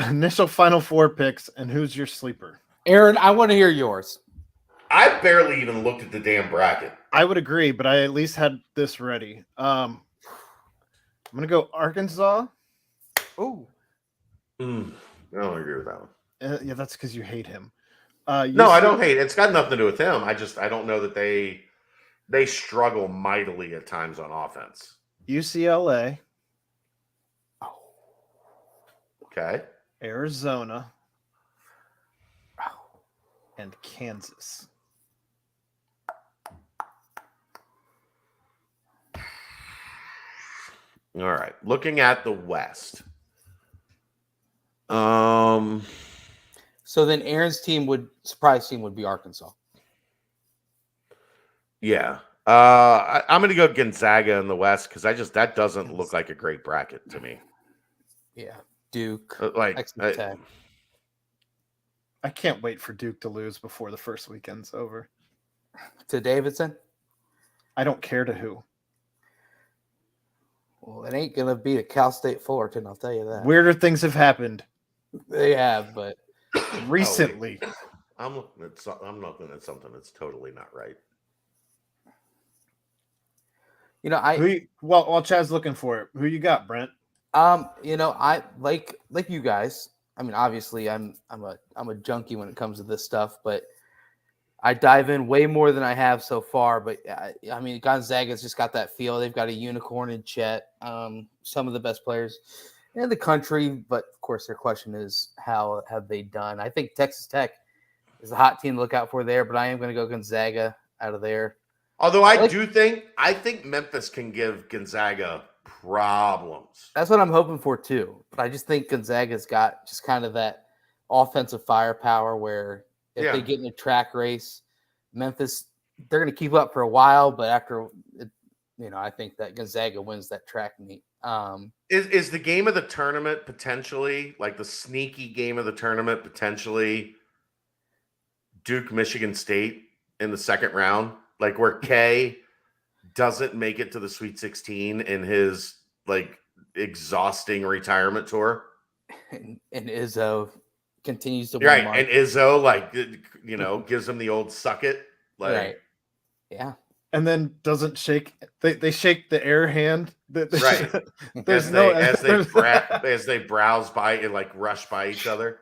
Initial Final Four picks, and who's your sleeper? Aaron, I want to hear yours. I barely even looked at the damn bracket. I would agree, but I at least had this ready. I'm going to go Arkansas. Ooh. I don't agree with that one. Yeah, that's because you hate him. No, I don't hate. It's got nothing to do with him. I don't know that they struggle mightily at times on offense. UCLA. Okay. Arizona. And Kansas. All right. Looking at the West. So then Aaron's surprise team would be Arkansas. Yeah. I'm going to go Gonzaga in the West because that doesn't look like a great bracket to me. Yeah. Duke. I can't wait for Duke to lose before the first weekend's over. To Davidson? I don't care to who. Well, it ain't going to beat a Cal State Fullerton, I'll tell you that. Weirder things have happened. They have, but recently. I'm looking at something that's totally not right. While Chad's looking for it, who you got, Brent? I like you guys. I mean, obviously, I'm a junkie when it comes to this stuff, but I dive in way more than I have so far. But I mean, Gonzaga's just got that feel. They've got a unicorn in Chet. Some of the best players in the country, but of course, their question is how have they done? I think Texas Tech is a hot team to look out for there, but I am going to go Gonzaga out of there. Although I think Memphis can give Gonzaga problems. That's what I'm hoping for too. But I just think Gonzaga's got just kind of that offensive firepower where if they get in a track race, Memphis, they're going to keep up for a while, but after, I think that Gonzaga wins that track meet. Is the game of the tournament potentially, like the sneaky game of the tournament, potentially Duke, Michigan State in the second round? Like where K doesn't make it to the Sweet 16 in his like exhausting retirement tour? And Izzo continues to win. Right. mark. And Izzo, gives him the old suck it. Like, right. Yeah. And then doesn't shake. They shake the air hand. Right. There's as they browse by and like rush by each other.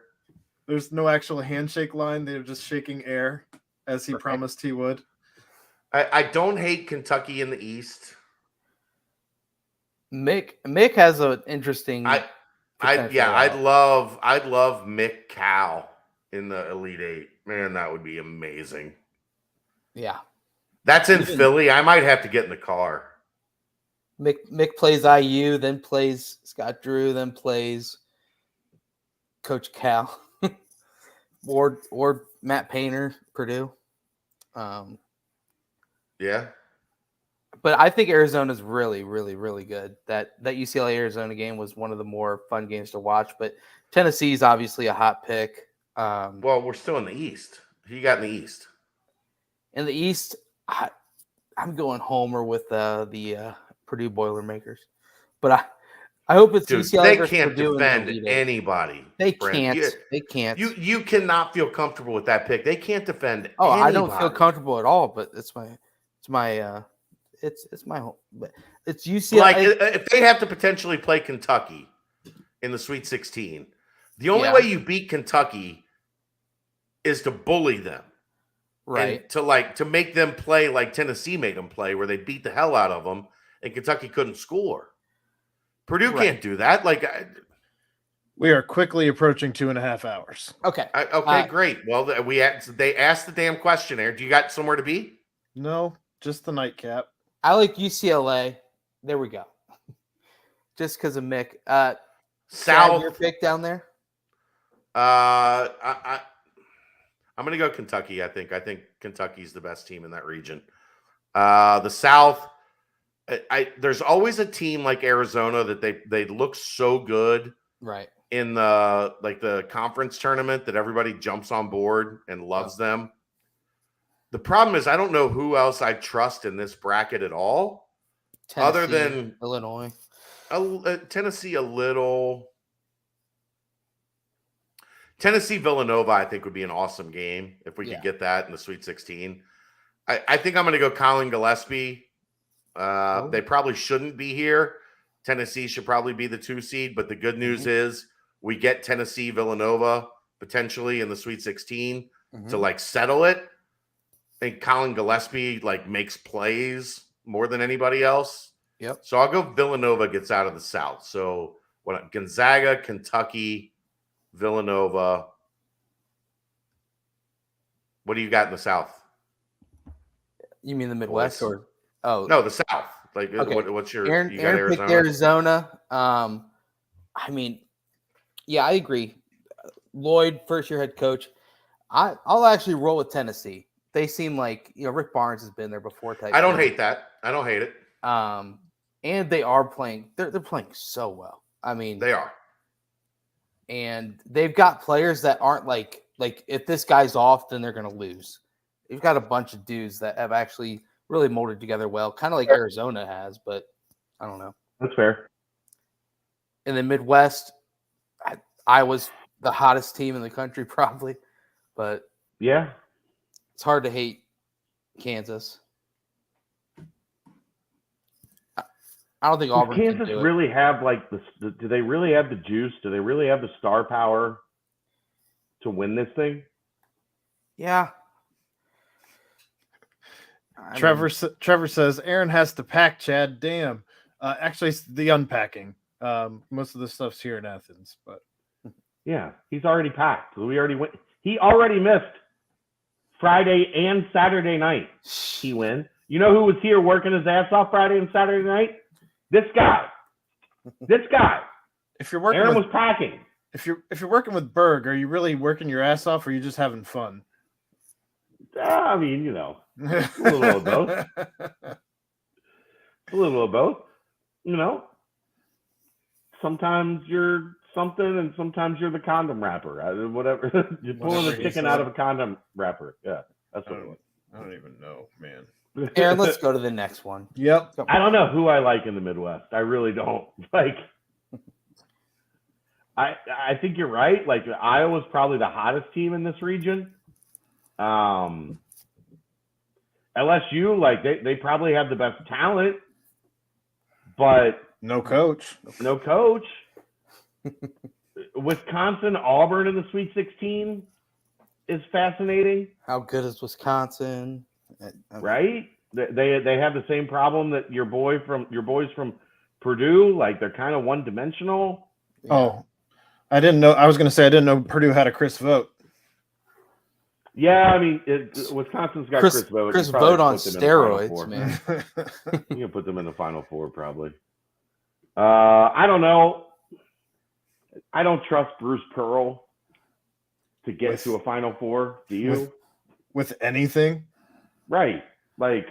There's no actual handshake line. They're just shaking air as he promised he would. I don't hate Kentucky in the East. Mick has an interesting. I'd love Mick Cal in the Elite Eight. Man, that would be amazing. Yeah. That's in Philly. I might have to get in the car. Mick plays IU, then plays Scott Drew, then plays Coach Cal, or Matt Painter, Purdue. Yeah. But I think Arizona's really, really, really good. That UCLA Arizona game was one of the more fun games to watch. But Tennessee's obviously a hot pick. Well, we're still in the East. Who you got in the East? In the East, I'm going Homer with the Purdue Boilermakers. But I hope it's UCLA. They can't defend anybody. They can't. They can't. You cannot feel comfortable with that pick. They can't defend. Oh, anybody. I don't feel comfortable at all. But it's my home. It's UCLA. Like if they have to potentially play Kentucky in the Sweet 16, the only way you beat Kentucky is to bully them. Right. And to make them play like Tennessee made them play, where they beat the hell out of them, and Kentucky couldn't score. Purdue can't do that. We are quickly approaching 2.5 hours. Okay. Great. Well, they asked the damn questionnaire. Do you got somewhere to be? No, just the nightcap. I like UCLA. There we go. Just because of Mick. South. Your pick down there? I'm going to go Kentucky, I think. I think Kentucky's the best team in that region. The South, there's always a team like Arizona that they look so good right in the conference tournament that everybody jumps on board and loves them. The problem is I don't know who else I trust in this bracket at all. Tennessee, other than Illinois. Tennessee a little. Tennessee Villanova, I think, would be an awesome game if we could get that in the Sweet 16. I think I'm going to go Colin Gillespie. They probably shouldn't be here. Tennessee should probably be the 2 seed, but the good news is we get Tennessee Villanova potentially in the Sweet 16 to settle it. I think Colin Gillespie makes plays more than anybody else. Yep. So I'll go Villanova gets out of the South. So Gonzaga, Kentucky, Villanova. What do you got in the South? You mean the Midwest or? Oh no, the South. What's your? Aaron, you got Aaron picked Arizona. I agree. Lloyd, first-year head coach. I'll actually roll with Tennessee. They seem like Rick Barnes has been there before. I don't hate that. I don't hate it. And they are playing. They're playing so well. I mean, they are. And they've got players that aren't like if this guy's off, then they're going to lose. They've got a bunch of dudes that have actually really molded together well, kind of like Arizona has, but I don't know. That's fair. In the Midwest, I was the hottest team in the country probably, but yeah, it's hard to hate Kansas. I don't think Auburn. Does Kansas really have do they really have the juice? Do they really have the star power to win this thing? Yeah. Trevor says Aaron has to pack. Chad, damn. Actually, it's the unpacking. Most of the stuff's here in Athens, but yeah, he's already packed. We already went. He already missed Friday and Saturday night. He win. You know who was here working his ass off Friday and Saturday night? This guy. If you're working Aaron with, was packing. if you're working with Berg, are you really working your ass off, or are you just having fun? I mean, a little of both. A little of both. Sometimes you're something, and sometimes you're the condom wrapper. Whatever. You're pulling the chicken out of a condom wrapper. Yeah, that's what it was. I don't even know, man. Aaron, let's go to the next one. Yep. I don't know who I like in the Midwest. I really don't. I think you're right. Like, Iowa's probably the hottest team in this region. LSU, they probably have the best talent, but no coach. Wisconsin, Auburn in the Sweet 16 is fascinating. How good is Wisconsin? Right? They have the same problem that your boys from Purdue. Like, they're kind of one-dimensional. Yeah. Oh, I didn't know. I was going to say I didn't know Purdue had a Chris Vogt. Yeah, I mean, Wisconsin's got Chris Vogt. Chris Vogt on steroids, man. You can put them in the Final Four, probably. I don't know. I don't trust Bruce Pearl to get to a Final Four. Do you? With anything? Right. Like,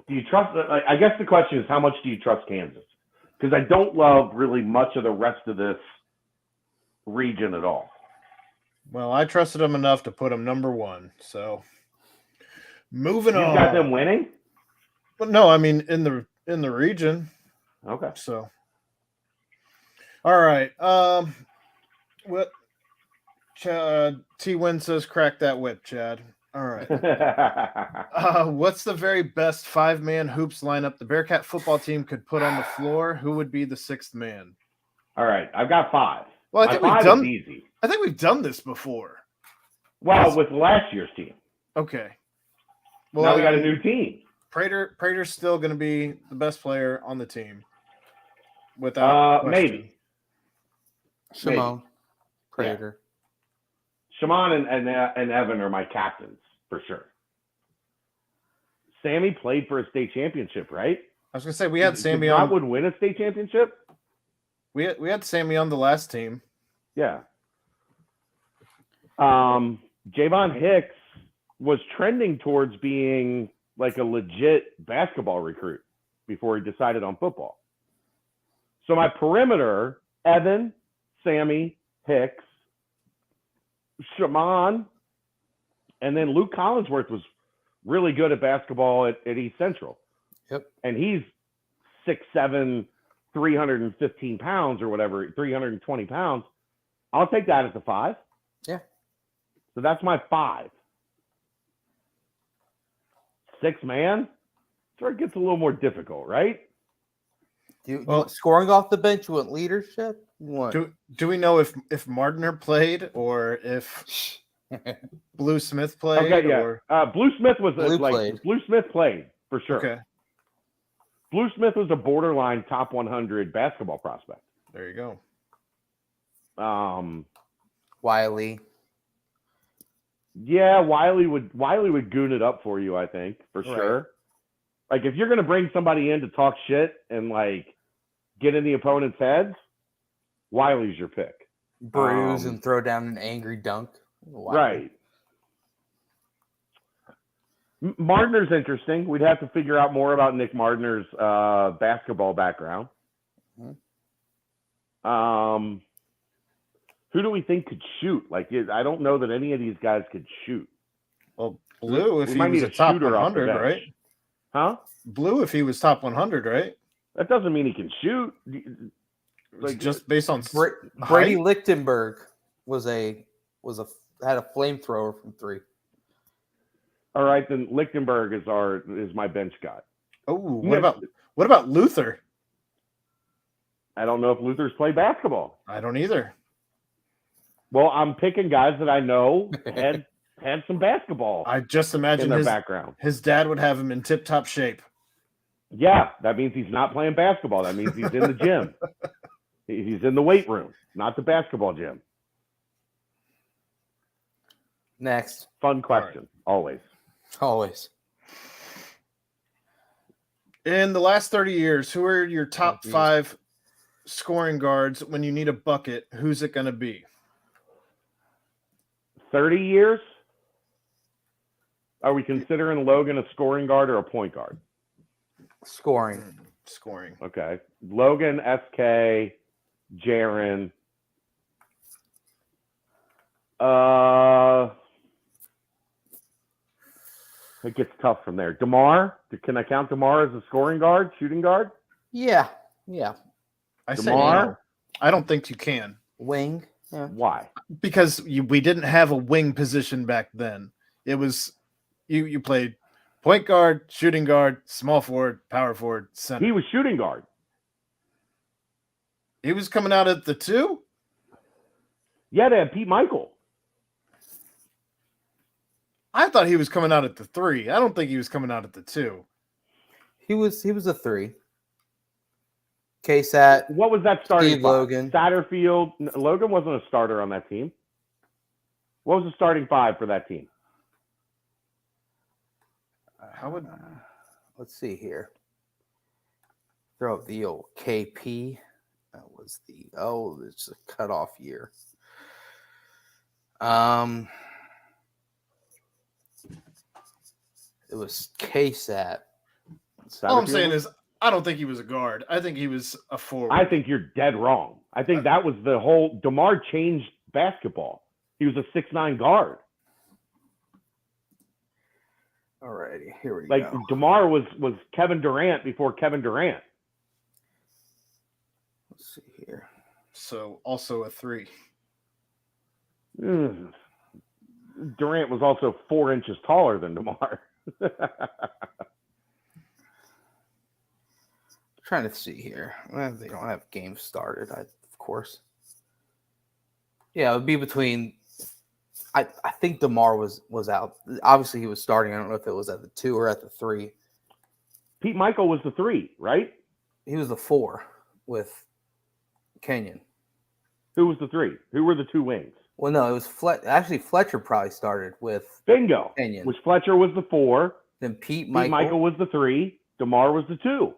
do you trust? I guess the question is, how much do you trust Kansas? Because I don't love really much of the rest of this region at all. Well, I trusted them enough to put them number one. So, moving on. You got them winning? But no, I mean in the region. Okay. So, all right. What? T-Win says, "Crack that whip, Chad." All right. What's the very best 5-man hoops lineup the Bearcat football team could put on the floor? Who would be the sixth man? All right, I've got 5. Well, I think we've done this before. Well, with last year's team. Okay. Well, now we got a new team. Prater's still going to be the best player on the team. Without maybe. Shimon, Prater. Yeah. Shimon and Evan are my captains for sure. Sammy played for a state championship, right? I was going to say we had Sammy on. Would win a state championship. We had Sammy on the last team. Yeah. Javon Hicks was trending towards being like a legit basketball recruit before he decided on football. So my perimeter: Evan, Sammy, Hicks, Shimon, and then Luke Collinsworth was really good at basketball at East Central. Yep. And he's 6'7", 315 pounds or whatever, 320 pounds. I'll take that as a 5. Yeah. So that's my 5. 6 man? That's where it gets a little more difficult, right? You want scoring off the bench? You want leadership? Do we know if Mardner played or if Blue Smith played? Okay, yeah. Or... Blue Smith was played. Blue Smith played for sure. Okay. Blue Smith was a borderline top 100 basketball prospect. There you go. Wiley. Yeah, Wiley would goon it up for you, I think, for sure. Like, if you're gonna bring somebody in to talk shit and like get in the opponent's heads, Wiley's your pick. Bruise and throw down an angry dunk. Wiley. Right. Mardner's interesting. We'd have to figure out more about Nick Mardner's basketball background. Mm-hmm. Who do we think could shoot? Like, I don't know that any of these guys could shoot. Well, Blue, if he was a top 100, right? Huh? Blue, if he was top 100, right? That doesn't mean he can shoot. Like, just based on Brady Lichtenberg had a flamethrower from 3. All right, then Lichtenberg is my bench guy. Oh, what about Luther? I don't know if Luther's played basketball. I don't either. Well, I'm picking guys that I know had some basketball. I just imagine in their background. His dad would have him in tip-top shape. Yeah, that means he's not playing basketball. That means he's in the gym. He's in the weight room, not the basketball gym. Next. Fun question, always. Always. In the last 30 years, who are your top geez. 5 scoring guards when you need a bucket? Who's it going to be? 30 years? Are we considering Logan a scoring guard or a point guard? Scoring. Scoring. Okay. Logan, SK, Jaren. It gets tough from there. DeMar? Can I count DeMar as a scoring guard, shooting guard? Yeah. Yeah. I say DeMar? no. I don't think you can. Wing. Yeah. Why? Because we didn't have a wing position back then. It was you played point guard, shooting guard, small forward, power forward, center. He was shooting guard. He was coming out at the 2? Yeah, they had Pete Michael. I thought he was coming out at the 3. I don't think he was coming out at the 2. He was a 3. KSAT. What was that starting Steve five? Logan. Satterfield. Logan wasn't a starter on that team. What was the starting 5 for that team? How would Let's see here. Throw up the old KP. That was it's a cutoff year. It was KSAT. all I'm saying is I don't think he was a guard. I think he was a forward. I think you're dead wrong. I think that was the whole DeMar changed basketball. He was a 6'9" guard. Alrighty, here we Like go. DeMar was Kevin Durant before Kevin Durant. Let's see here. So also a 3. Durant was also 4 inches taller than DeMar. Trying to see here. Well, they don't have games started, of course. Yeah, it would be between. I think DeMar was out. Obviously, he was starting. I don't know if it was at the 2 or at the 3. Pete Michael was the 3, right? He was the 4 with Kenyon. Who was the 3? Who were the 2 wings? Well, no, it was actually Fletcher probably started with Bingo. Kenyon. Which Fletcher was the 4. Then Pete Pete Michael was the 3. DeMar was the 2.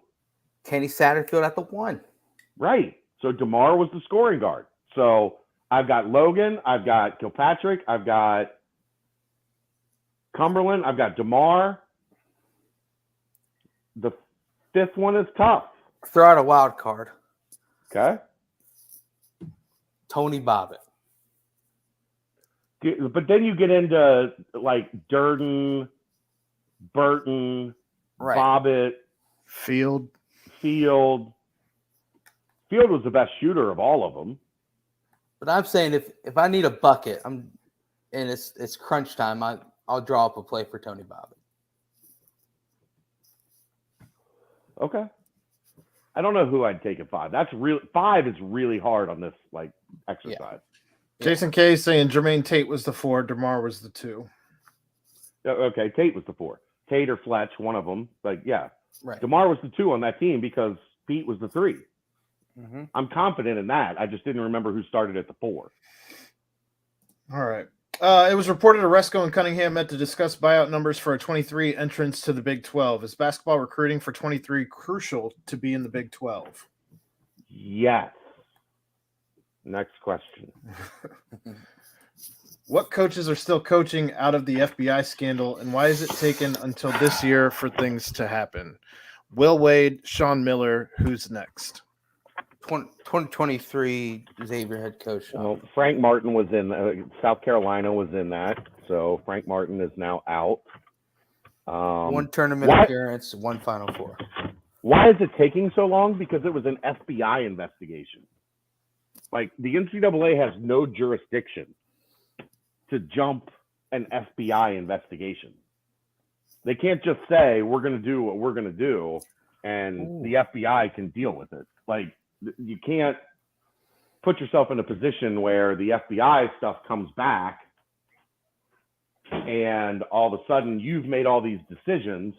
Kenny Satterfield at the 1. Right. So DeMar was the scoring guard. So I've got Logan. I've got Kilpatrick. I've got Cumberland. I've got DeMar. The 5th one is tough. Throw out a wild card. Okay. Tony Bobbitt. But then you get into like Durden, Burton, Right. Bobbitt, Field. Field. Field was the best shooter of all of them. But I'm saying if I need a bucket, and it's crunch time, I'll draw up a play for Tony Bobbitt. Okay. I don't know who I'd take at 5. 5 is really hard on this like exercise. Jason K saying Jermaine Tate was the 4, DeMar was the 2. Okay, Tate was the 4. Tate or Fletch, one of them. Like, yeah. Right. DeMar was the 2 on that team because Pete was the 3. Mm-hmm. I'm confident in that. I just didn't remember who started at the 4. All right. It was reported Oresco and Cunningham met to discuss buyout numbers for a 23 entrance to the Big 12. Is basketball recruiting for 23 crucial to be in the Big 12? Yes. Next question. What coaches are still coaching out of the FBI scandal, and why is it taken until this year for things to happen? Will Wade, Sean Miller, who's next? 2023 Xavier head coach. Well, Frank Martin was in South Carolina was in that, so Frank Martin is now out. One tournament appearance, 1 Final Four. Why is it taking so long? Because it was an FBI investigation. Like the NCAA has no jurisdiction to jump an FBI investigation. They can't just say we're going to do what we're going to do, and the FBI can deal with it. Like you can't put yourself in a position where the FBI stuff comes back and all of a sudden you've made all these decisions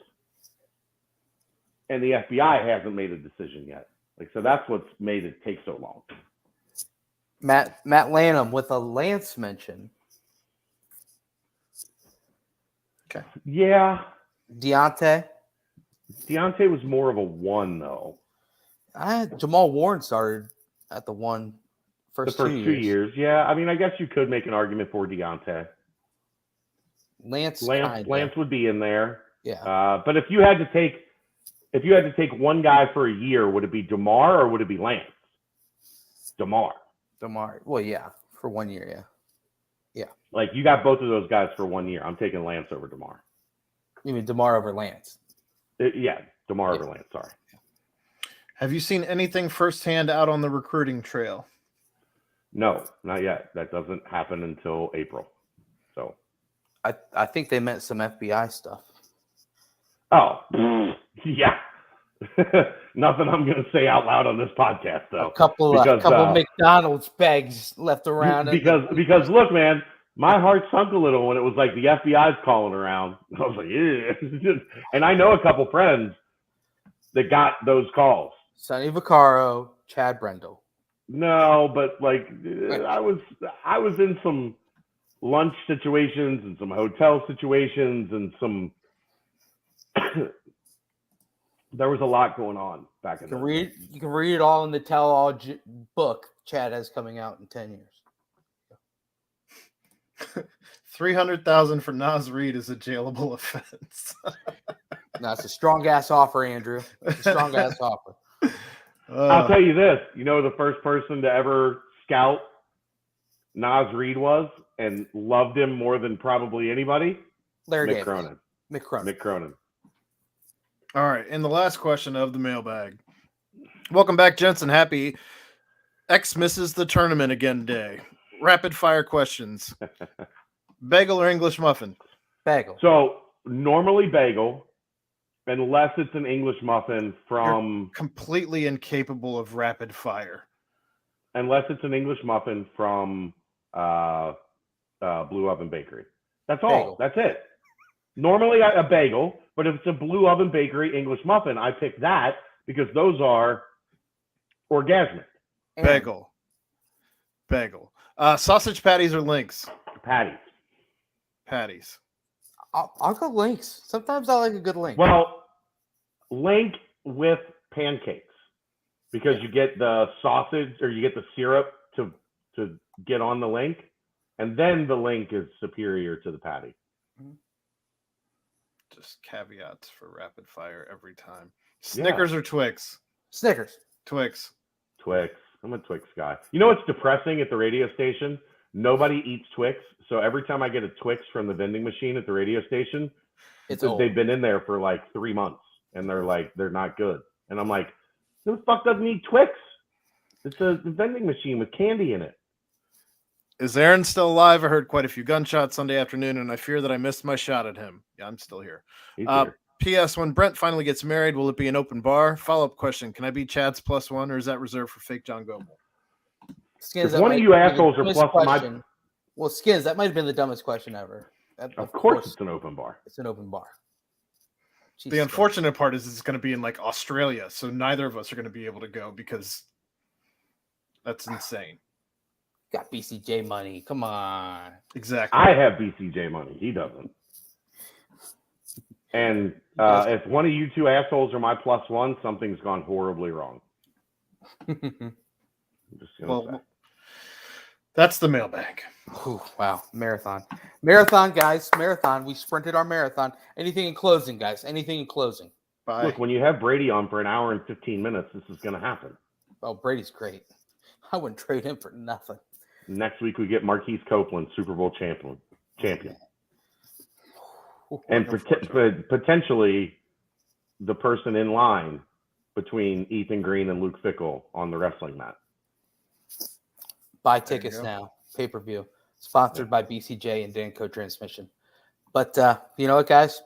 and the FBI hasn't made a decision yet. Like, so that's what's made it take so long. Matt Lanham with a Lance mention. Okay. Yeah. Deontay. Deontay was more of a 1, though. Jamal Warren started at the 1 The first first 2 2 years. Yeah. I mean, I guess you could make an argument for Deontay. Lance would be in there. Yeah. But if you had to take one guy for a year, would it be DeMar or would it be Lance? DeMar. Well, yeah, for 1 year, yeah. Yeah. Like, you got both of those guys for 1 year. I'm taking Lance over DeMar. You mean DeMar over Lance? DeMar over Lance. Sorry. Have you seen anything firsthand out on the recruiting trail? No, not yet. That doesn't happen until April. So. I think they meant some FBI stuff. Oh, yeah. Nothing I'm going to say out loud on this podcast, though. A couple McDonald's bags left around. Because look, man, my heart sunk a little when it was like the FBI's calling around. I was like, yeah. And I know a couple friends that got those calls. Sonny Vaccaro, Chad Brendel. No, but like I was in some lunch situations and some hotel situations and some there was a lot going on back in the You can read it all in the tell-all book Chad has coming out in 10 years. $300,000 for Nas Reed is a jailable offense. No, it's a strong-ass offer, Andrew. It's a strong-ass offer. I'll tell you this. You know the first person to ever scout Nas Reed was and loved him more than probably anybody? Mick Cronin. All right, and the last question of the mailbag. Welcome back, Jensen. Happy X misses the tournament again day. Rapid fire questions. Bagel or English muffin? Bagel. So normally bagel, unless it's an English muffin from... You're completely incapable of rapid fire. Unless it's an English muffin from Blue Oven Bakery. That's all. Bagel. That's it. Normally a bagel, but if it's a Blue Oven Bakery English muffin, I pick that because those are orgasmic. Bagel. Sausage patties or links? Patties. I'll go links. Sometimes I like a good link. Well, link with pancakes because you get the sausage or you get the syrup to get on the link, and then the link is superior to the patty. Just caveats for rapid fire every time. Snickers or Twix? Snickers. Twix. I'm a Twix guy. You know what's depressing at the radio station? Nobody eats Twix, so every time I get a Twix from the vending machine at the radio station, they've been in there for like 3 months, and they're not good. And I'm like, who the fuck doesn't eat Twix? It's a vending machine with candy in it. Is Aaron still alive? I heard quite a few gunshots Sunday afternoon, and I fear that I missed my shot at him. Yeah, I'm still here. He's here. P.S. When Brent finally gets married, will it be an open bar? Follow-up question. Can I be Chad's +1, or is that reserved for fake John Gomel? Skins, if one of you assholes are plus question. Well, Skins, that might have been the dumbest question ever. Of course it's an open bar. It's an open bar. Jesus the unfortunate part is it's going to be in like Australia, so neither of us are going to be able to go because that's insane. Got BCJ money. Come on. Exactly. I have BCJ money. He doesn't. And if one of you two assholes are my +1, something's gone horribly wrong. Well, that's the mailbag. Ooh, wow. Marathon, guys. Marathon. We sprinted our marathon. Anything in closing, guys? Anything in closing? Bye. Look, when you have Brady on for an hour and 15 minutes, this is going to happen. Oh, Brady's great. I wouldn't trade him for nothing. Next week, we get Marquise Copeland, Super Bowl champion. And potentially the person in line between Ethan Green and Luke Fickell on the wrestling mat. Buy tickets now. Pay-per-view. Sponsored by BCJ and Danco Transmission. But you know what, guys?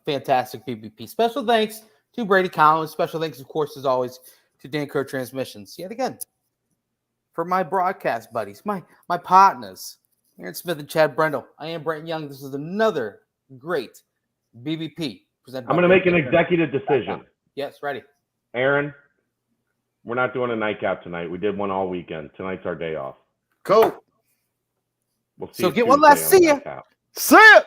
Fantastic BBP. Special thanks to Brady Collins. Special thanks, of course, as always, to Danco Transmissions. Yet again, for my broadcast buddies, my partners, Aaron Smith and Chad Brendel. I am Brent Young. This is another great BBP. I'm going to make an executive decision. Yes, ready. Aaron, We're not doing a nightcap tonight. We did one all weekend. Tonight's our day off. Cool. We'll see So you get one Tuesday last on the see ya. nightcap. See ya.